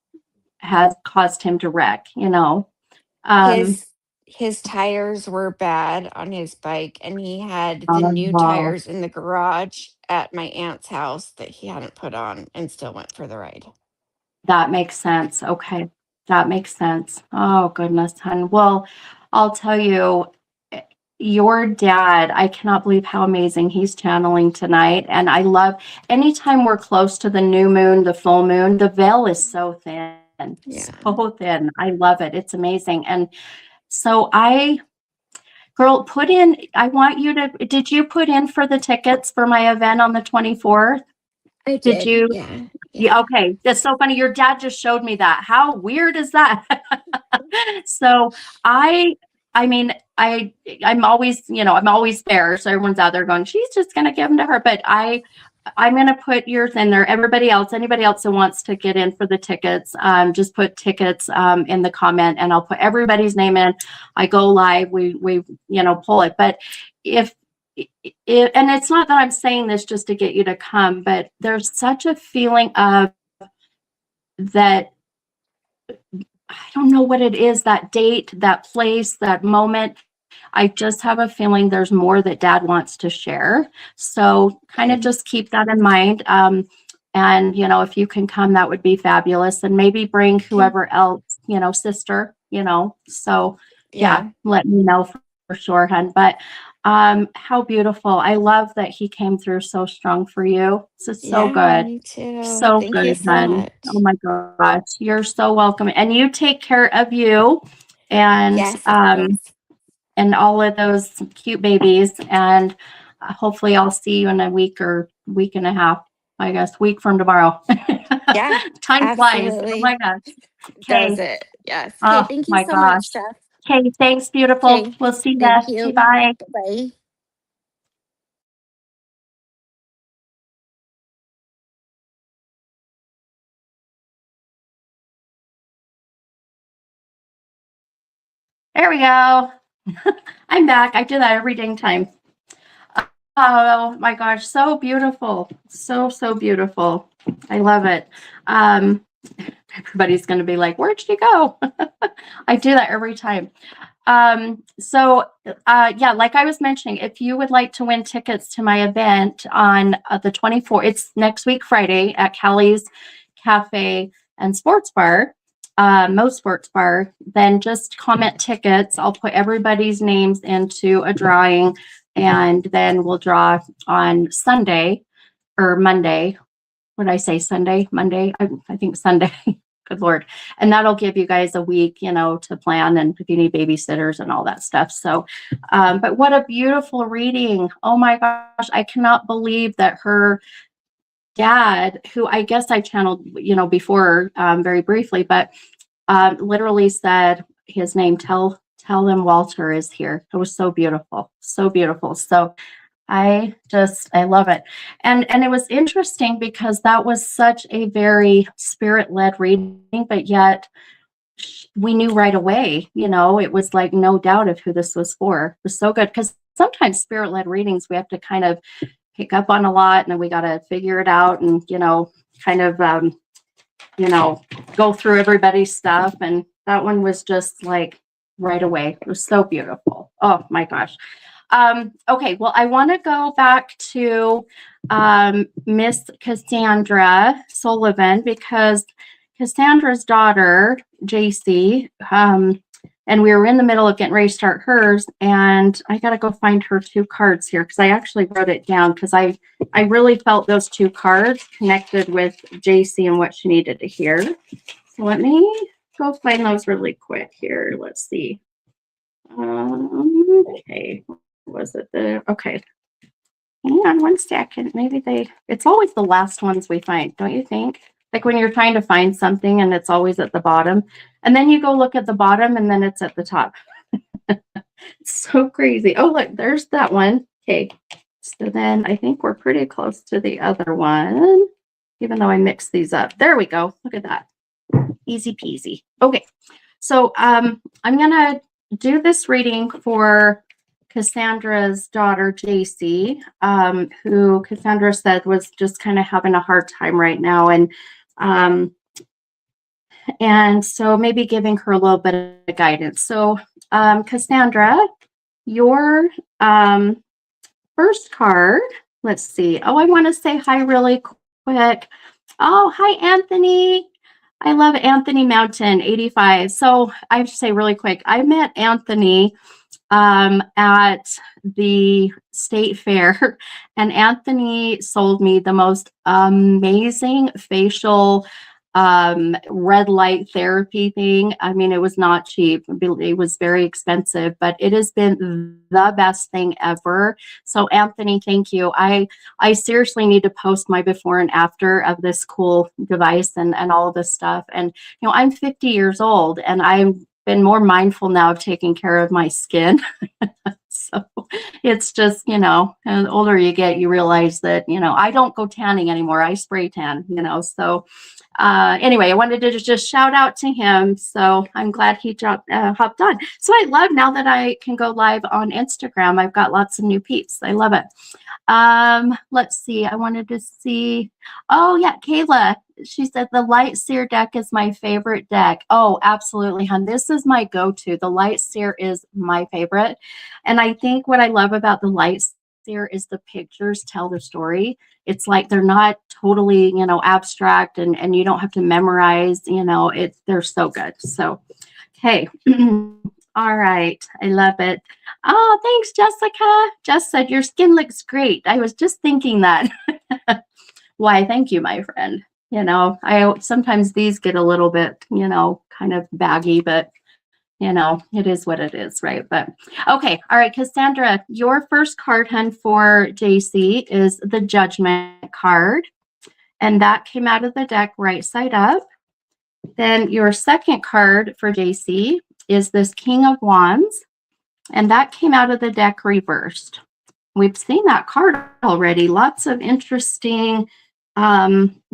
Speaker 1: has caused him to wreck. Um,
Speaker 4: His his tires were bad on his bike, and he had the new
Speaker 1: wow.
Speaker 4: tires in the garage at my aunt's house that he hadn't put on and still went for the ride.
Speaker 1: That makes sense. Okay. That makes sense. Oh, goodness, hon. Well, I'll tell you, eh, your dad, I cannot believe how amazing he's channeling tonight. And I love anytime we're close to the new moon, the full moon, the veil is so thin,
Speaker 4: Yeah.
Speaker 1: so thin. I love it. It's amazing. And so girl, I want you to, did you put in for the tickets for my event on the 24th?
Speaker 4: I
Speaker 1: Did
Speaker 4: did.
Speaker 1: you?
Speaker 4: Yeah. Yeah.
Speaker 1: Yeah, okay. That's so funny. Your dad just showed me that. How weird is that? So I I mean, I'm always, I'm always there. So everyone's out there going, she's just gonna give them to her. But I'm gonna put yours in there. Anybody else who wants to get in for the tickets, just put tickets in the comment and I'll put everybody's name in. I go live, we pull it. But if and it's not that I'm saying this just to get you to come, but there's such a feeling of that. I don't know what it is, that date, that place, that moment. I just have a feeling there's more that dad wants to share. So kind of
Speaker 4: Good.
Speaker 1: just keep that in mind. And, if you can come, that would be fabulous. And maybe bring
Speaker 4: Okay.
Speaker 1: whoever else, sister, So yeah,
Speaker 4: Yeah.
Speaker 1: let me know for sure, hun. But how beautiful. I love that he came through so strong for you. This is so
Speaker 4: Yeah,
Speaker 1: good.
Speaker 4: me too.
Speaker 1: So
Speaker 4: Thank you
Speaker 1: good,
Speaker 4: so
Speaker 1: hon. Oh
Speaker 4: much.
Speaker 1: my gosh. You're so welcome. And you take care of you and
Speaker 4: Yes, of course.
Speaker 1: and all of those cute babies. And hopefully I'll see you in a week or week and a half, I guess, week from tomorrow.
Speaker 4: Yeah,
Speaker 1: Time flies. Oh my
Speaker 4: absolutely.
Speaker 1: gosh.
Speaker 4: Does
Speaker 1: Okay.
Speaker 4: it? Yes. Okay,
Speaker 1: Oh
Speaker 4: thank you
Speaker 1: my
Speaker 4: so much,
Speaker 1: gosh.
Speaker 4: Steph.
Speaker 1: Okay. Thanks, beautiful.
Speaker 4: Okay,
Speaker 1: We'll see ya.
Speaker 4: thank
Speaker 1: Okay.
Speaker 4: you.
Speaker 1: Bye.
Speaker 4: Bye-bye.
Speaker 1: There we go. I'm back. I do that every dang time. Oh my gosh. So beautiful. So, so beautiful. I love it. everybody's going to be like, where'd she go? I do that every time. Yeah, like I was mentioning, if you would like to win tickets to my event on the 24th, it's next week, Friday at Callie's Cafe and Sports Bar, Mo Sports Bar, then just comment tickets. I'll put everybody's names into a drawing, and then we'll draw on Sunday or Monday. What did I say? Sunday, Monday? I think Sunday. Good Lord. And that'll give you guys a week, to plan, and if you need babysitters and all that stuff. So, but what a beautiful reading. Oh my gosh. I cannot believe that her dad, who I guess I channeled, before very briefly, but literally said his name, tell them Walter is here. It was so beautiful. So beautiful. So I love it. And it was interesting because that was such a very spirit-led reading, but yet we knew right away, it was like no doubt of who this was for. It was so good because sometimes spirit-led readings, we have to kind of pick up on a lot, and then we got to figure it out and, kind of, go through everybody's stuff. And that one was just like right away. It was so beautiful. Oh my gosh. Okay, well, I want to go back to Miss Cassandra Sullivan, because Cassandra's daughter, JC, and we were in the middle of getting ready to start hers, and I got to go find her 2 cards here because I actually wrote it down because I really felt those 2 cards connected with JC and what she needed to hear. So let me go find those really quick here. Let's see. Okay. Was it okay, hang on one second. Maybe it's always the last ones we find, don't you think? Like when you're trying to find something and it's always at the bottom, and then you go look at the bottom and then it's at the top. It's so crazy. Oh, look, there's that one. Okay, so then I think we're pretty close to the other one, even though I mixed these up. There we go. Look at that. Easy peasy. Okay, so I'm gonna do this reading for Cassandra's daughter, JC, who Cassandra said was just kind of having a hard time right now. And so maybe giving her a little bit of guidance. So, Cassandra, your first card, let's see. Oh, I want to say hi really quick. Oh, hi, Anthony. I love Anthony Mountain, 85. So I have to say really quick, I met Anthony at the state fair, and Anthony sold me the most amazing facial red light therapy thing. I mean, it was not cheap. It was very expensive, but it has been the best thing ever. So Anthony, thank you. I seriously need to post my before and after of this cool device and all of this stuff. And, I'm 50 years old, and I've been more mindful now of taking care of my skin. So it's just, and the older you get, you realize that, I don't go tanning anymore. I spray tan, so anyway, I wanted to just shout out to him. So I'm glad he hopped on. So I love now that I can go live on Instagram. I've got lots of new peeps. I love it. Let's see. I wanted to see. Oh yeah, Kayla. She said the Light Seer deck is my favorite deck. Oh, absolutely, hon. This is my go-to. The Light Seer is my favorite. And I think what I love about the Light Seer is the pictures tell the story. It's like they're not totally, abstract, and you don't have to memorize, they're so good. So, okay. All right. I love it. Oh, thanks, Jessica. Jess said, your skin looks great. I was just thinking that. Why, thank you, my friend. I sometimes these get a little bit, kind of baggy, but it is what it is, right? But okay. All right, Cassandra, your first card, hun, for JC is the Judgment card. And that came out of the deck right side up. Then your second card for JC is this King of Wands. And that came out of the deck reversed. We've seen that card already. Lots of interesting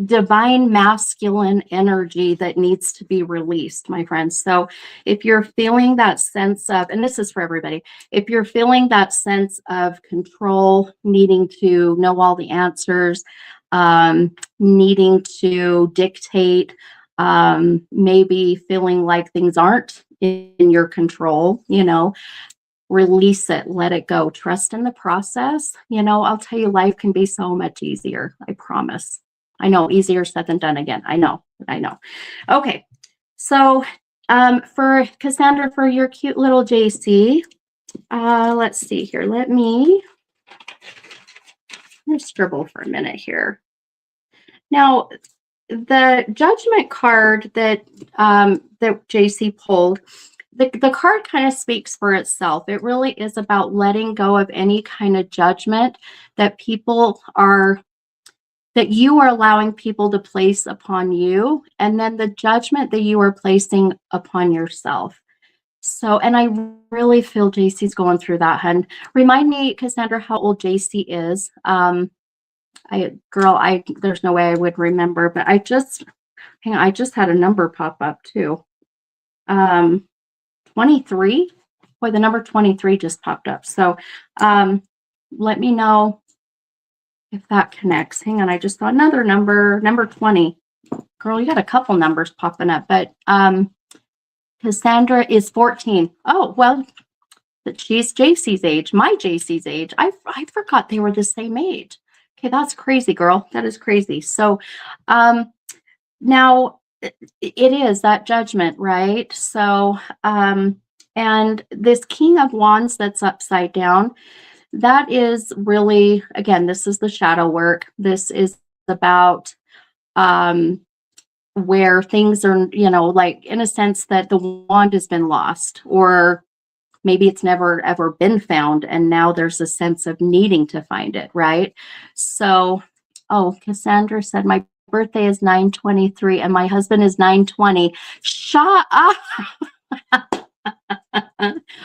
Speaker 1: divine masculine energy that needs to be released, my friends. So if you're feeling that sense of, and this is for everybody, if you're feeling that sense of control, needing to know all the answers, needing to dictate, maybe feeling like things aren't in your control, release it, let it go, trust in the process. I'll tell you, life can be so much easier. I promise. I know, easier said than done again. I know. Okay. So, for Cassandra, for your cute little JC, let's see here. Let me scribble for a minute here. Now, the judgment card that JC pulled, the card kind of speaks for itself. It really is about letting go of any kind of judgment that you are allowing people to place upon you, and then the judgment that you are placing upon yourself. So, and I really feel JC's going through that, hun. Remind me, Cassandra, how old JC is. There's no way I would remember, but I just had a number pop up too. 23. Boy, the number 23 just popped up. So, let me know if that connects. Hang on, I just saw another number 20. Girl, you got a couple numbers popping up, but Cassandra is 14. Oh, well, she's JC's age, my JC's age. I forgot they were the same age. Okay, that's crazy, girl. That is crazy. So, now it is that judgment, right? So, and this King of Wands that's upside down, that is really, again, this is the shadow work. This is about where things are, like in a sense that the wand has been lost, or maybe it's never ever been found, and now there's a sense of needing to find it, right? So, oh, Cassandra said my birthday is 9/23 and my husband is 9/20. Shut up.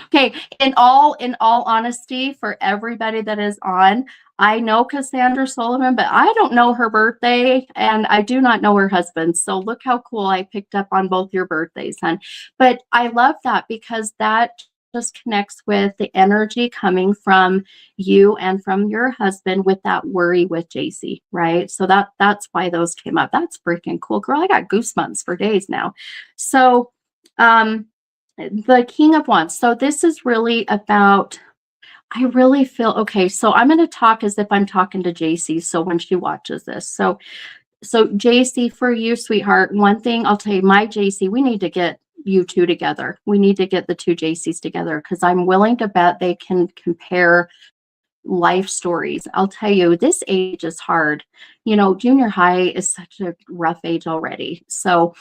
Speaker 1: Okay, in all honesty, for everybody that is on, I know Cassandra Sullivan, but I don't know her birthday, and I do not know her husband. So look how cool I picked up on both your birthdays, hon. But I love that because that just connects with the energy coming from you and from your husband with that worry with JC, right? So that's why those came up. That's freaking cool, girl. I got goosebumps for days now. So, the King of Wands. So this is really about, I really feel, okay, so I'm going to talk as if I'm talking to JC. So when she watches this, so JC, for you, sweetheart, one thing I'll tell you, my JC, we need to get you two together. We need to get the two JCs together, because I'm willing to bet they can compare life stories. I'll tell you, this age is hard. Junior high is such a rough age already. So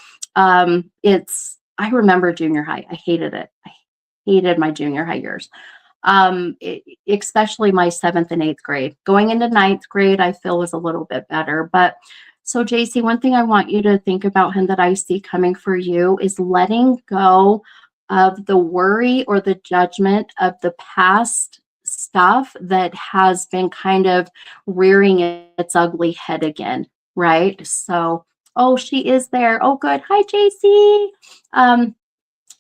Speaker 1: I remember junior high. I hated it. I hated my junior high years. Especially my 7th and 8th grade. Going into 9th grade, I feel was a little bit better. But so JC, one thing I want you to think about, and that I see coming for you, is letting go of the worry or the judgment of the past stuff that has been kind of rearing its ugly head again, right? So, oh, she is there. Oh, good. Hi, JC.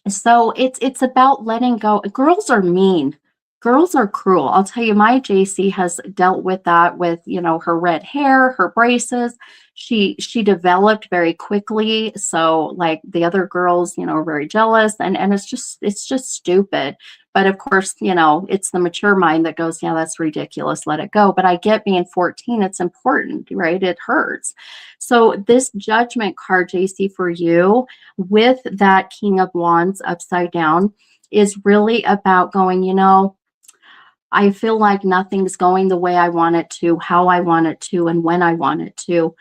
Speaker 1: So it's about letting go. Girls are mean. Girls are cruel. I'll tell you, my JC has dealt with that with, her red hair, her braces. She developed very quickly. So like the other girls, are very jealous, and it's just stupid. But of course, it's the mature mind that goes, yeah, that's ridiculous. Let it go. But I get being 14, it's important, right? It hurts. So this judgment card, JC, for you with that King of Wands upside down is really about going, I feel like nothing's going the way I want it to, how I want it to, and when I want it to.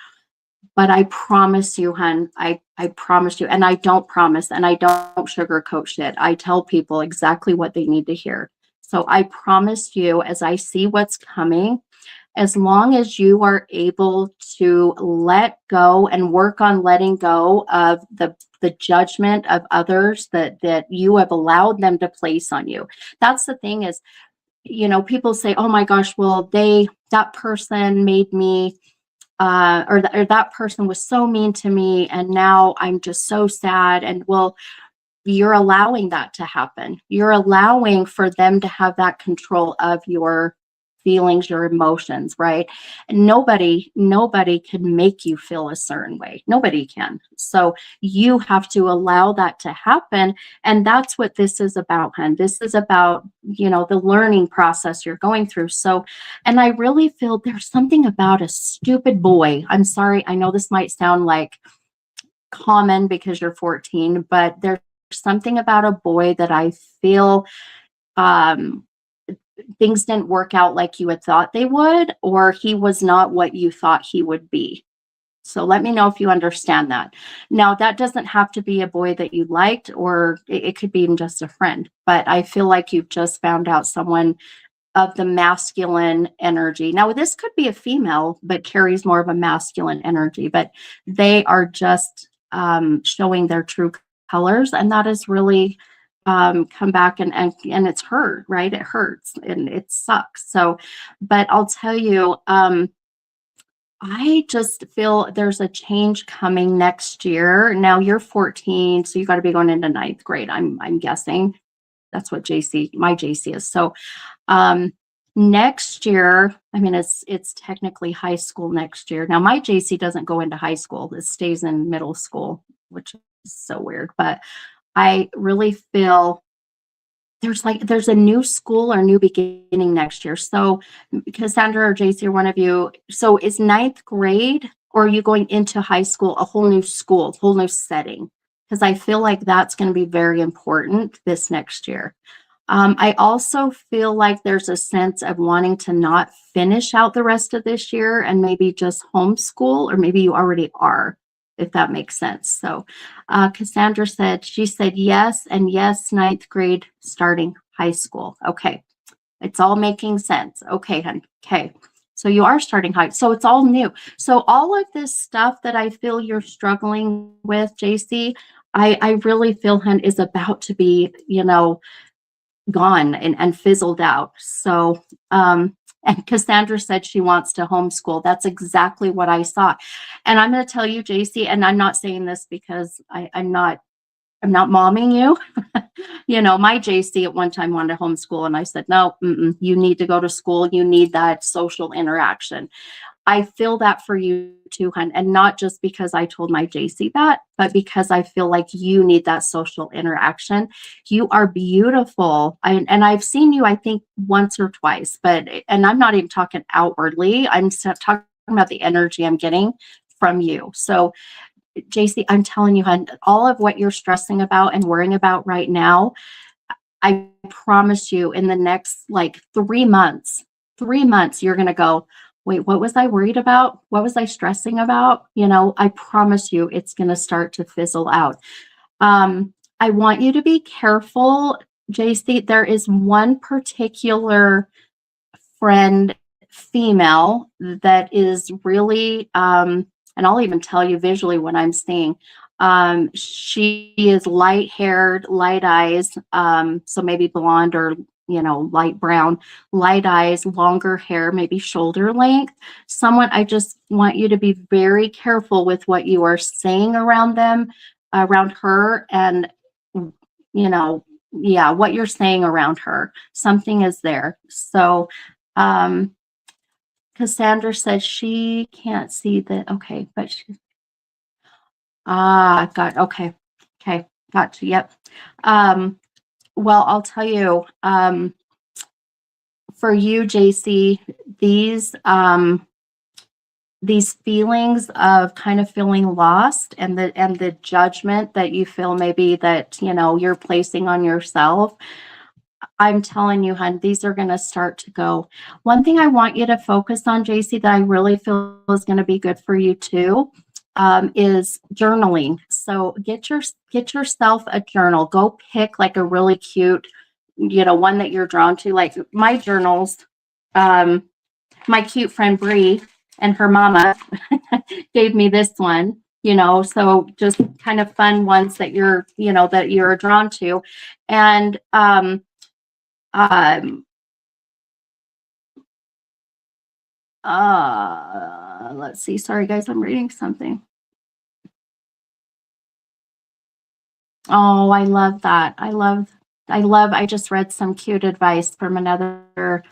Speaker 1: But I promise you, hun, I promise you, and I don't promise, and I don't sugarcoat shit. I tell people exactly what they need to hear. So I promise you, as I see what's coming, as long as you are able to let go and work on letting go of the judgment of others that you have allowed them to place on you. That's the thing is, people say, oh my gosh, well, that person made me, or that person was so mean to me, and now I'm just so sad. And well, you're allowing that to happen. You're allowing for them to have that control of your feelings, your emotions, right? And nobody can make you feel a certain way. Nobody can. So you have to allow that to happen. And that's what this is about, hun. This is about, the learning process you're going through. So, and I really feel there's something about a stupid boy. I'm sorry. I know this might sound like common because you're 14, but there's something about a boy that I feel um things didn't work out like you had thought they would, or he was not what you thought he would be. So let me know if you understand that. Now, that doesn't have to be a boy that you liked, or it could be even just a friend, but I feel like you've just found out someone of the masculine energy. Now, this could be a female, but carries more of a masculine energy, but they are just showing their true colors. And that is really come back and it's hurt, right? It hurts and it sucks. So, but I'll tell you, I just feel there's a change coming next year. Now you're 14, so you got to be going into ninth grade. I'm guessing that's what my JC is. So next year, I mean, it's technically high school next year. Now my JC doesn't go into high school. It stays in middle school, which is so weird, but I really feel there's a new school or new beginning next year. So Cassandra or JC or one of you, so is ninth grade, or are you going into high school, a whole new school, whole new setting? Because I feel like that's going to be very important this next year. I also feel like there's a sense of wanting to not finish out the rest of this year and maybe just homeschool, or maybe you already are, if that makes sense. So Cassandra she said yes, and yes, ninth grade starting high school. Okay, it's all making sense. Okay, hun. Okay, so you are starting high, so it's all new. So all of this stuff that I feel you're struggling with, JC, I really feel, hun, is about to be, gone and fizzled out. So, and Cassandra said she wants to homeschool. That's exactly what I saw. And I'm going to tell you, JC, and I'm not saying this because I'm not momming you. My JC at one time wanted to homeschool, and I said, no, you need to go to school. You need that social interaction. I feel that for you too, hun, and not just because I told my JC that, but because I feel like you need that social interaction. You are beautiful. And I've seen you, I think, once or twice, and I'm not even talking outwardly. I'm talking about the energy I'm getting from you. So, JC, I'm telling you, hun, all of what you're stressing about and worrying about right now, I promise you in the next like 3 months, you're going to go, wait, what was I worried about? What was I stressing about? I promise you it's going to start to fizzle out. I want you to be careful, JC. There is one particular friend, female, that is really, and I'll even tell you visually what I'm seeing. She is light haired, light eyes, so maybe blonde or light brown, light eyes, longer hair, maybe shoulder length. Someone, I just want you to be very careful with what you are saying around them, around her, and yeah, what you're saying around her. Something is there. So Cassandra says she can't see okay, but okay. Okay, got you. Yep. Well, I'll tell you, for you, JC, these feelings of kind of feeling lost, and the judgment that you feel maybe that you're placing on yourself, I'm telling you, hun, these are going to start to go. One thing I want you to focus on, JC, that I really feel is going to be good for you too, is journaling. So get yourself a journal. Go pick like a really cute, one that you're drawn to. Like my journals, my cute friend Bree and her mama gave me this one. So just kind of fun ones that you're drawn to, and um, let's see. Sorry, guys, I'm reading something. Oh, I love that. I just read some cute advice from another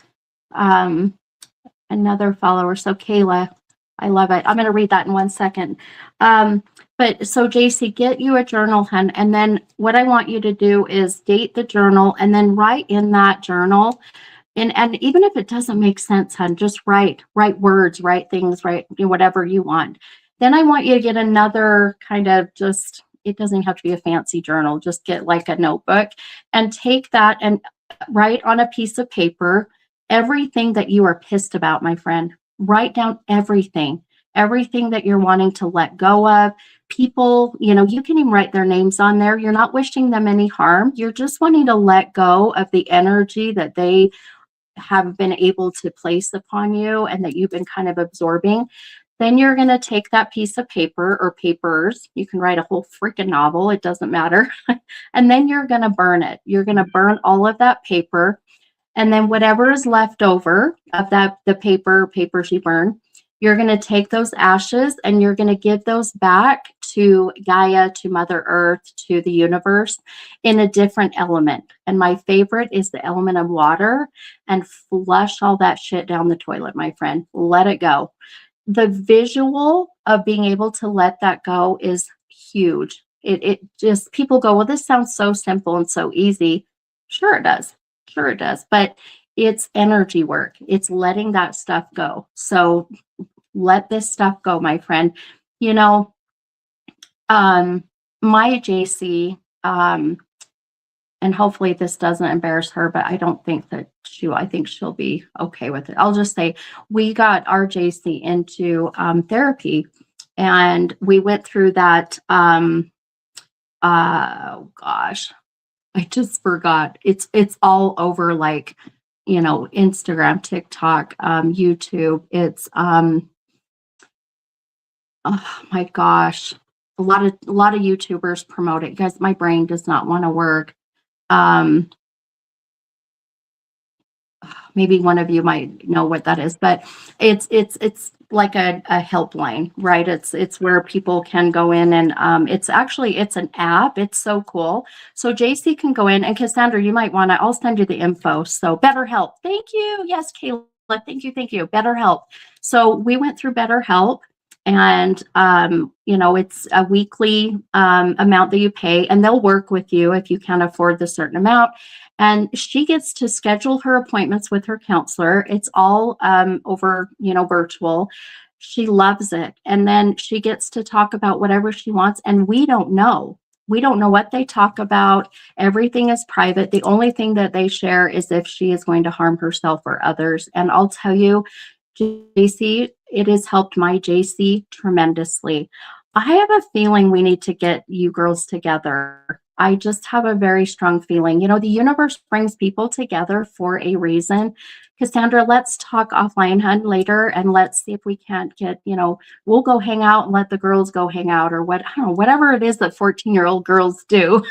Speaker 1: Another follower. So Kayla, I love it. I'm going to read that in 1 second. But so JC, get you a journal, hun. And then what I want you to do is date the journal and then write in that journal. And even if it doesn't make sense, hun, just write words, write things, write whatever you want. Then I want you to get another kind of just, it doesn't have to be a fancy journal, just get like a notebook and take that and write on a piece of paper everything that you are pissed about, my friend. Write down everything that you're wanting to let go of. People, you can even write their names on there. You're not wishing them any harm. You're just wanting to let go of the energy that they have been able to place upon you and that you've been kind of absorbing. Then you're going to take that piece of paper or papers. You can write a whole freaking novel. It doesn't matter. And then you're going to burn it. You're going to burn all of that paper. And then whatever is left over of the papers you burn, you're going to take those ashes and you're going to give those back to Gaia, to Mother Earth, to the universe in a different element. And my favorite is the element of water, and flush all that shit down the toilet, my friend. Let it go. The visual of being able to let that go is huge. It just, people go, well, this sounds so simple and so easy. Sure it does. Sure it does. But it's energy work. It's letting that stuff go. So let this stuff go, my friend. My JC, and hopefully this doesn't embarrass her, but I don't think that I think she'll be okay with it. I'll just say we got our JC into therapy, and we went through that. Oh gosh, I just forgot. It's all over, like, Instagram, TikTok, YouTube. It's oh my gosh, a lot of YouTubers promote it. Guys, my brain does not want to work. Maybe one of you might know what that is, but it's like a helpline, right? It's where people can go in, and it's an app. It's so cool. So JC can go in, and Cassandra, you might want to, I'll send you the info. So BetterHelp. Thank you. Yes, Kayla. Thank you. BetterHelp. So we went through BetterHelp, and it's a weekly amount that you pay, and they'll work with you if you can't afford the certain amount. And she gets to schedule her appointments with her counselor. It's all over, virtual. She loves it. And then she gets to talk about whatever she wants. And we don't know. We don't know what they talk about. Everything is private. The only thing that they share is if she is going to harm herself or others. And I'll tell you, JC, it has helped my JC tremendously. I have a feeling we need to get you girls together. I just have a very strong feeling. The universe brings people together for a reason. Cassandra, let's talk offline, hun, later, and let's see if we can't get, we'll go hang out and let the girls go hang out, or whatever it is that 14-year-old girls do.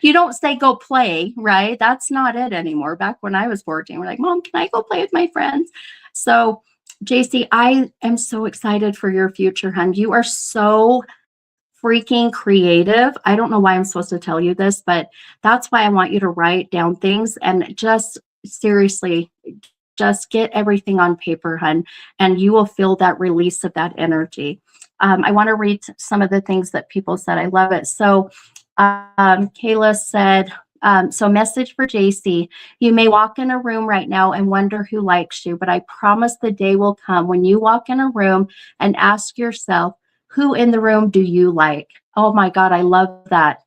Speaker 1: You don't say go play, right? That's not it anymore. Back when I was 14, we're like, Mom, can I go play with my friends? So JC, I am so excited for your future, hun. You are so freaking creative. I don't know why I'm supposed to tell you this, but that's why I want you to write down things and just seriously, just get everything on paper, hun, and you will feel that release of that energy. I want to read some of the things that people said. I love it. So Kayla said, so message for JC, you may walk in a room right now and wonder who likes you, but I promise the day will come when you walk in a room and ask yourself, who in the room do you like? Oh my God, I love that.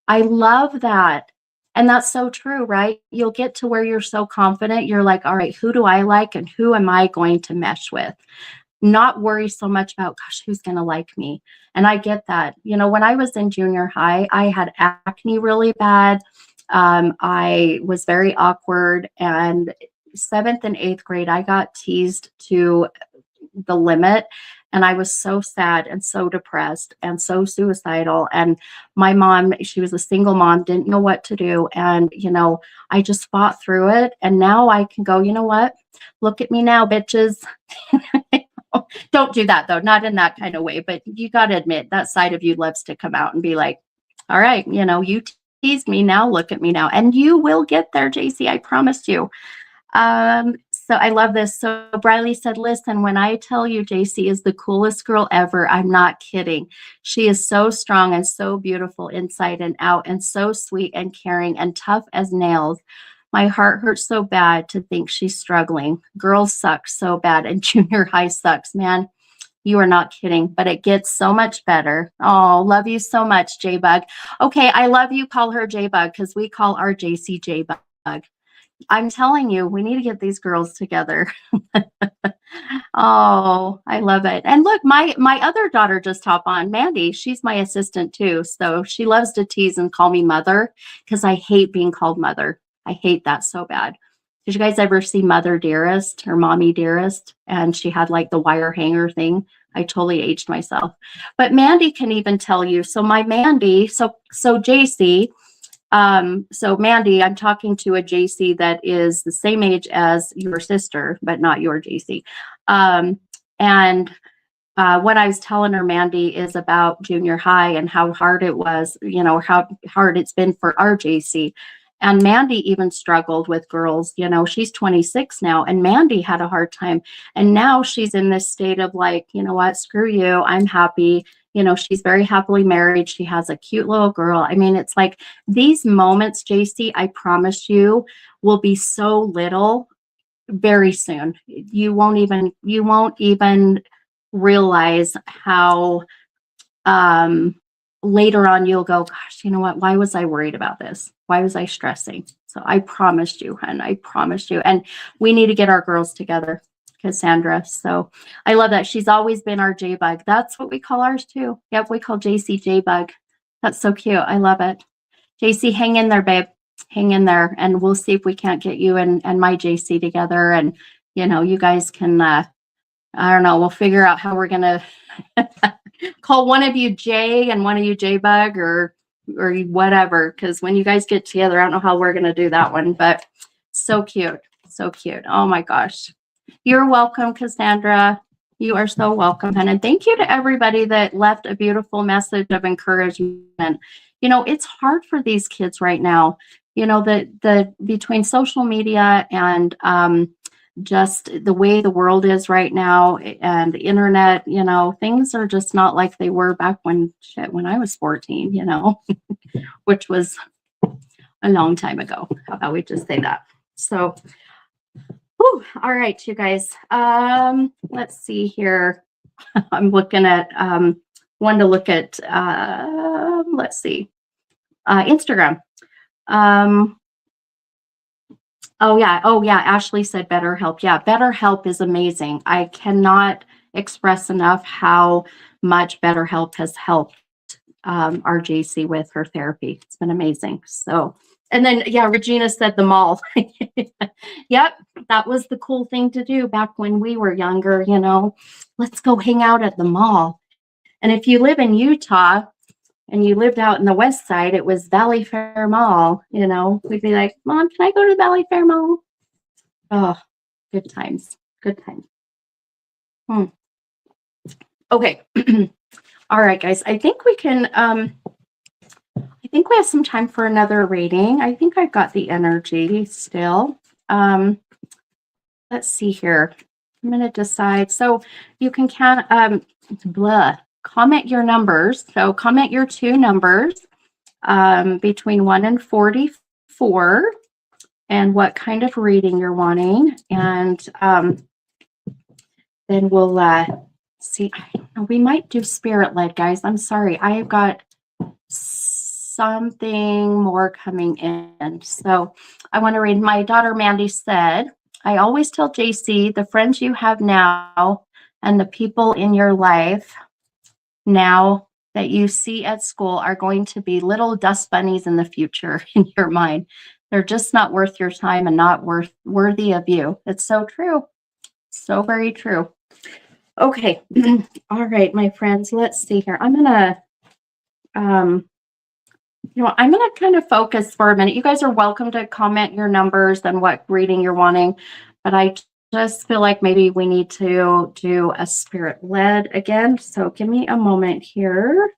Speaker 1: I love that. And that's so true, right? You'll get to where you're so confident. You're like, all right, who do I like and who am I going to mesh with? Not worry so much about, gosh, who's going to like me? And I get that. When I was in junior high, I had acne really bad. I was very awkward. And 7th and 8th grade, I got teased to the limit. And I was so sad and so depressed and so suicidal. And my mom, she was a single mom, didn't know what to do. And, I just fought through it. And now I can go, you know what? Look at me now, bitches. Don't do that, though. Not in that kind of way. But you got to admit that side of you loves to come out and be like, all right, you teased me. Now look at me now. And you will get there, JC. I promise you. So I love this. So Briley said, listen, when I tell you JC is the coolest girl ever, I'm not kidding. She is so strong and so beautiful inside and out and so sweet and caring and tough as nails. My heart hurts so bad to think she's struggling. Girls suck so bad and junior high sucks, man. You are not kidding, but it gets so much better. Oh, love you so much, J-Bug. Okay, I love you. Call her J-Bug because we call our JC J-Bug. I'm telling you, we need to get these girls together. Oh, I love it. And look, my other daughter just hopped on, Mandy. She's my assistant too. So she loves to tease and call me mother because I hate being called mother. I hate that so bad. Did you guys ever see Mother Dearest or Mommy Dearest? And she had like the wire hanger thing. I totally aged myself. But Mandy can even tell you. So my Mandy, so JC, so Mandy, I'm talking to a JC that is the same age as your sister, but not your JC. And what I was telling her, Mandy, is about junior high and how hard it was, you know, how hard it's been for our JC. And Mandy even struggled with girls, you know, she's 26 now, and Mandy had a hard time. And now she's in this state of like, you know what, screw you, I'm happy. You know, she's very happily married. She has a cute little girl. I mean, it's like these moments, JC, I promise you, will be so little very soon. You won't even realize how later on you'll go, gosh, you know what? Why was I worried about this? Why was I stressing? So I promised you, hun, I promised you. And we need to get our girls together, Cassandra. So I love that. She's always been our J-Bug. That's what we call ours too. Yep, we call JC J-Bug. That's so cute. I love it. JC, hang in there, babe. Hang in there. And we'll see if we can't get you and my JC together. And, you know, you guys can, I don't know, we'll figure out how we're going to call one of you J and one of you J-Bug or whatever. Because when you guys get together, I don't know how we're going to do that one. But so cute. So cute. Oh, my gosh. You're welcome, Cassandra. You are so welcome. And thank you to everybody that left a beautiful message of encouragement. You know, it's hard for these kids right now. You know, the between social media and just the way the world is right now and the internet, you know, things are just not like they were back when I was 14, you know, which was a long time ago. How about we just say that? So, whew, all right, you guys. Let's see here. I'm looking at one to look at. Let's see, Instagram. Oh yeah. Ashley said BetterHelp. Yeah, BetterHelp is amazing. I cannot express enough how much BetterHelp has helped our JC with her therapy. It's been amazing. So, and then yeah, Regina said the mall. Yep, that was the cool thing to do back when we were younger. You know, let's go hang out at the mall. And if you live in Utah and you lived out in the west side, it was Valley Fair Mall. You know, we'd be like, Mom, can I go to the Valley Fair Mall? Oh, good times. Good times. Okay. All right, guys. I think we can, I think we have some time for another reading. I think I've got the energy still. Let's see here. I'm going to decide. So you can comment your numbers. So comment your two numbers between 1 and 44 and what kind of reading you're wanting. And then we'll see. I don't know. We might do spirit led, guys. I'm sorry. I have got something more coming in. So I want to read. My daughter Mandy said, I always tell JC, the friends you have now and the people in your life now that you see at school are going to be little dust bunnies in the future in your mind. They're just not worth your time and not worthy of you. It's so true. So very true. Okay. All right, my friends, let's see here. I'm going to, I'm going to kind of focus for a minute. You guys are welcome to comment your numbers and what reading you're wanting, but I just feel like maybe we need to do a spirit led again. So give me a moment here.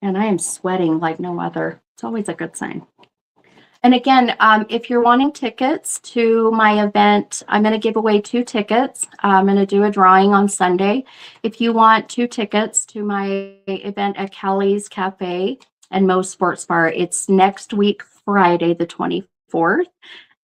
Speaker 1: And I am sweating like no other. It's always a good sign. And again, if you're wanting tickets to my event, I'm going to give away 2 tickets. I'm going to do a drawing on Sunday. If you want 2 tickets to my event at Callie's Cafe and Moe's Sports Bar, it's next week, Friday, the 24th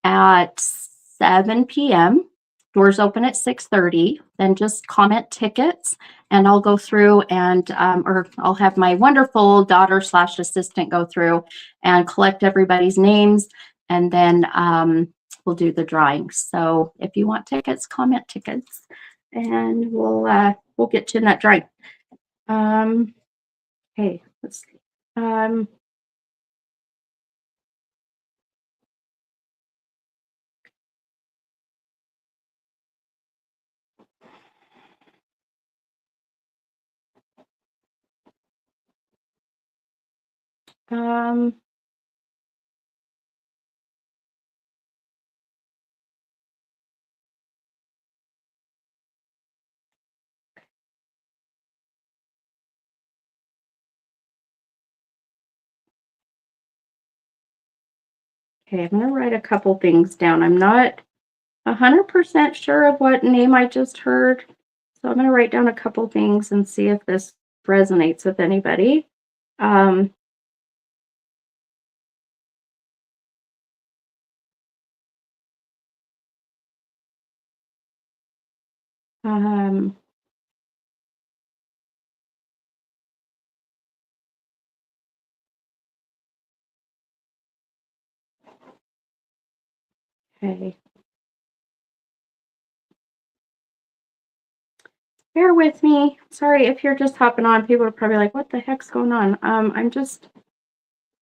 Speaker 1: at 7 p.m. Doors open at 6:30. Then just comment tickets, and I'll go through and or I'll have my wonderful daughter/assistant go through and collect everybody's names, and then we'll do the drawing. So if you want tickets, comment tickets, and we'll get to that drawing. Okay, let's see. Um, okay, I'm gonna write a couple things down. I'm not 100% sure of what name I just heard. So I'm going to write down a couple things and see if this resonates with anybody. Okay. Bear with me. Sorry if you're just hopping on. People are probably like, what the heck's going on? I'm just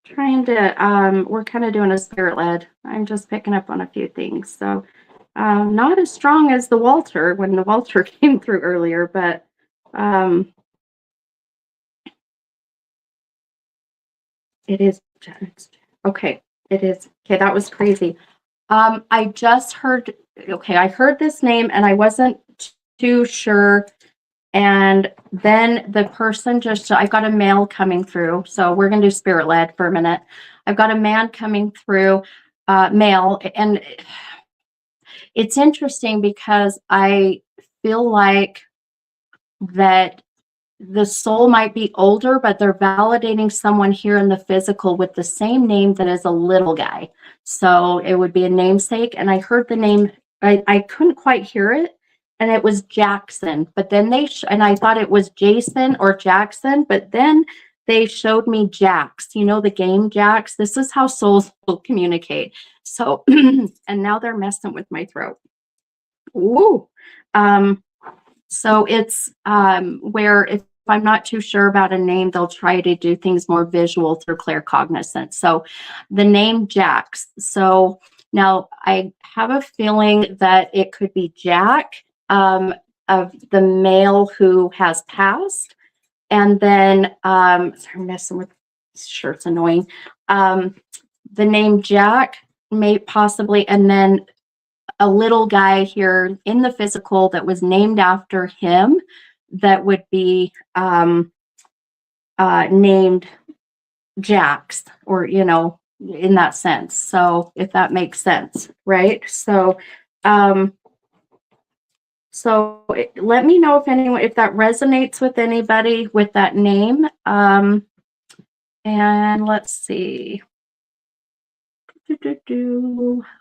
Speaker 1: trying to, we're kind of doing a spirit led. I'm just picking up on a few things. So not as strong as the Walter when the Walter came through earlier, but it is. Okay, it is. Okay, that was crazy. I just heard, okay, I heard this name and I wasn't too sure. And then the person just, I got a mail coming through. So we're going to do spirit led for a minute. I've got a man coming through mail. And it's interesting because I feel like that the soul might be older, but they're validating someone here in the physical with the same name that is a little guy. So it would be a namesake. And I heard the name, I couldn't quite hear it. And it was Jackson, but then and I thought it was Jason or Jackson, but then they showed me Jax, you know, the game Jax. This is how souls will communicate. So, and now they're messing with my throat. Ooh. So it's where if I'm not too sure about a name, they'll try to do things more visual through claircognizance. So the name Jax. So now I have a feeling that it could be Jack of the male who has passed. And then, sorry, I'm messing with shirts, annoying. The name Jack may possibly, and then a little guy here in the physical that was named after him that would be named Jax, or, you know, in that sense. So if that makes sense, right? So, let me know if that resonates with anybody with that name. And let's see.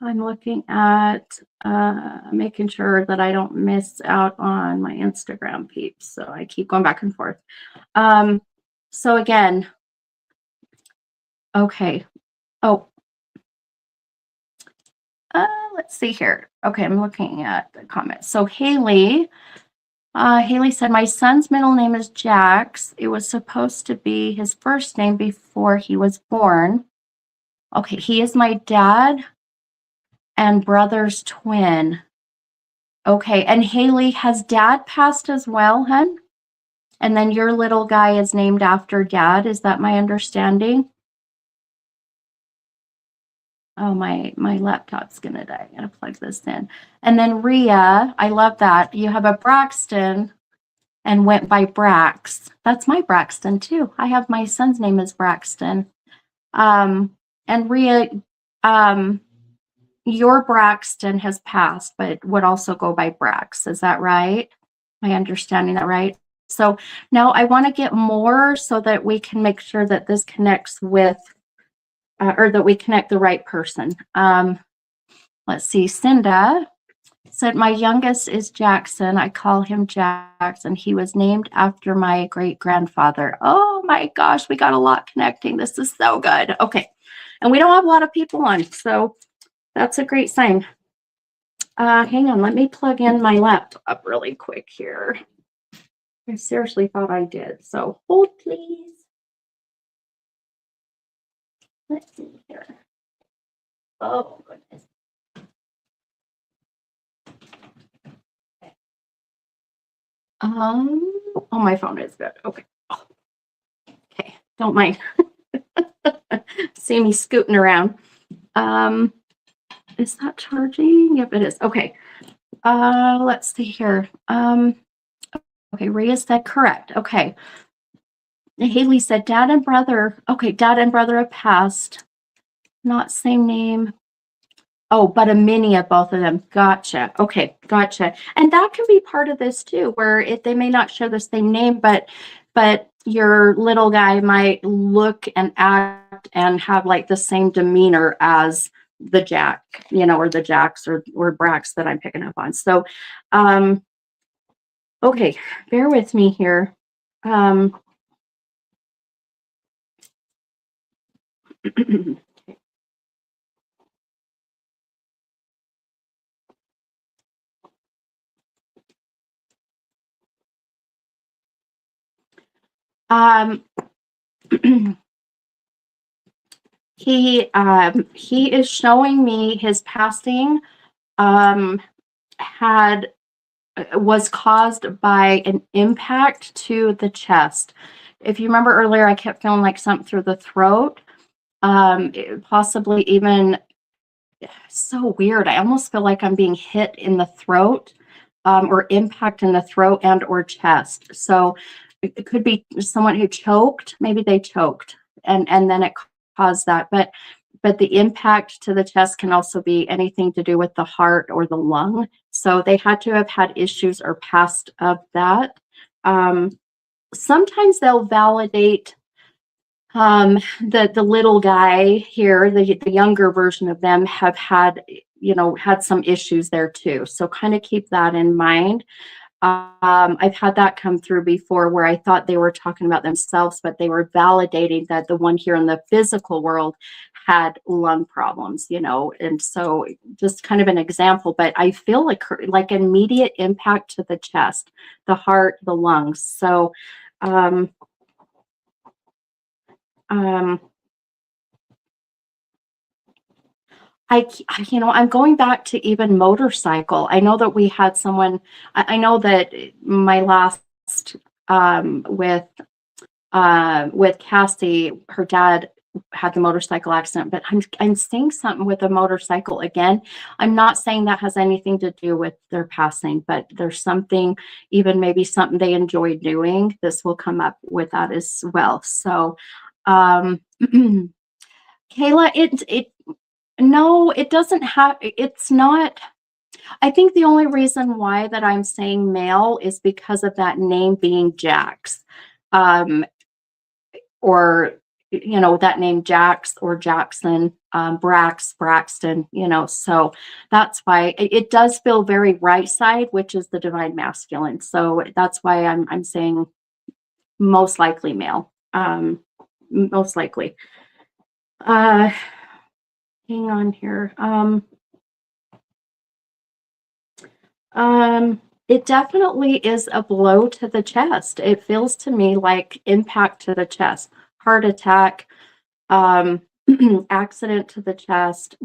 Speaker 1: I'm looking at making sure that I don't miss out on my Instagram peeps. So I keep going back and forth. So again, okay. Oh, let's see here. Okay, I'm looking at the comments. So Haley said, my son's middle name is Jax. It was supposed to be his first name before he was born. Okay, he is my dad and brother's twin. Okay, and Haley, has dad passed as well, hun? And then your little guy is named after dad. Is that my understanding? Oh, my laptop's gonna die. I'm gonna plug this in. And then Rhea, I love that. You have a Braxton and went by Brax. That's my Braxton too. I have my son's name is Braxton. And Rhea, your Braxton has passed, but would also go by Brax. Is that right? Am I understanding that right? So now I want to get more so that we can make sure that this connects with, or that we connect the right person. Let's see, Cinda said, my youngest is Jackson. I call him Jackson. He was named after my great-grandfather. Oh my gosh, we got a lot connecting. This is so good. Okay. And we don't have a lot of people on, so that's a great sign. Hang on, let me plug in my laptop really quick here. I seriously thought I did, so hold please. Let's see here. Oh, goodness. Oh, my phone is good. Okay. Oh, okay, don't mind. See me scooting around. Is that charging? Yep, it is. Okay. Let's see here. Okay, Rhea said correct. Okay. Haley said dad and brother. Okay, dad and brother have passed. Not same name. Oh, but a mini of both of them. Gotcha. Okay, gotcha. And that can be part of this too, where they may not share the same name, but your little guy might look and act and have like the same demeanor as the Jack, or the Jacks or Brax that I'm picking up on. So, okay, bear with me here. He is showing me his passing was caused by an impact to the chest. If you remember earlier, I kept feeling like something through the throat, possibly even so weird. I almost feel like I'm being hit in the throat, or impact in the throat and or chest. So it could be someone who choked. Maybe they choked and then it caused that. But the impact to the chest can also be anything to do with the heart or the lung. So they had to have had issues or past of that. Sometimes they'll validate the little guy here, the younger version of them have had some issues there too. So kind of keep that in mind. I've had that come through before where I thought they were talking about themselves, but they were validating that the one here in the physical world had lung problems, and so just kind of an example, but I feel like immediate impact to the chest, the heart, the lungs. So, I'm going back to even motorcycle. I know that we had someone, I know that my last, with Cassie, her dad had the motorcycle accident, but I'm seeing something with a motorcycle again. I'm not saying that has anything to do with their passing, but there's something, even maybe something they enjoy doing. This will come up with that as well. So, Kayla, no, it doesn't have, it's not. I think the only reason why that I'm saying male is because of that name being Jax. Or, that name Jax or Jackson, Braxton, so that's why it does feel very right side, which is the divine masculine. So that's why I'm saying most likely male, most likely. Hang on here. It definitely is a blow to the chest. It feels to me like impact to the chest, heart attack, accident to the chest,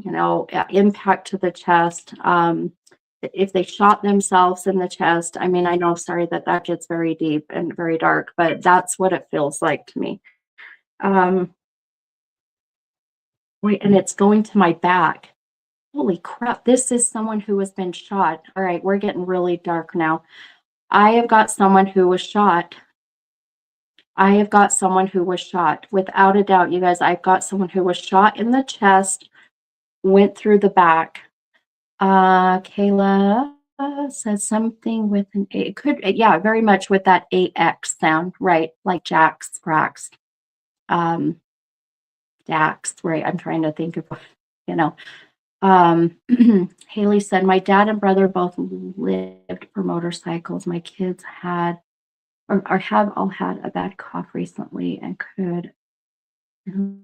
Speaker 1: impact to the chest. If they shot themselves in the chest, I mean, I know, sorry that gets very deep and very dark, but that's what it feels like to me. Wait, and it's going to my back. Holy crap, this is someone who has been shot. All right, we're getting really dark now. I have got someone who was shot. I have got someone who was shot. Without a doubt, you guys, I've got someone who was shot in the chest, went through the back. Kayla says something with an A. It could, yeah, very much with that AX sound, right? Like Jax, Brax, Dax, right? I'm trying to think of, you know. Haley said, my dad and brother both lived for motorcycles. My kids had or have all had a bad cough recently and could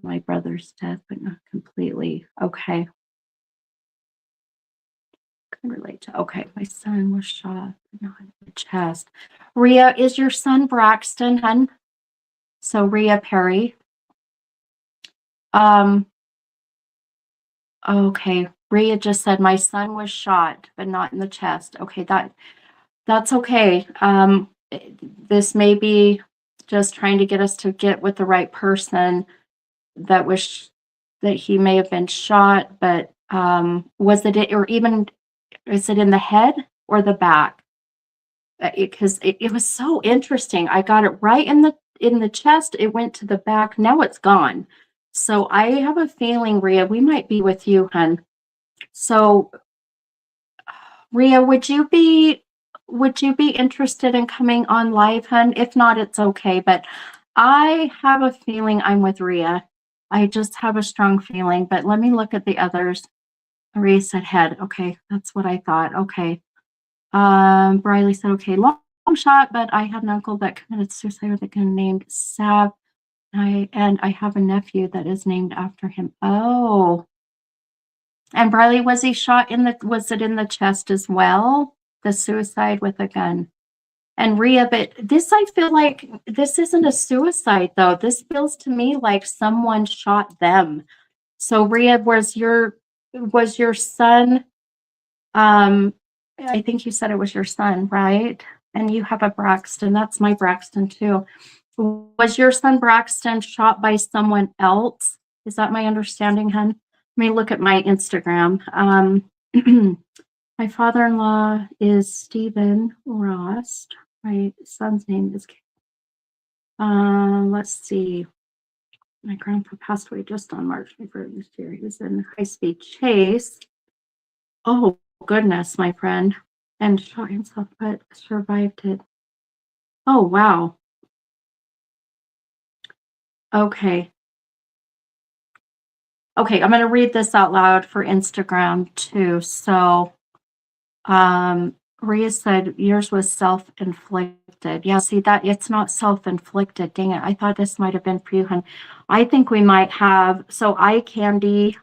Speaker 1: my brother's death, but not completely. Okay. Can relate to, okay, my son was shot, but not in the chest. Rhea, is your son Braxton, hun? So Rhea Perry. Okay. Rhea just said my son was shot, but not in the chest. Okay, that's okay. This may be just trying to get us to get with the right person that he may have been shot, but was it, or even, is it in the head or the back? Because it was so interesting. I got it right in the chest. It went to the back. Now it's gone. So I have a feeling, Rhea, we might be with you, hun. So, Rhea, would you be interested in coming on live, hun? If not, it's okay. But I have a feeling I'm with Rhea. I just have a strong feeling. But let me look at the others. Rhea said head. Okay, that's what I thought. Okay. Briley said, okay, long shot, but I had an uncle that committed suicide that can named Sav. And I have a nephew that is named after him. Oh. And Briley, was he shot was it in the chest as well? The suicide with a gun. And Rhea, but this, I feel like this isn't a suicide though. This feels to me like someone shot them. So Rhea, was your son, I think you said it was your son, right? And you have a Braxton. That's my Braxton too. Was your son Braxton shot by someone else? Is that my understanding, hun? Let me look at my Instagram. My father-in-law is Stephen Ross. My son's name is, let's see. My grandpa passed away just on March 21st this year. He was in high-speed chase. Oh, goodness, my friend. And shot himself, but survived it. Oh, wow. Okay. Okay, I'm going to read this out loud for Instagram too. So, Rhea said yours was self-inflicted. Yeah, see that it's not self-inflicted. Dang it. I thought this might have been for you, hun. I think we might have. So Candy.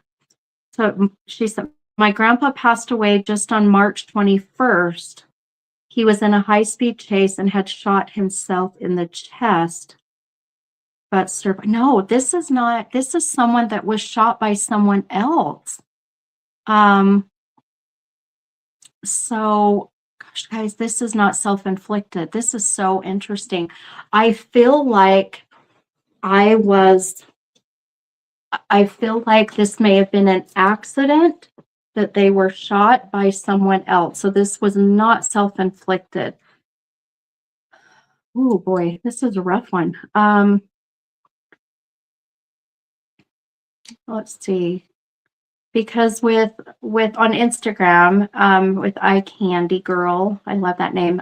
Speaker 1: So she said, my grandpa passed away just on March 21st. He was in a high-speed chase and had shot himself in the chest. But no, this is not. This is someone that was shot by someone else. So, gosh, guys, this is not self-inflicted. This is so interesting. I feel like this may have been an accident, that they were shot by someone else. So this was not self-inflicted. Oh boy, this is a rough one. Let's see. Because with on Instagram, with Eye Candy Girl, I love that name.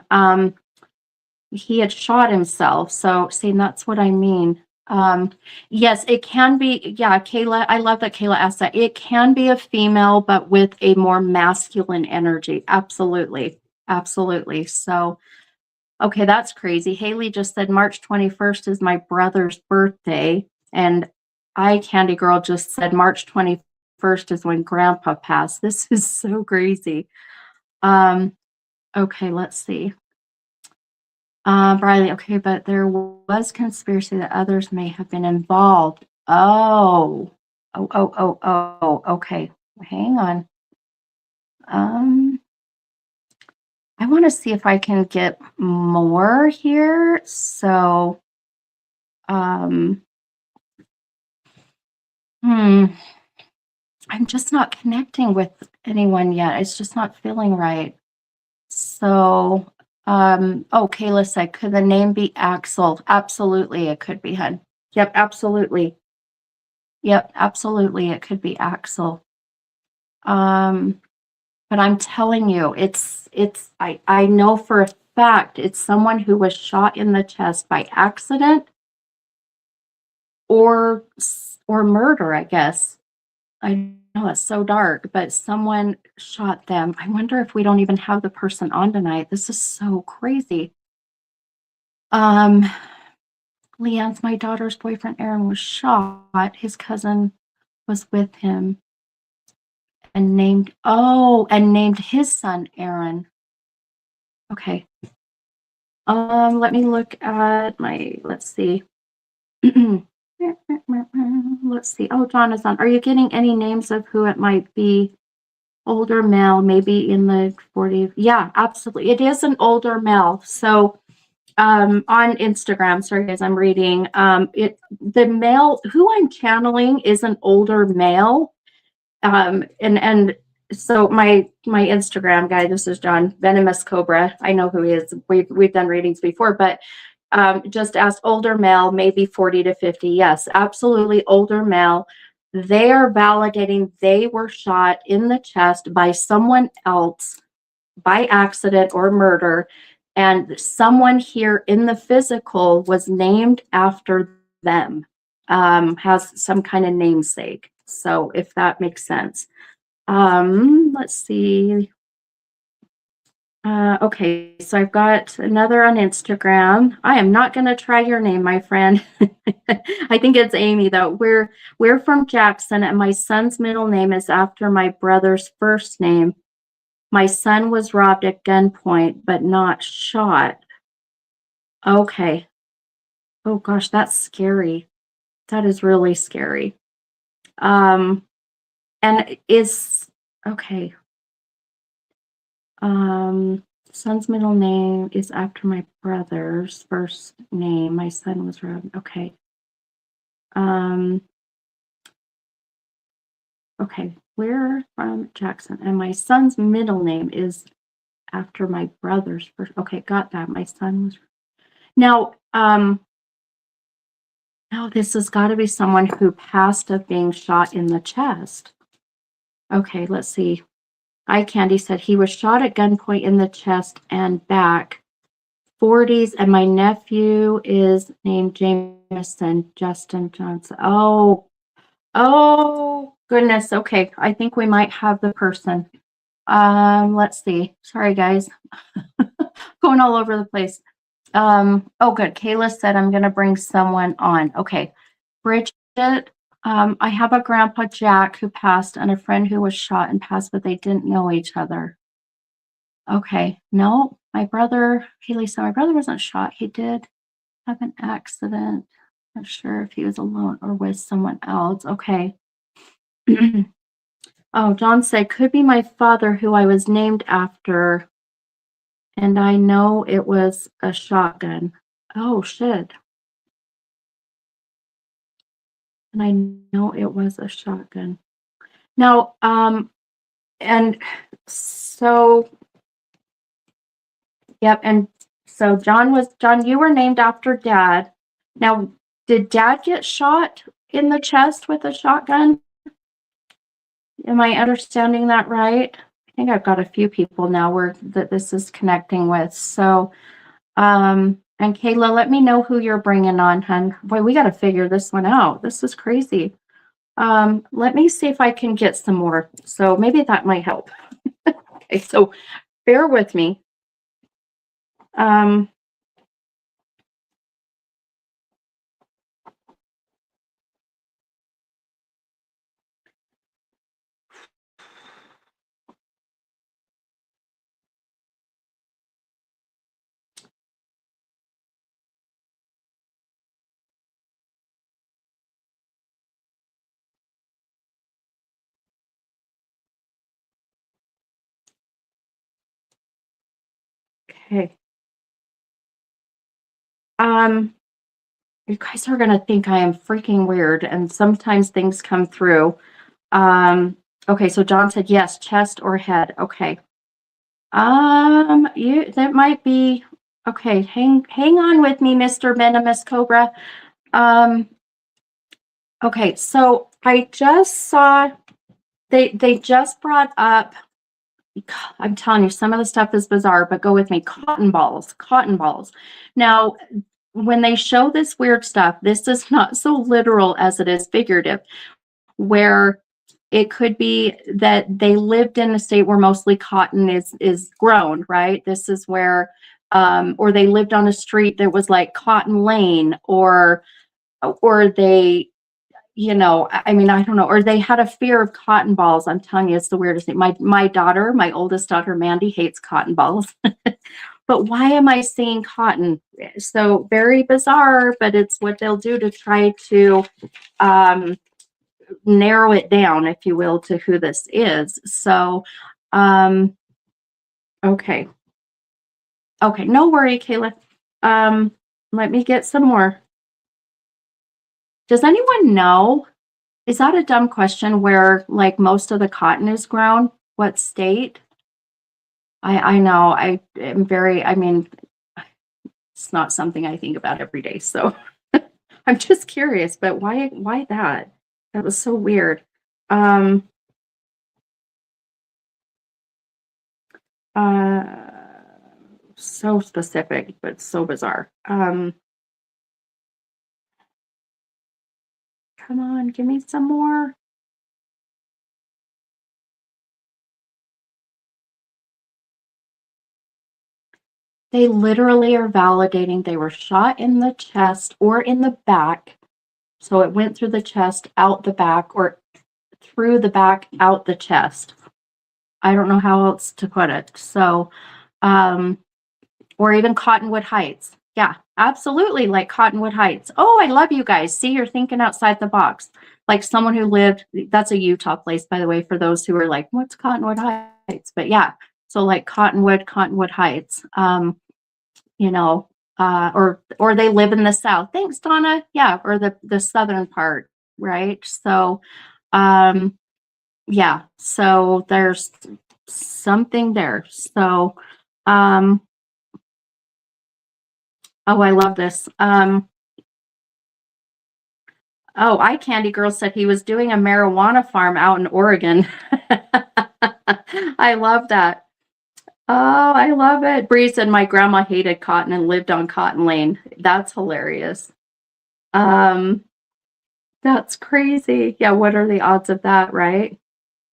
Speaker 1: He had shot himself. So see, that's what I mean. Yes, it can be. Yeah, Kayla, I love that Kayla asked that. It can be a female, but with a more masculine energy. Absolutely. Absolutely. So, okay, that's crazy. Haley just said March 21st is my brother's birthday. And Eye Candy Girl just said March 21st is when grandpa passed. This is so crazy. Okay, let's see. Briley, okay, but there was conspiracy that others may have been involved. Oh, okay. Hang on. I want to see if I can get more here. So, I'm just not connecting with anyone yet. It's just not feeling right. So, Oh, Kayla said, could the name be Axel? Absolutely, it could be, hun. Yep, absolutely. Yep, absolutely, it could be Axel. But I'm telling you, I know for a fact it's someone who was shot in the chest by accident or murder, I guess. I know it's so dark, but someone shot them. I wonder if we don't even have the person on tonight. This is so crazy. Leanne's, my daughter's boyfriend Aaron was shot. His cousin was with him and named his son Aaron. Okay. Let me look at let's see. Let's see. Oh, Jonathan, are you getting any names of who it might be? Older male, maybe in the 40s. Yeah, absolutely. It is an older male. So on Instagram, sorry guys, I'm reading. The male who I'm channeling is an older male. And so my Instagram guy, this is John Venomous Cobra. I know who he is. We've done readings before, but just asked older male, maybe 40 to 50. Yes, absolutely older male. They are validating they were shot in the chest by someone else by accident or murder, and someone here in the physical was named after them, has some kind of namesake. So if that makes sense. Let's see. Okay, so I've got another on Instagram. I am not going to try your name, my friend. I think it's Amy, though. We're from Jackson, and my son's middle name is after my brother's first name. My son was robbed at gunpoint, but not shot. Okay. Oh gosh, that's scary. That is really scary. And is okay. Son's middle name is after my brother's first name. My son was robbed. Okay. Okay. We're from Jackson, and my son's middle name is after my brother's first. Okay, got that. My son was now. No, this has got to be someone who passed of being shot in the chest. Okay, let's see. Eye Candy said he was shot at gunpoint in the chest and back. 40s, and my nephew is named Jameson, Justin Johnson. Oh, goodness. Okay, I think we might have the person. Let's see. Sorry, guys. Going all over the place. Oh, good. Kayla said I'm going to bring someone on. Okay. Bridget, I have a grandpa Jack who passed and a friend who was shot and passed, but they didn't know each other. Okay. No, my brother, Haley said my brother wasn't shot. He did have an accident. Not sure if he was alone or with someone else. Okay. Oh, John said, could be my father who I was named after. And I know it was a shotgun. Oh, shit. And I know it was a shotgun. Now, and so, yep, and so John, you were named after Dad. Now, did Dad get shot in the chest with a shotgun? Am I understanding that right? I think I've got a few people now that this is connecting with. So, and Kayla, let me know who you're bringing on, hun. Boy, we got to figure this one out. This is crazy. Let me see if I can get some more. So maybe that might help. Okay, so bear with me. Okay. You guys are gonna think I am freaking weird, and sometimes things come through. Okay, so John said yes, chest or head. Okay. That might be okay. Hang on with me, Mr. Venomous Cobra. Okay, so I just saw they just brought up, I'm telling you, some of the stuff is bizarre, but go with me. Cotton balls, cotton balls. Now, when they show this weird stuff, this is not so literal as it is figurative, where it could be that they lived in a state where mostly cotton is grown, right? This is where, or they lived on a street that was like Cotton Lane, or they, I mean, I don't know, or they had a fear of cotton balls. I'm telling you, it's the weirdest thing. My daughter, my oldest daughter, Mandy, hates cotton balls. But why am I seeing cotton? So very bizarre, but it's what they'll do to try to narrow it down, if you will, to who this is. So, okay. Okay, no worry, Kayla. Let me get some more. Does anyone know? Is that a dumb question where like most of the cotton is grown? What state? I know. I am very, I mean, it's not something I think about every day. So I'm just curious, but why that? That was so weird. Uh, so specific, but so bizarre. Come on, give me some more. They literally are validating they were shot in the chest or in the back. So it went through the chest, out the back, or through the back, out the chest. I don't know how else to put it. So, or even Cottonwood Heights. Yeah, absolutely, like Cottonwood Heights. Oh, I love you guys. See, you're thinking outside the box. Like someone who lived, that's a Utah place, by the way, for those who are like, what's Cottonwood Heights? But yeah, so like Cottonwood Heights, or they live in the South. Thanks, Donna. Yeah, or the southern part, right? So, yeah, so there's something there. So, oh, I love this. Oh, Candy Girl said he was doing a marijuana farm out in Oregon. I love that. Oh, I love it. Bree said my grandma hated cotton and lived on Cotton Lane. That's hilarious. That's crazy. Yeah, what are the odds of that, right?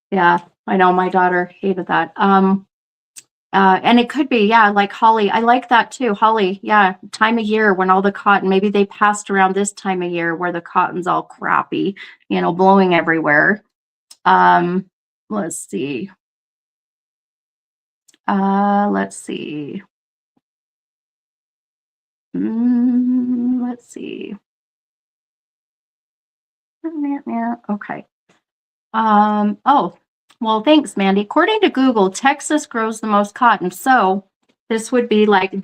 Speaker 1: Yeah, I know my daughter hated that. And it could be, yeah, like holly. I like that too. Holly, yeah, time of year when all the cotton, maybe they passed around this time of year where the cotton's all crappy, blowing everywhere. Let's see. Let's see. Let's see. Okay. Oh, well, thanks, Mandy. According to Google, Texas grows the most cotton. So this would be like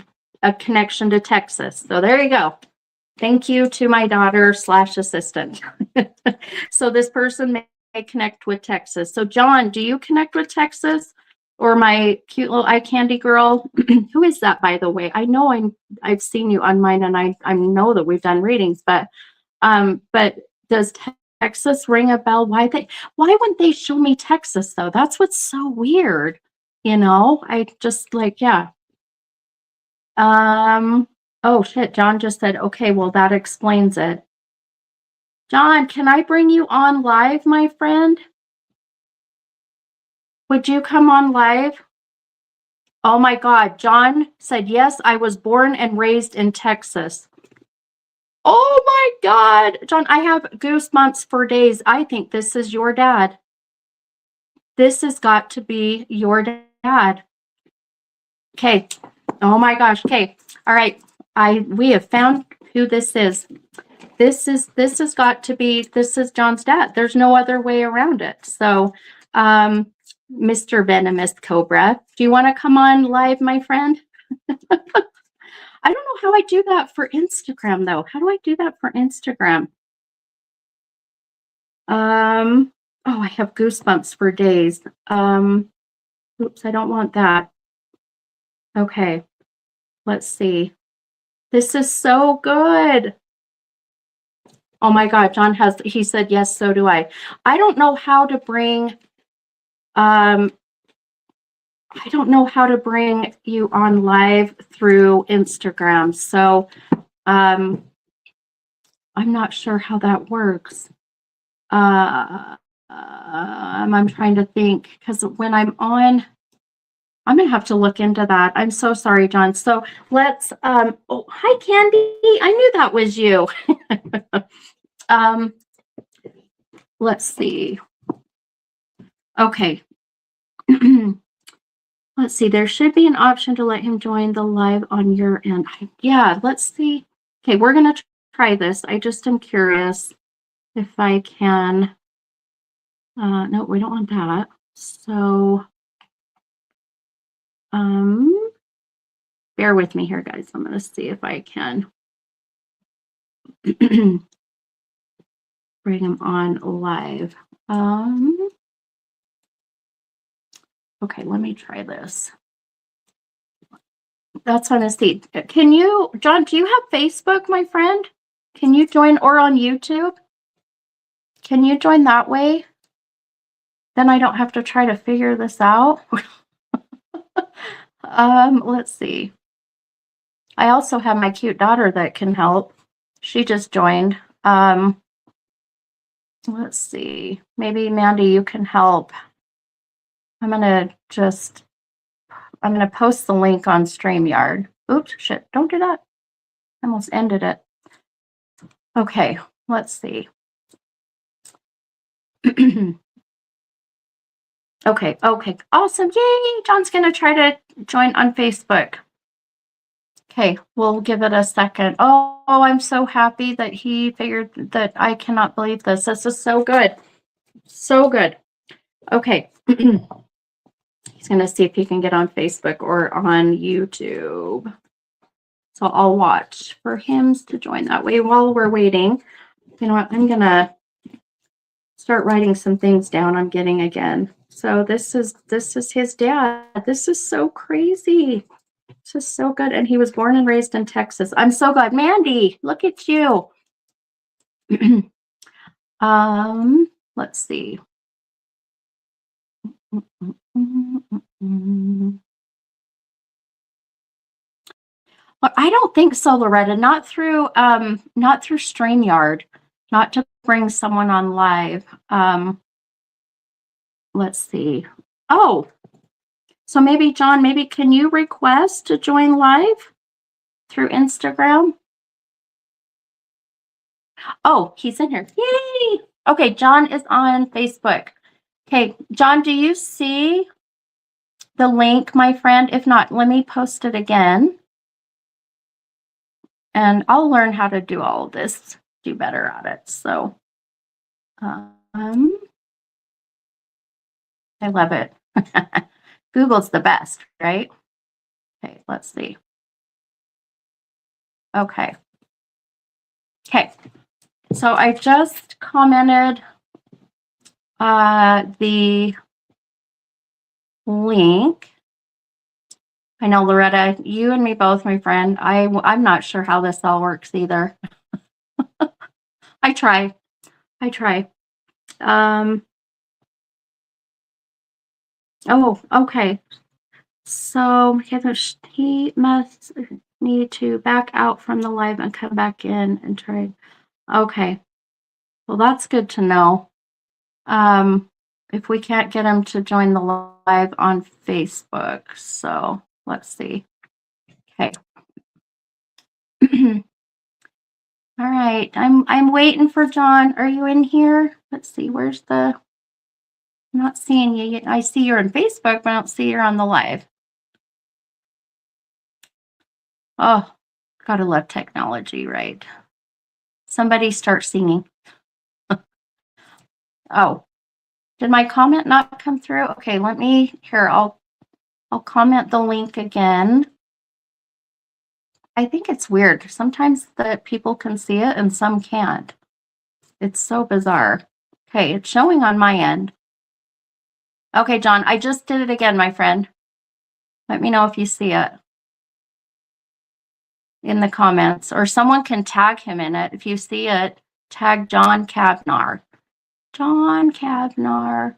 Speaker 1: a connection to Texas. So there you go. Thank you to my daughter / assistant. So this person may connect with Texas. So John, do you connect with Texas? Or my cute little eye candy girl? Who is that, by the way? I know I've seen you on mine, and I know that we've done readings, but does Texas ring a bell? Why wouldn't they show me Texas though? That's what's so weird. I just like, yeah. Oh shit, John just said, okay, well that explains it. John, can I bring you on live, my friend? Would you come on live? Oh my God, John said, yes, I was born and raised in Texas. Oh my God, John, I have goosebumps for days. I think this is your dad. This has got to be your dad. Okay. Oh my gosh. Okay. All right. We have found who this is. This has got to be, this is John's dad. There's no other way around it. So, Mr. Venomous Cobra, do you want to come on live, my friend? I don't know how I do that for Instagram though. How do I do that for Instagram? Oh, I have goosebumps for days. Oops, I don't want that. Okay, let's see. This is so good. Oh my God, he said, yes, so do I. I don't know how to bring, I don't know how to bring you on live through Instagram. So, I'm not sure how that works. I'm trying to think because when I'm on, I'm gonna have to look into that. I'm so sorry, John. So let's, oh, hi, Candy. I knew that was you. Let's see. Okay. Let's see. There should be an option to let him join the live on your end. Yeah, let's see. Okay, we're gonna try this. I just am curious if I can. No, we don't want that. So, bear with me here, guys. I'm gonna see if I can bring him on live. Okay, let me try this. That's on his seat. Can you, John, do you have Facebook, my friend? Can you join, or on YouTube? Can you join that way? Then I don't have to try to figure this out. Let's see. I also have my cute daughter that can help. She just joined. Let's see. Maybe Mandy, you can help. I'm gonna post the link on StreamYard. Oops, shit, don't do that. I almost ended it. Okay, let's see. Okay, awesome. Yay, John's gonna try to join on Facebook. Okay, we'll give it a second. Oh, I'm so happy that he figured that. I cannot believe this. This is so good. So good. Okay. He's gonna see if he can get on Facebook or on YouTube. So I'll watch for him to join that way while we're waiting. You know what? I'm gonna start writing some things down I'm getting again. So this is his dad. This is so crazy. This is so good. And he was born and raised in Texas. I'm so glad. Mandy, look at you. Let's see. Well, I don't think so, Loretta. Not through StreamYard. Not to bring someone on live. Let's see. Oh, so maybe John, maybe can you request to join live through Instagram? Oh, he's in here. Yay! Okay, John is on Facebook. Okay, John, do you see the link, my friend? If not, let me post it again. And I'll learn how to do all of this, do better at it. So, I love it. Google's the best, right? Okay, let's see. Okay. Okay. So I just commented the link. I know, Loretta, you and me both, my friend. I'm not sure how this all works either. I try. Oh, okay. So he must need to back out from the live and come back in and try. Okay. Well, that's good to know. If we can't get him to join the live on Facebook. So let's see. Okay. All right. I'm waiting for John. Are you in here? Let's see. Where's the, I'm not seeing you yet. I see you're on Facebook, but I don't see you're on the live. Oh, gotta love technology, right? Somebody start singing. Oh, did my comment not come through? Okay, let me, here, I'll comment the link again. I think it's weird. Sometimes that people can see it and some can't. It's so bizarre. Okay, it's showing on my end. Okay, John, I just did it again, my friend. Let me know if you see it. in the comments, or someone can tag him in it. If you see it, tag John Cavnar. John Cavnar.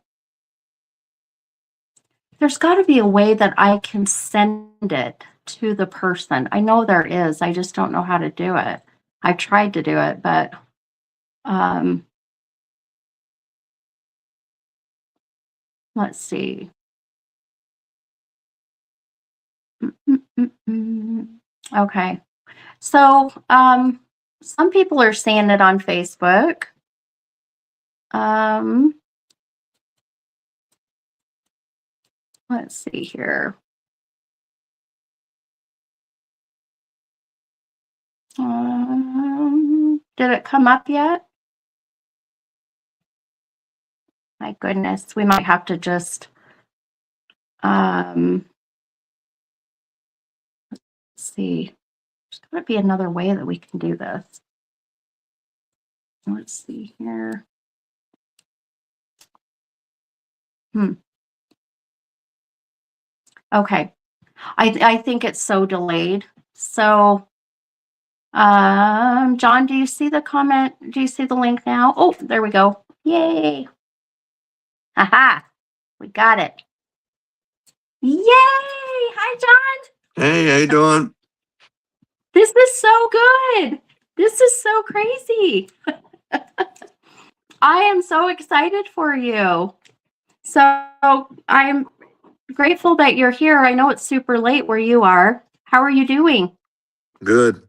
Speaker 1: There's got to be a way that I can send it to the person. I know there is. I just don't know how to do it. I tried to do it, but let's see. Okay. So some people are seeing it on Facebook. Let's see here. Did it come up yet? My goodness, we might have to just see. There's got to be another way that we can do this. Let's see here. Okay. I think it's so delayed. So, John, do you see the comment? Do you see the link now? Oh, there we go. Yay. Aha. We got it. Yay. Hi, John.
Speaker 5: Hey, how you doing?
Speaker 1: This is so good. This is so crazy. I am so excited for you. So I'm grateful that you're here. I know it's super late where you are. How are you doing?
Speaker 5: Good.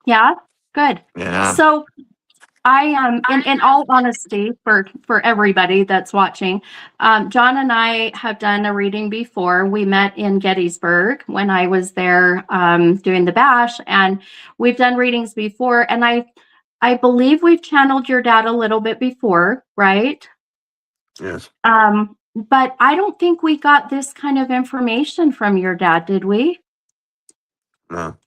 Speaker 1: Yeah, good.
Speaker 5: Yeah.
Speaker 1: So I in all honesty, for everybody that's watching, John and I have done a reading before. We met in Gettysburg when I was there doing the bash, and we've done readings before. And I believe we've channeled your dad a little bit before, right?
Speaker 5: Yes.
Speaker 1: But I don't think we got this kind of information from your dad, did we?
Speaker 5: No.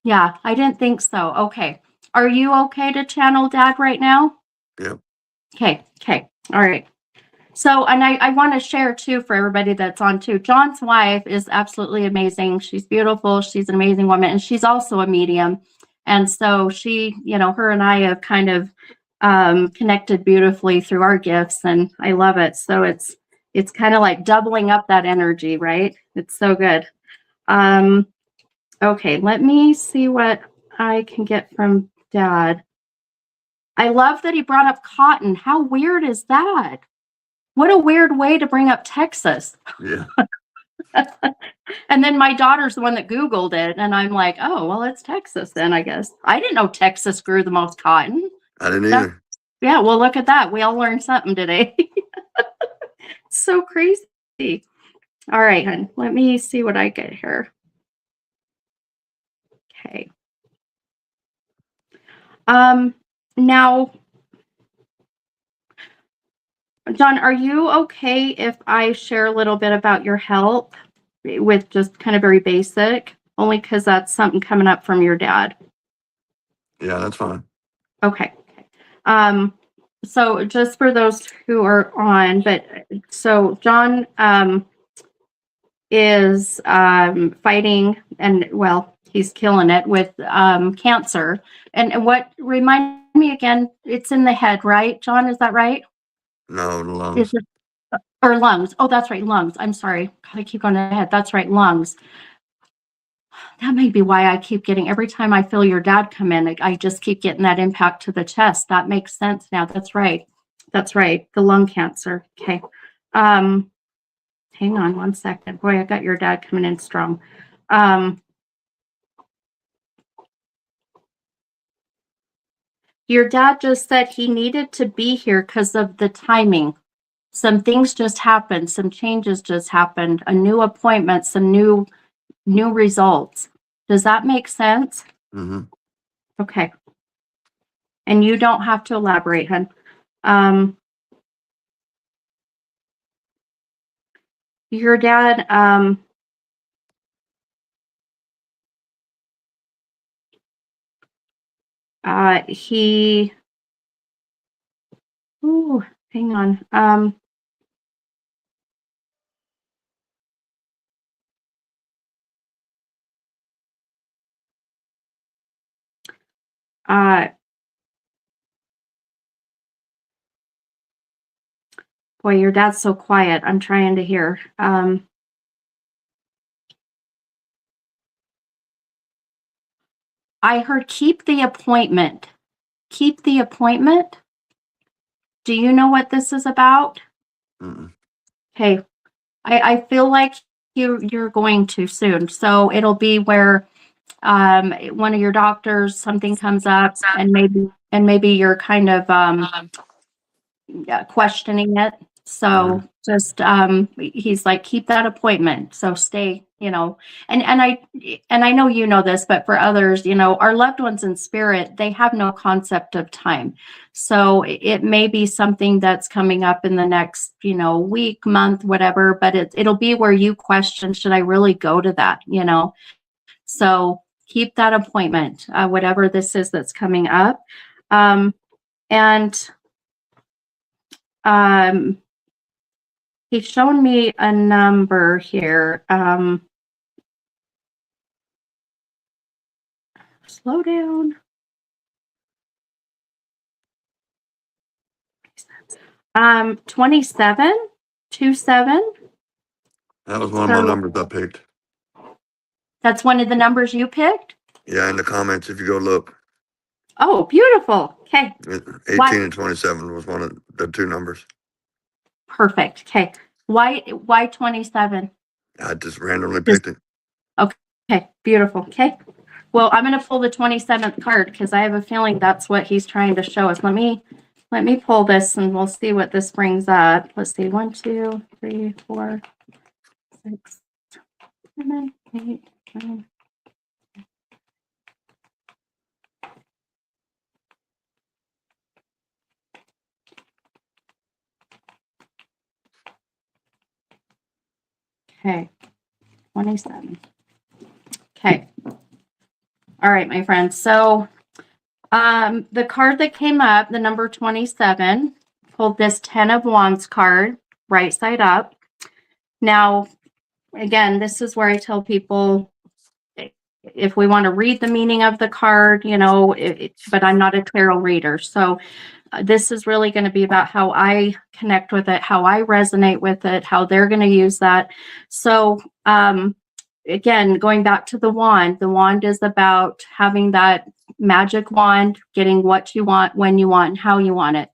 Speaker 1: Yeah, I didn't think so. Okay. Are you okay to channel dad right now?
Speaker 5: Yep.
Speaker 1: Okay. All right. So, and I want to share too for everybody that's on too. John's wife is absolutely amazing. She's beautiful. She's an amazing woman, and she's also a medium. And so she, her and I have kind of connected beautifully through our gifts, and I love it. So it's kind of like doubling up that energy, right? It's so good. Okay, let me see what I can get from Dad. I love that he brought up cotton. How weird is that? What a weird way to bring up Texas.
Speaker 5: Yeah.
Speaker 1: And then my daughter's the one that Googled it, and I'm like, oh, well, it's Texas then, I guess. I didn't know Texas grew the most cotton.
Speaker 5: I didn't either.
Speaker 1: Yeah, well, look at that. We all learned something today. So crazy. All right, hon. Let me see what I get here. Okay. Now, John, are you okay if I share a little bit about your health with just kind of very basic? Only because that's something coming up from your dad.
Speaker 5: Yeah, that's fine.
Speaker 1: Okay. So just for those who are on, so John is fighting, and well, he's killing it with cancer. And what, remind me again, it's in the head, right? John, is that right?
Speaker 5: No, the lungs.
Speaker 1: Is it, or lungs? Oh, that's right, lungs. I'm sorry. God, I keep going ahead. That's right, lungs. That may be why I keep getting, every time I feel your dad come in, I just keep getting that impact to the chest. That makes sense now. That's right. The lung cancer. Okay. Hang on one second. Boy, I got your dad coming in strong. Your dad just said he needed to be here because of the timing. Some things just happened. Some changes just happened. A new appointment, some new results. Does that make sense?
Speaker 5: Mm-hmm.
Speaker 1: Okay. And you don't have to elaborate, hon. Your dad, hang on. Uh, boy, your dad's so quiet. I'm trying to hear. I heard keep the appointment. Keep the appointment. Do you know what this is about?
Speaker 5: Mm-mm.
Speaker 1: Okay. I feel like you're going to soon. So it'll be where one of your doctors, something comes up and maybe you're kind of questioning it. So just he's like, keep that appointment. So stay, and I know you know this, but for others, our loved ones in spirit, they have no concept of time. So it may be something that's coming up in the next, week, month, whatever, but it'll be where you question, should I really go to that? So keep that appointment, whatever this is that's coming up. And he's shown me a number here. Slow down. 27, 27.
Speaker 5: That was one of my numbers I picked.
Speaker 1: That's one of the numbers you picked?
Speaker 5: Yeah, in the comments, if you go look,
Speaker 1: Oh, beautiful. Okay,
Speaker 5: 18 and 27 was one of the two numbers.
Speaker 1: perfect. Okay. Why 27?
Speaker 5: I just randomly picked it.
Speaker 1: Okay, beautiful. Okay. Well, I'm going to pull the 27th card because I have a feeling that's what he's trying to show us. Let me pull this and we'll see what this brings up. Let's see. 1, 2, 3, 4, 6, 7, 8, 9. Okay. 27. Okay. All right, my friends. So the card that came up, the number 27, pulled this 10 of Wands card, right side up. Now, again, this is where I tell people if we want to read the meaning of the card, but I'm not a tarot reader. So this is really going to be about how I connect with it, how I resonate with it, how they're going to use that. So, again, going back to the wand is about having that magic wand, getting what you want, when you want, and how you want it.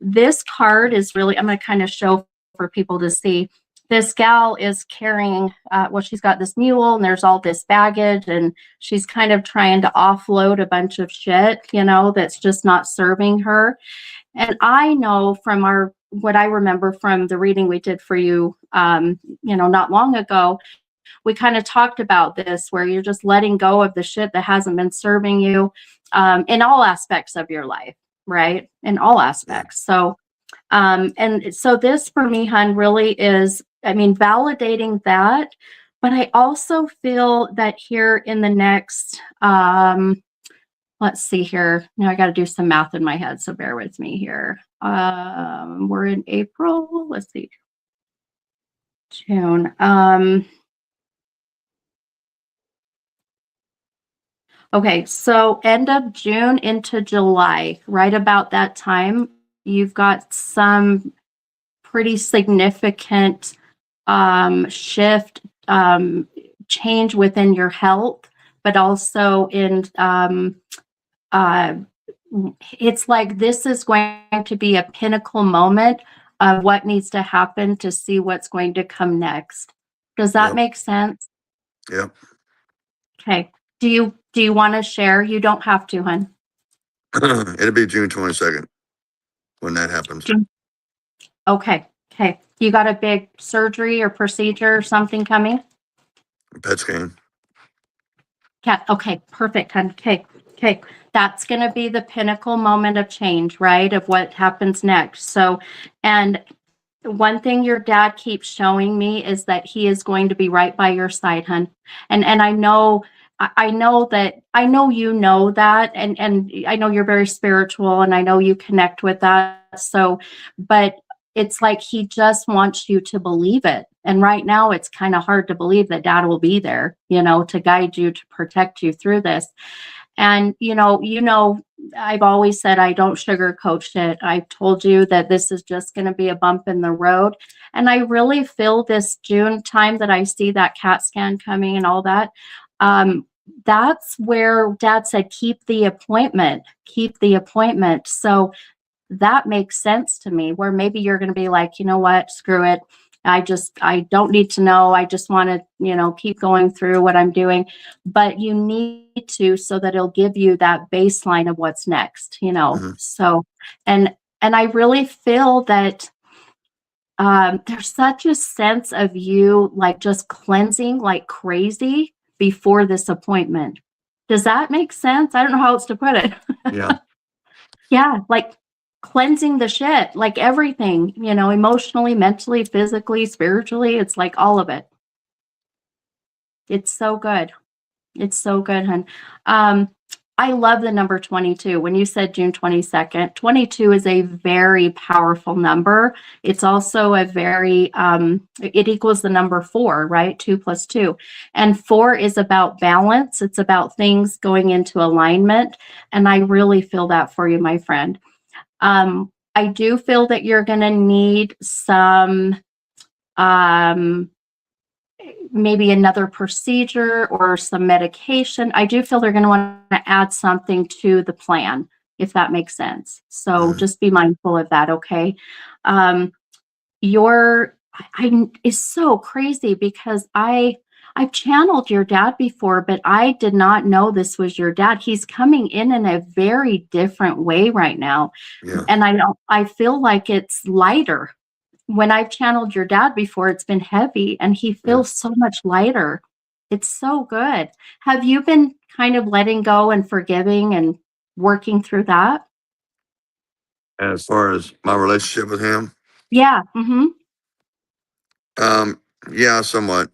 Speaker 1: This card is really, I'm going to kind of show for people to see. This gal is carrying, she's got this mule and there's all this baggage and she's kind of trying to offload a bunch of shit, that's just not serving her. And I know from what I remember from the reading we did for you, not long ago, we kind of talked about this where you're just letting go of the shit that hasn't been serving you in all aspects of your life, right? In all aspects. So, and so this for me, hun, really is, validating that. But I also feel that here in the next, let's see here. Now I got to do some math in my head. So bear with me here. We're in April. Let's see. June. Okay, so end of June into July, right about that time, you've got some pretty significant shift, change within your health, but also in it's like this is going to be a pinnacle moment of what needs to happen to see what's going to come next. Does that make sense?
Speaker 5: Yep.
Speaker 1: Okay. Do you want to share? You don't have to, hun.
Speaker 5: It'll be June 22nd when that happens.
Speaker 1: Okay. Okay. You got a big surgery or procedure or something coming?
Speaker 5: PET scan.
Speaker 1: Okay. Perfect, hun. Okay. Okay. That's going to be the pinnacle moment of change, right? Of what happens next. So, and one thing your dad keeps showing me is that he is going to be right by your side, hun. And I know that I know you know that, and I know you're very spiritual and I know you connect with that. So, but it's like he just wants you to believe it. And right now it's kind of hard to believe that dad will be there, to guide you, to protect you through this. And I've always said I don't sugarcoat shit. I've told you that this is just going to be a bump in the road. And I really feel this June time that I see that CAT scan coming and all that. That's where Dad said, keep the appointment. So that makes sense to me, where maybe you're going to be like, you know what, screw it. I don't need to know. I just want to, keep going through what I'm doing. But you need to, so that it'll give you that baseline of what's next, So, and I really feel that there's such a sense of you like just cleansing like crazy before this appointment. Does that make sense? I don't know how else to put it.
Speaker 5: Yeah.
Speaker 1: Yeah, like cleansing the shit, like everything, emotionally, mentally, physically, spiritually. It's like all of it. It's so good. It's so good, hon. I love the number 22. When you said June 22nd, 22 is a very powerful number. It's also a very, it equals the number 4, right? 2 plus 2. And 4 is about balance. It's about things going into alignment. And I really feel that for you, my friend. I do feel that you're going to need some, maybe another procedure or some medication. I do feel they're going to want to add something to the plan, if that makes sense. So just be mindful of that, okay? It's so crazy because I've channeled your dad before, but I did not know this was your dad. He's coming in a very different way right now.
Speaker 5: Yeah.
Speaker 1: And I feel like it's lighter. When I've channeled your dad before, it's been heavy and he feels so much lighter. It's so good. Have you been kind of letting go and forgiving and working through that?
Speaker 5: As far as my relationship with him,
Speaker 1: Yeah. Mm-hmm.
Speaker 5: yeah, somewhat.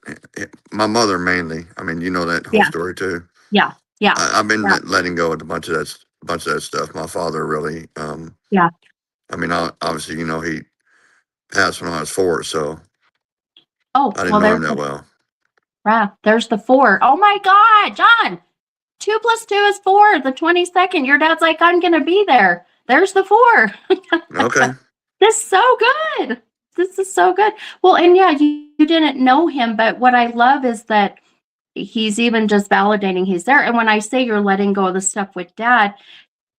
Speaker 5: My mother mainly. I mean, you know that whole
Speaker 1: Yeah.
Speaker 5: story too.
Speaker 1: Yeah. Yeah.
Speaker 5: I've been
Speaker 1: Yeah.
Speaker 5: letting go of a bunch of that stuff. My father really.
Speaker 1: Yeah.
Speaker 5: I mean, obviously, he passed when I was 4, so
Speaker 1: Oh,
Speaker 5: I didn't
Speaker 1: well,
Speaker 5: know him that well.
Speaker 1: there's the 4. Oh my God, John, 2 plus 2 is 4. The 22nd, your dad's like, I'm going to be there. There's the 4.
Speaker 5: Okay.
Speaker 1: This is so good. This is so good. Well, and yeah, you didn't know him, but what I love is that he's even just validating he's there. And when I say you're letting go of the stuff with dad,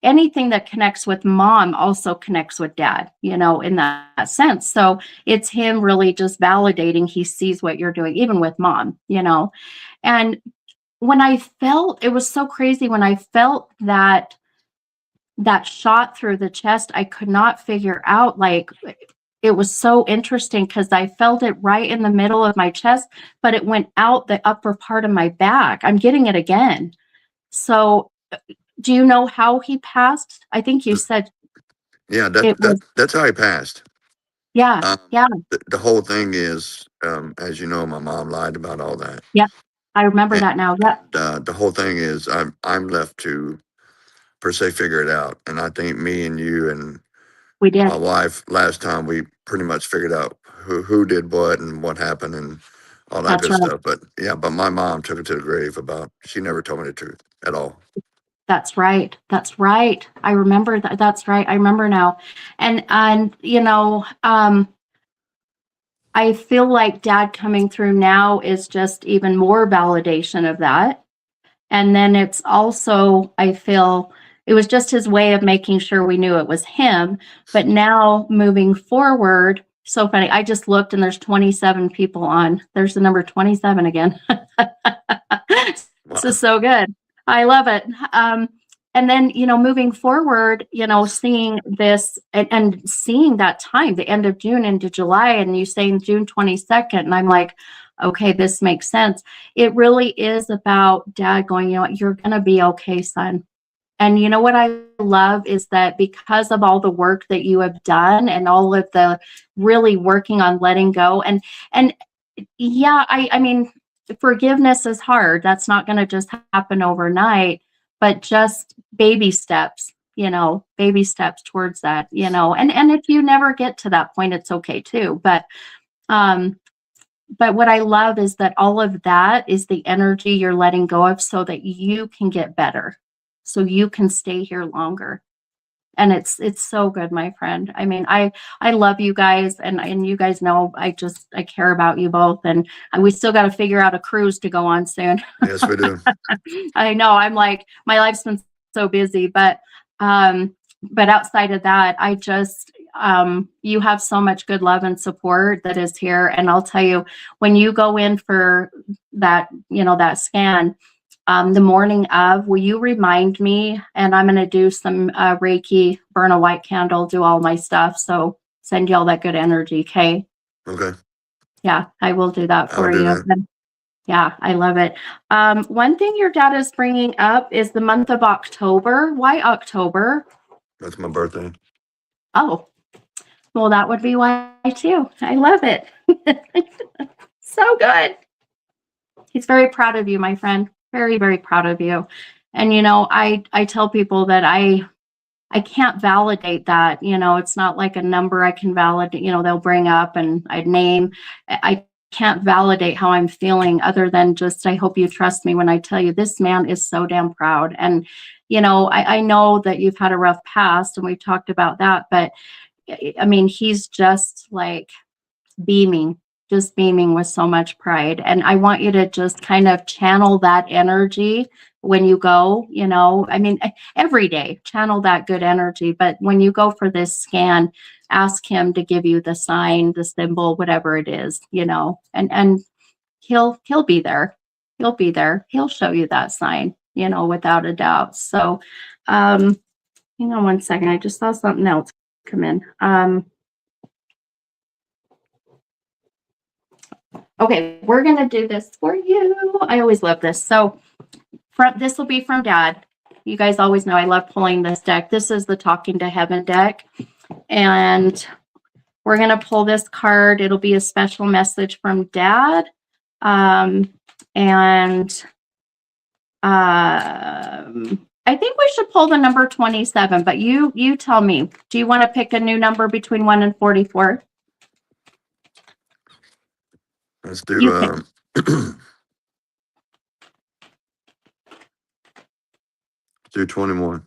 Speaker 1: anything that connects with mom also connects with dad, in that sense. So it's him really just validating he sees what you're doing, even with mom, And when I felt, it was so crazy when I felt that shot through the chest, I could not figure out, like, it was so interesting because I felt it right in the middle of my chest, but it went out the upper part of my back. I'm getting it again. So do you know how he passed? I think you said
Speaker 5: Yeah,
Speaker 1: it was.
Speaker 5: that's how he passed.
Speaker 1: Yeah. Yeah.
Speaker 5: The whole thing is, as you know, my mom lied about all that.
Speaker 1: Yeah. I remember
Speaker 5: And,
Speaker 1: that now. Yeah.
Speaker 5: the whole thing is, I'm left to per se figure it out, and I think me and you and
Speaker 1: We did.
Speaker 5: my wife last time we pretty much figured out who did what and what happened and all that
Speaker 1: That's
Speaker 5: good
Speaker 1: right.
Speaker 5: stuff. But yeah, but my mom took it to the grave about she never told me the truth at all.
Speaker 1: That's right. That's right. I remember that. That's right. I remember now. And I feel like dad coming through now is just even more validation of that. And then it's also, I feel it was just his way of making sure we knew it was him. But now moving forward, so funny. I just looked and there's 27 people on. There's the number 27 again. This is so good. I love it. And then, moving forward, seeing this and seeing that time, the end of June into July, and you saying June 22nd, and I'm like, okay, this makes sense. It really is about dad going, you're going to be okay, son. And you know what I love is that because of all the work that you have done and all of the really working on letting go and yeah, I mean, forgiveness is hard. That's not going to just happen overnight, but just baby steps, baby steps towards that, and if you never get to that point, it's okay too. But what I love is that all of that is the energy you're letting go of so that you can get better. so you can stay here longer. And it's so good, my friend. I mean, I love you guys, and you guys know I care about you both, and we still got to figure out a cruise to go on soon.
Speaker 5: Yes, we do.
Speaker 1: I know, I'm like, my life's been so busy, but outside of that, I just you have so much good love and support that is here. And I'll tell you, when you go in for that, that scan, the morning of, will you remind me? And I'm going to do some Reiki, burn a white candle, do all my stuff. So send you all that good energy. Okay.
Speaker 5: Okay.
Speaker 1: Yeah, I will do that for
Speaker 5: I'll do
Speaker 1: you.
Speaker 5: that.
Speaker 1: Yeah, I love it. One thing your dad is bringing up is the month of October. Why October?
Speaker 5: That's my birthday.
Speaker 1: Oh, well, that would be why too. I love it. So good. He's very proud of you, my friend. Very, very proud of you. And, I tell people that I can't validate that. It's not like a number I can validate, they'll bring up and I'd name. I can't validate how I'm feeling other than just, I hope you trust me when I tell you this man is so damn proud. And, I know that you've had a rough past and we've talked about that, but I mean, he's just like beaming with so much pride. And I want you to just kind of channel that energy when you go, I mean, every day, channel that good energy. But when you go for this scan, ask him to give you the sign, the symbol, whatever it is, and he'll be there. He'll be there. He'll show you that sign, without a doubt. So, hang on one second. I just saw something else come in. Okay, we're going to do this for you. I always love this. So this will be from Dad. You guys always know I love pulling this deck. This is the Talking to Heaven deck. And we're going to pull this card. It'll be a special message from Dad. I think we should pull the number 27, but you tell me. Do you want to pick a new number between 1 and 44?
Speaker 5: Let's
Speaker 1: You
Speaker 5: do do 21.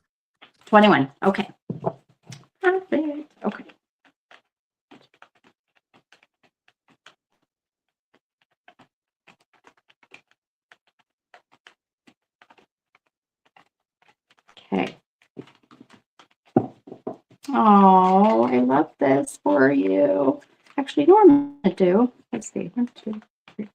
Speaker 1: 21. Okay. Perfect. Okay. Okay. Oh, I love this for you. Actually, you know what I'm going to do? Let's see. 1, 2, 3.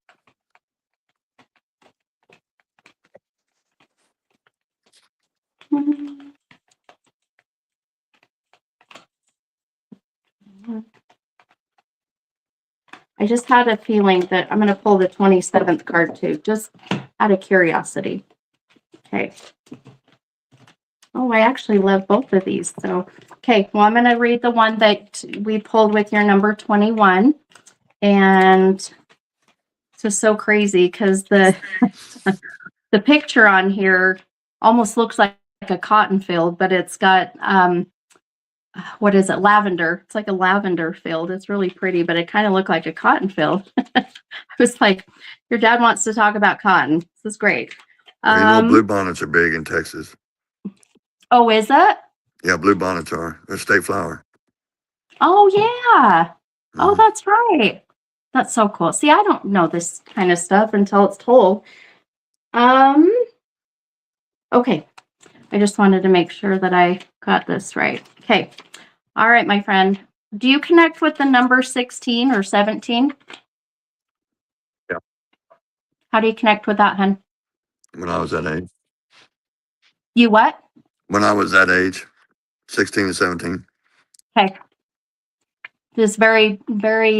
Speaker 1: I just had a feeling that I'm going to pull the 27th card too, just out of curiosity. Okay. Oh, I actually love both of these. So, okay. Well, I'm going to read the one that we pulled with your number 21. And it's just so crazy because the picture on here almost looks like a cotton field, but it's got what is it? Lavender. It's like a lavender field. It's really pretty, but it kind of looked like a cotton field. I was like, your dad wants to talk about cotton. This is great.
Speaker 5: You know, blue bonnets are big in Texas.
Speaker 1: Oh, is it?
Speaker 5: Yeah, blue bonnets are. They're state flower.
Speaker 1: Oh, yeah. Oh,
Speaker 5: Mhm.
Speaker 1: that's right. That's so cool. See, I don't know this kind of stuff until it's told. Okay. I just wanted to make sure that I got this right. Okay. All right, my friend. Do you connect with the number 16 or 17?
Speaker 5: Yeah.
Speaker 1: How do you connect with that, hun?
Speaker 5: When I was that age.
Speaker 1: You what?
Speaker 5: When I was that age, 16 to 17.
Speaker 1: Okay. This very, very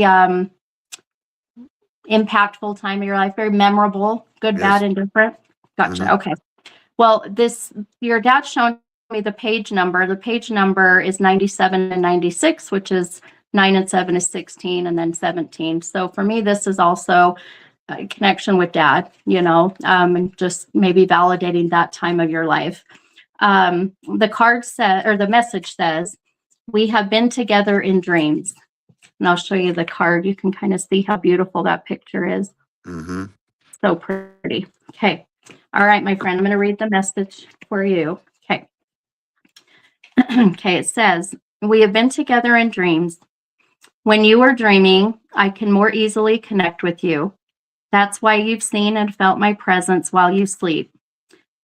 Speaker 1: impactful time of your life, very memorable, good,
Speaker 5: Yes.
Speaker 1: bad, and different. Gotcha.
Speaker 5: Mhm.
Speaker 1: Okay. Well, your dad's shown me the page number. The page number is 97 and 96, which is 9 and 7 is 16, and then 17. So for me, this is also a connection with Dad, and just maybe validating that time of your life. The card says, or the message says, we have been together in dreams. And I'll show you the card. You can kind of see how beautiful that picture is. So pretty. Okay. All right, my friend, I'm going to read the message for you. Okay, it says, we have been together in dreams. When you are dreaming, I can more easily connect with you. That's why you've seen and felt my presence while you sleep.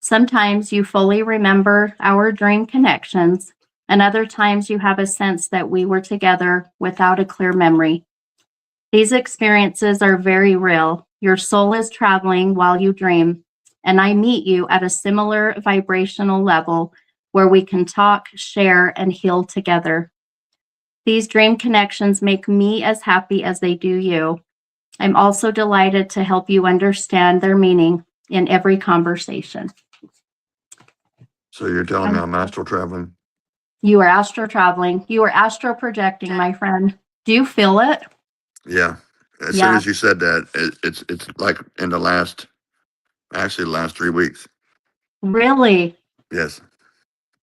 Speaker 1: Sometimes you fully remember our dream connections, and other times you have a sense that we were together without a clear memory. These experiences are very real. Your soul is traveling while you dream, and I meet you at a similar vibrational level where we can talk, share, and heal together. These dream connections make me as happy as they do you. I'm also delighted to help you understand their meaning in every conversation.
Speaker 5: So you're telling me I'm astral traveling?
Speaker 1: You are astro traveling. You are astro projecting, my friend. Do you feel it?
Speaker 5: Yeah. As soon
Speaker 1: Yeah.
Speaker 5: as you said that, it's like in the last 3 weeks.
Speaker 1: Really?
Speaker 5: Yes.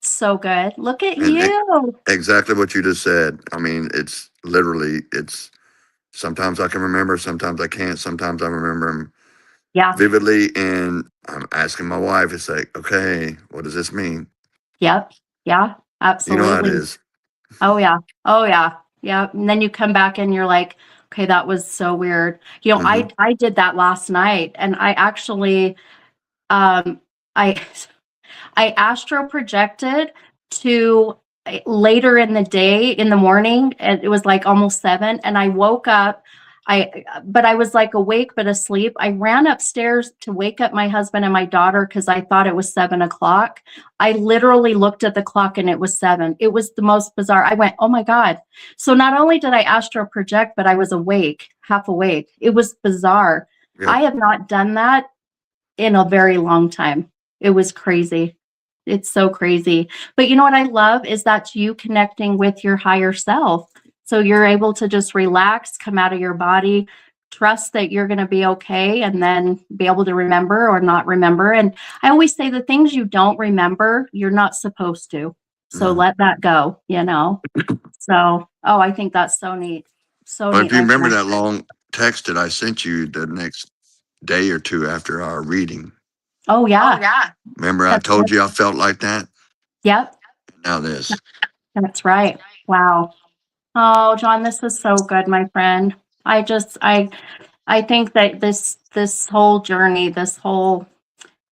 Speaker 1: So good. Look at
Speaker 5: And
Speaker 1: you.
Speaker 5: exactly what you just said. I mean, it's literally, sometimes I can remember, sometimes I can't, sometimes I remember them
Speaker 1: Yeah.
Speaker 5: vividly. And I'm asking my wife, it's like, okay, what does this mean?
Speaker 1: Yep. Yeah.
Speaker 5: You know how it
Speaker 1: Absolutely.
Speaker 5: is.
Speaker 1: Oh, yeah. Oh, yeah. Yeah. And then you come back and you're like, okay, that was so weird. You know,
Speaker 5: Mhm.
Speaker 1: I did that last night, and I actually um I I astro projected to later in the day, in the morning, and it was like almost 7, and I woke up. But I was like awake but asleep. I ran upstairs to wake up my husband and my daughter because I thought it was 7 o'clock. I literally looked at the clock and it was 7. It was the most bizarre. I went, oh my God. So not only did I astro project, but I was awake, half awake. It was bizarre.
Speaker 5: Yep.
Speaker 1: I have not done that in a very long time. It was crazy. It's so crazy. But you know what I love is that's you connecting with your higher self. So you're able to just relax, come out of your body, trust that you're going to be okay, and then be able to remember or not remember. And I always say the things you don't remember, you're not supposed to. So
Speaker 5: No.
Speaker 1: let that go, you know? So, oh, I think that's so neat. So
Speaker 5: But
Speaker 1: neat,
Speaker 5: if you
Speaker 1: my
Speaker 5: remember
Speaker 1: friend.
Speaker 5: that long text that I sent you the next day or two after our reading,
Speaker 1: Oh, yeah.
Speaker 5: remember I
Speaker 1: That's
Speaker 5: told
Speaker 1: good.
Speaker 5: you I felt like that?
Speaker 1: Yep.
Speaker 5: Now this.
Speaker 1: That's right. Wow. Oh, John, this is so good, my friend. I just I think that this whole journey, this whole,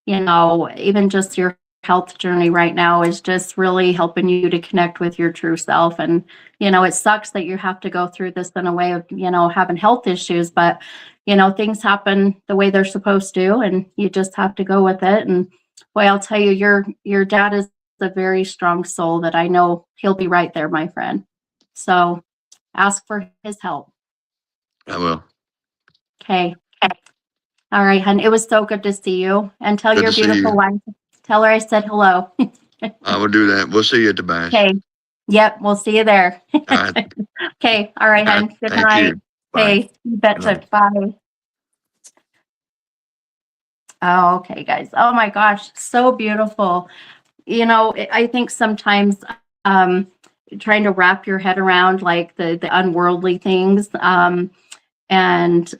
Speaker 1: you know, even just your health journey right now is just really helping you to connect with your true self. And, you know, it sucks that you have to go through this in a way of, you know, having health issues, but, you know, things happen the way they're supposed to, and you just have to go with it. And boy, I'll tell you, your dad is a very strong soul that I know he'll be right there, my friend. So ask for his help.
Speaker 5: I will.
Speaker 1: Okay. All right, hun. It was so good to see you. And tell
Speaker 5: Good
Speaker 1: your
Speaker 5: to see
Speaker 1: beautiful
Speaker 5: you.
Speaker 1: wife, tell her I said hello.
Speaker 5: I will do that. We'll see you at the bash.
Speaker 1: Okay. Yep. We'll see you there.
Speaker 5: All right.
Speaker 1: Okay. All right,
Speaker 5: All right.
Speaker 1: hun. Good
Speaker 5: Thank
Speaker 1: night.
Speaker 5: you. Bye.
Speaker 1: Okay. You betcha.
Speaker 5: night.
Speaker 1: Bye. Oh, okay, guys. Oh my gosh. So beautiful. You know, I think sometimes um, trying to wrap your head around like the unworldly things and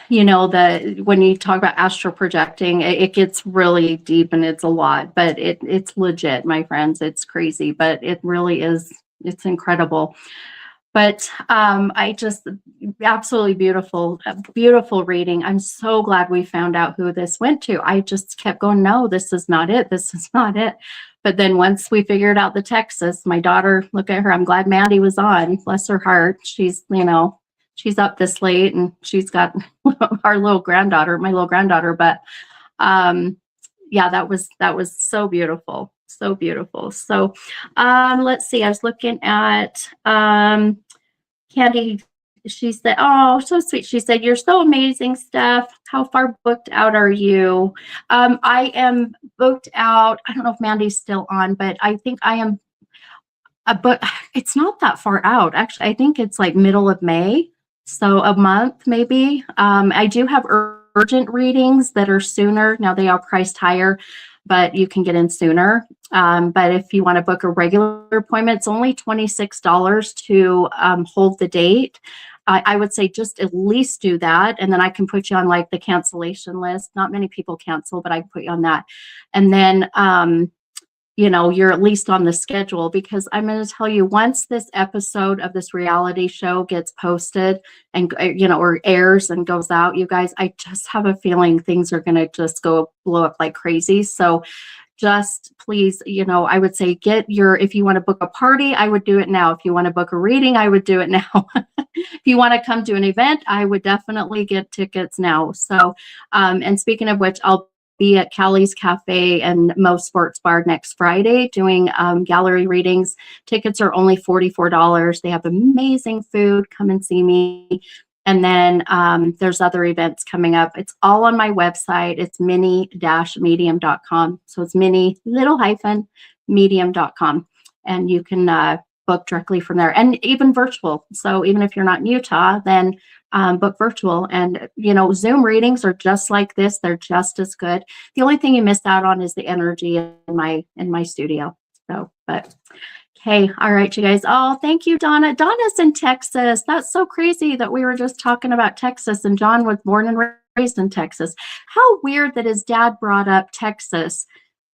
Speaker 1: you know, when you talk about astral projecting, it gets really deep and it's a lot, but it's legit, my friends. It's crazy, but it really is. It's incredible. But I just absolutely beautiful, beautiful reading. I'm so glad we found out who this went to. I just kept going, no, this is not it. This is not it. But then once we figured out the Texas, my daughter, look at her. I'm glad Maddie was on. Bless her heart. She's, you know, she's up this late and she's got our little granddaughter, my little granddaughter. But yeah, that was so beautiful. So beautiful. So let's see. I was looking at Candy. She said, oh, so sweet. She said, you're so amazing, Steph. How far booked out are you? I am booked out. I don't know if Mandy's still on, but I think I am. But it's not that far out. Actually, I think it's like middle of May. So a month maybe. I do have urgent readings that are sooner. Now they are priced higher, but you can get in sooner. But if you want to book a regular appointment, it's only $26 to hold the date. I would say just at least do that. And then I can put you on like the cancellation list. Not many people cancel, but I can put you on that. And then you're at least on the schedule, because I'm going to tell you, once this episode of this reality show gets posted and, or airs and goes out, you guys, I just have a feeling things are going to just go blow up like crazy. So just please, I would say if you want to book a party, I would do it now. If you want to book a reading, I would do it now. If you want to come to an event, I would definitely get tickets now. So, and speaking of which, I'll be at Callie's Cafe and Mo Sports Bar next Friday doing gallery readings. Tickets are only $44. They have amazing food. Come and see me. And then there's other events coming up. It's all on my website. It's mini-medium.com. So it's mini-medium.com. And you can book directly from there, and even virtual. So even if you're not in Utah, then book virtual. And, Zoom readings are just like this. They're just as good. The only thing you miss out on is the energy in my studio. So, but okay. All right, you guys. Oh, thank you, Donna. Donna's in Texas. That's so crazy that we were just talking about Texas, and John was born and raised in Texas. How weird that his dad brought up Texas.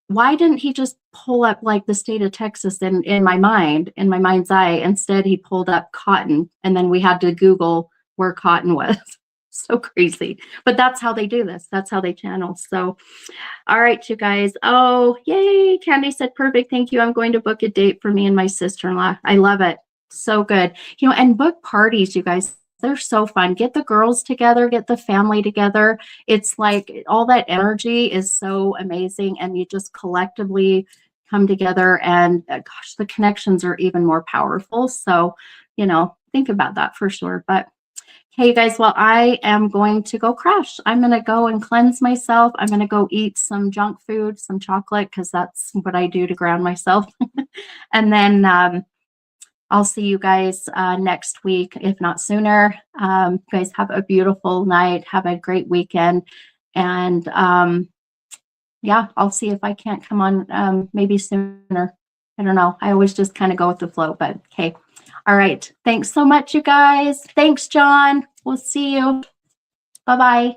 Speaker 1: Why didn't he just pull up like the state of Texas in my mind's eye? Instead, he pulled up cotton, and then we had to Google where cotton was. So crazy. But that's how they do this. That's how they channel. So, all right, you guys. Oh, yay. Candy said, perfect. Thank you. I'm going to book a date for me and my sister-in-law. I love it. So good. And book parties, you guys. They're so fun. Get the girls together, get the family together. It's like all that energy is so amazing. And you just collectively come together, and gosh, the connections are even more powerful. So, think about that for sure. But hey, you guys, well, I am going to go crash. I'm going to go and cleanse myself. I'm going to go eat some junk food, some chocolate, because that's what I do to ground myself. And then I'll see you guys next week, if not sooner. You guys have a beautiful night. Have a great weekend. And yeah, I'll see if I can't come on maybe sooner. I don't know. I always just kind of go with the flow, but okay. All right. Thanks so much, you guys. Thanks, John. We'll see you. Bye-bye.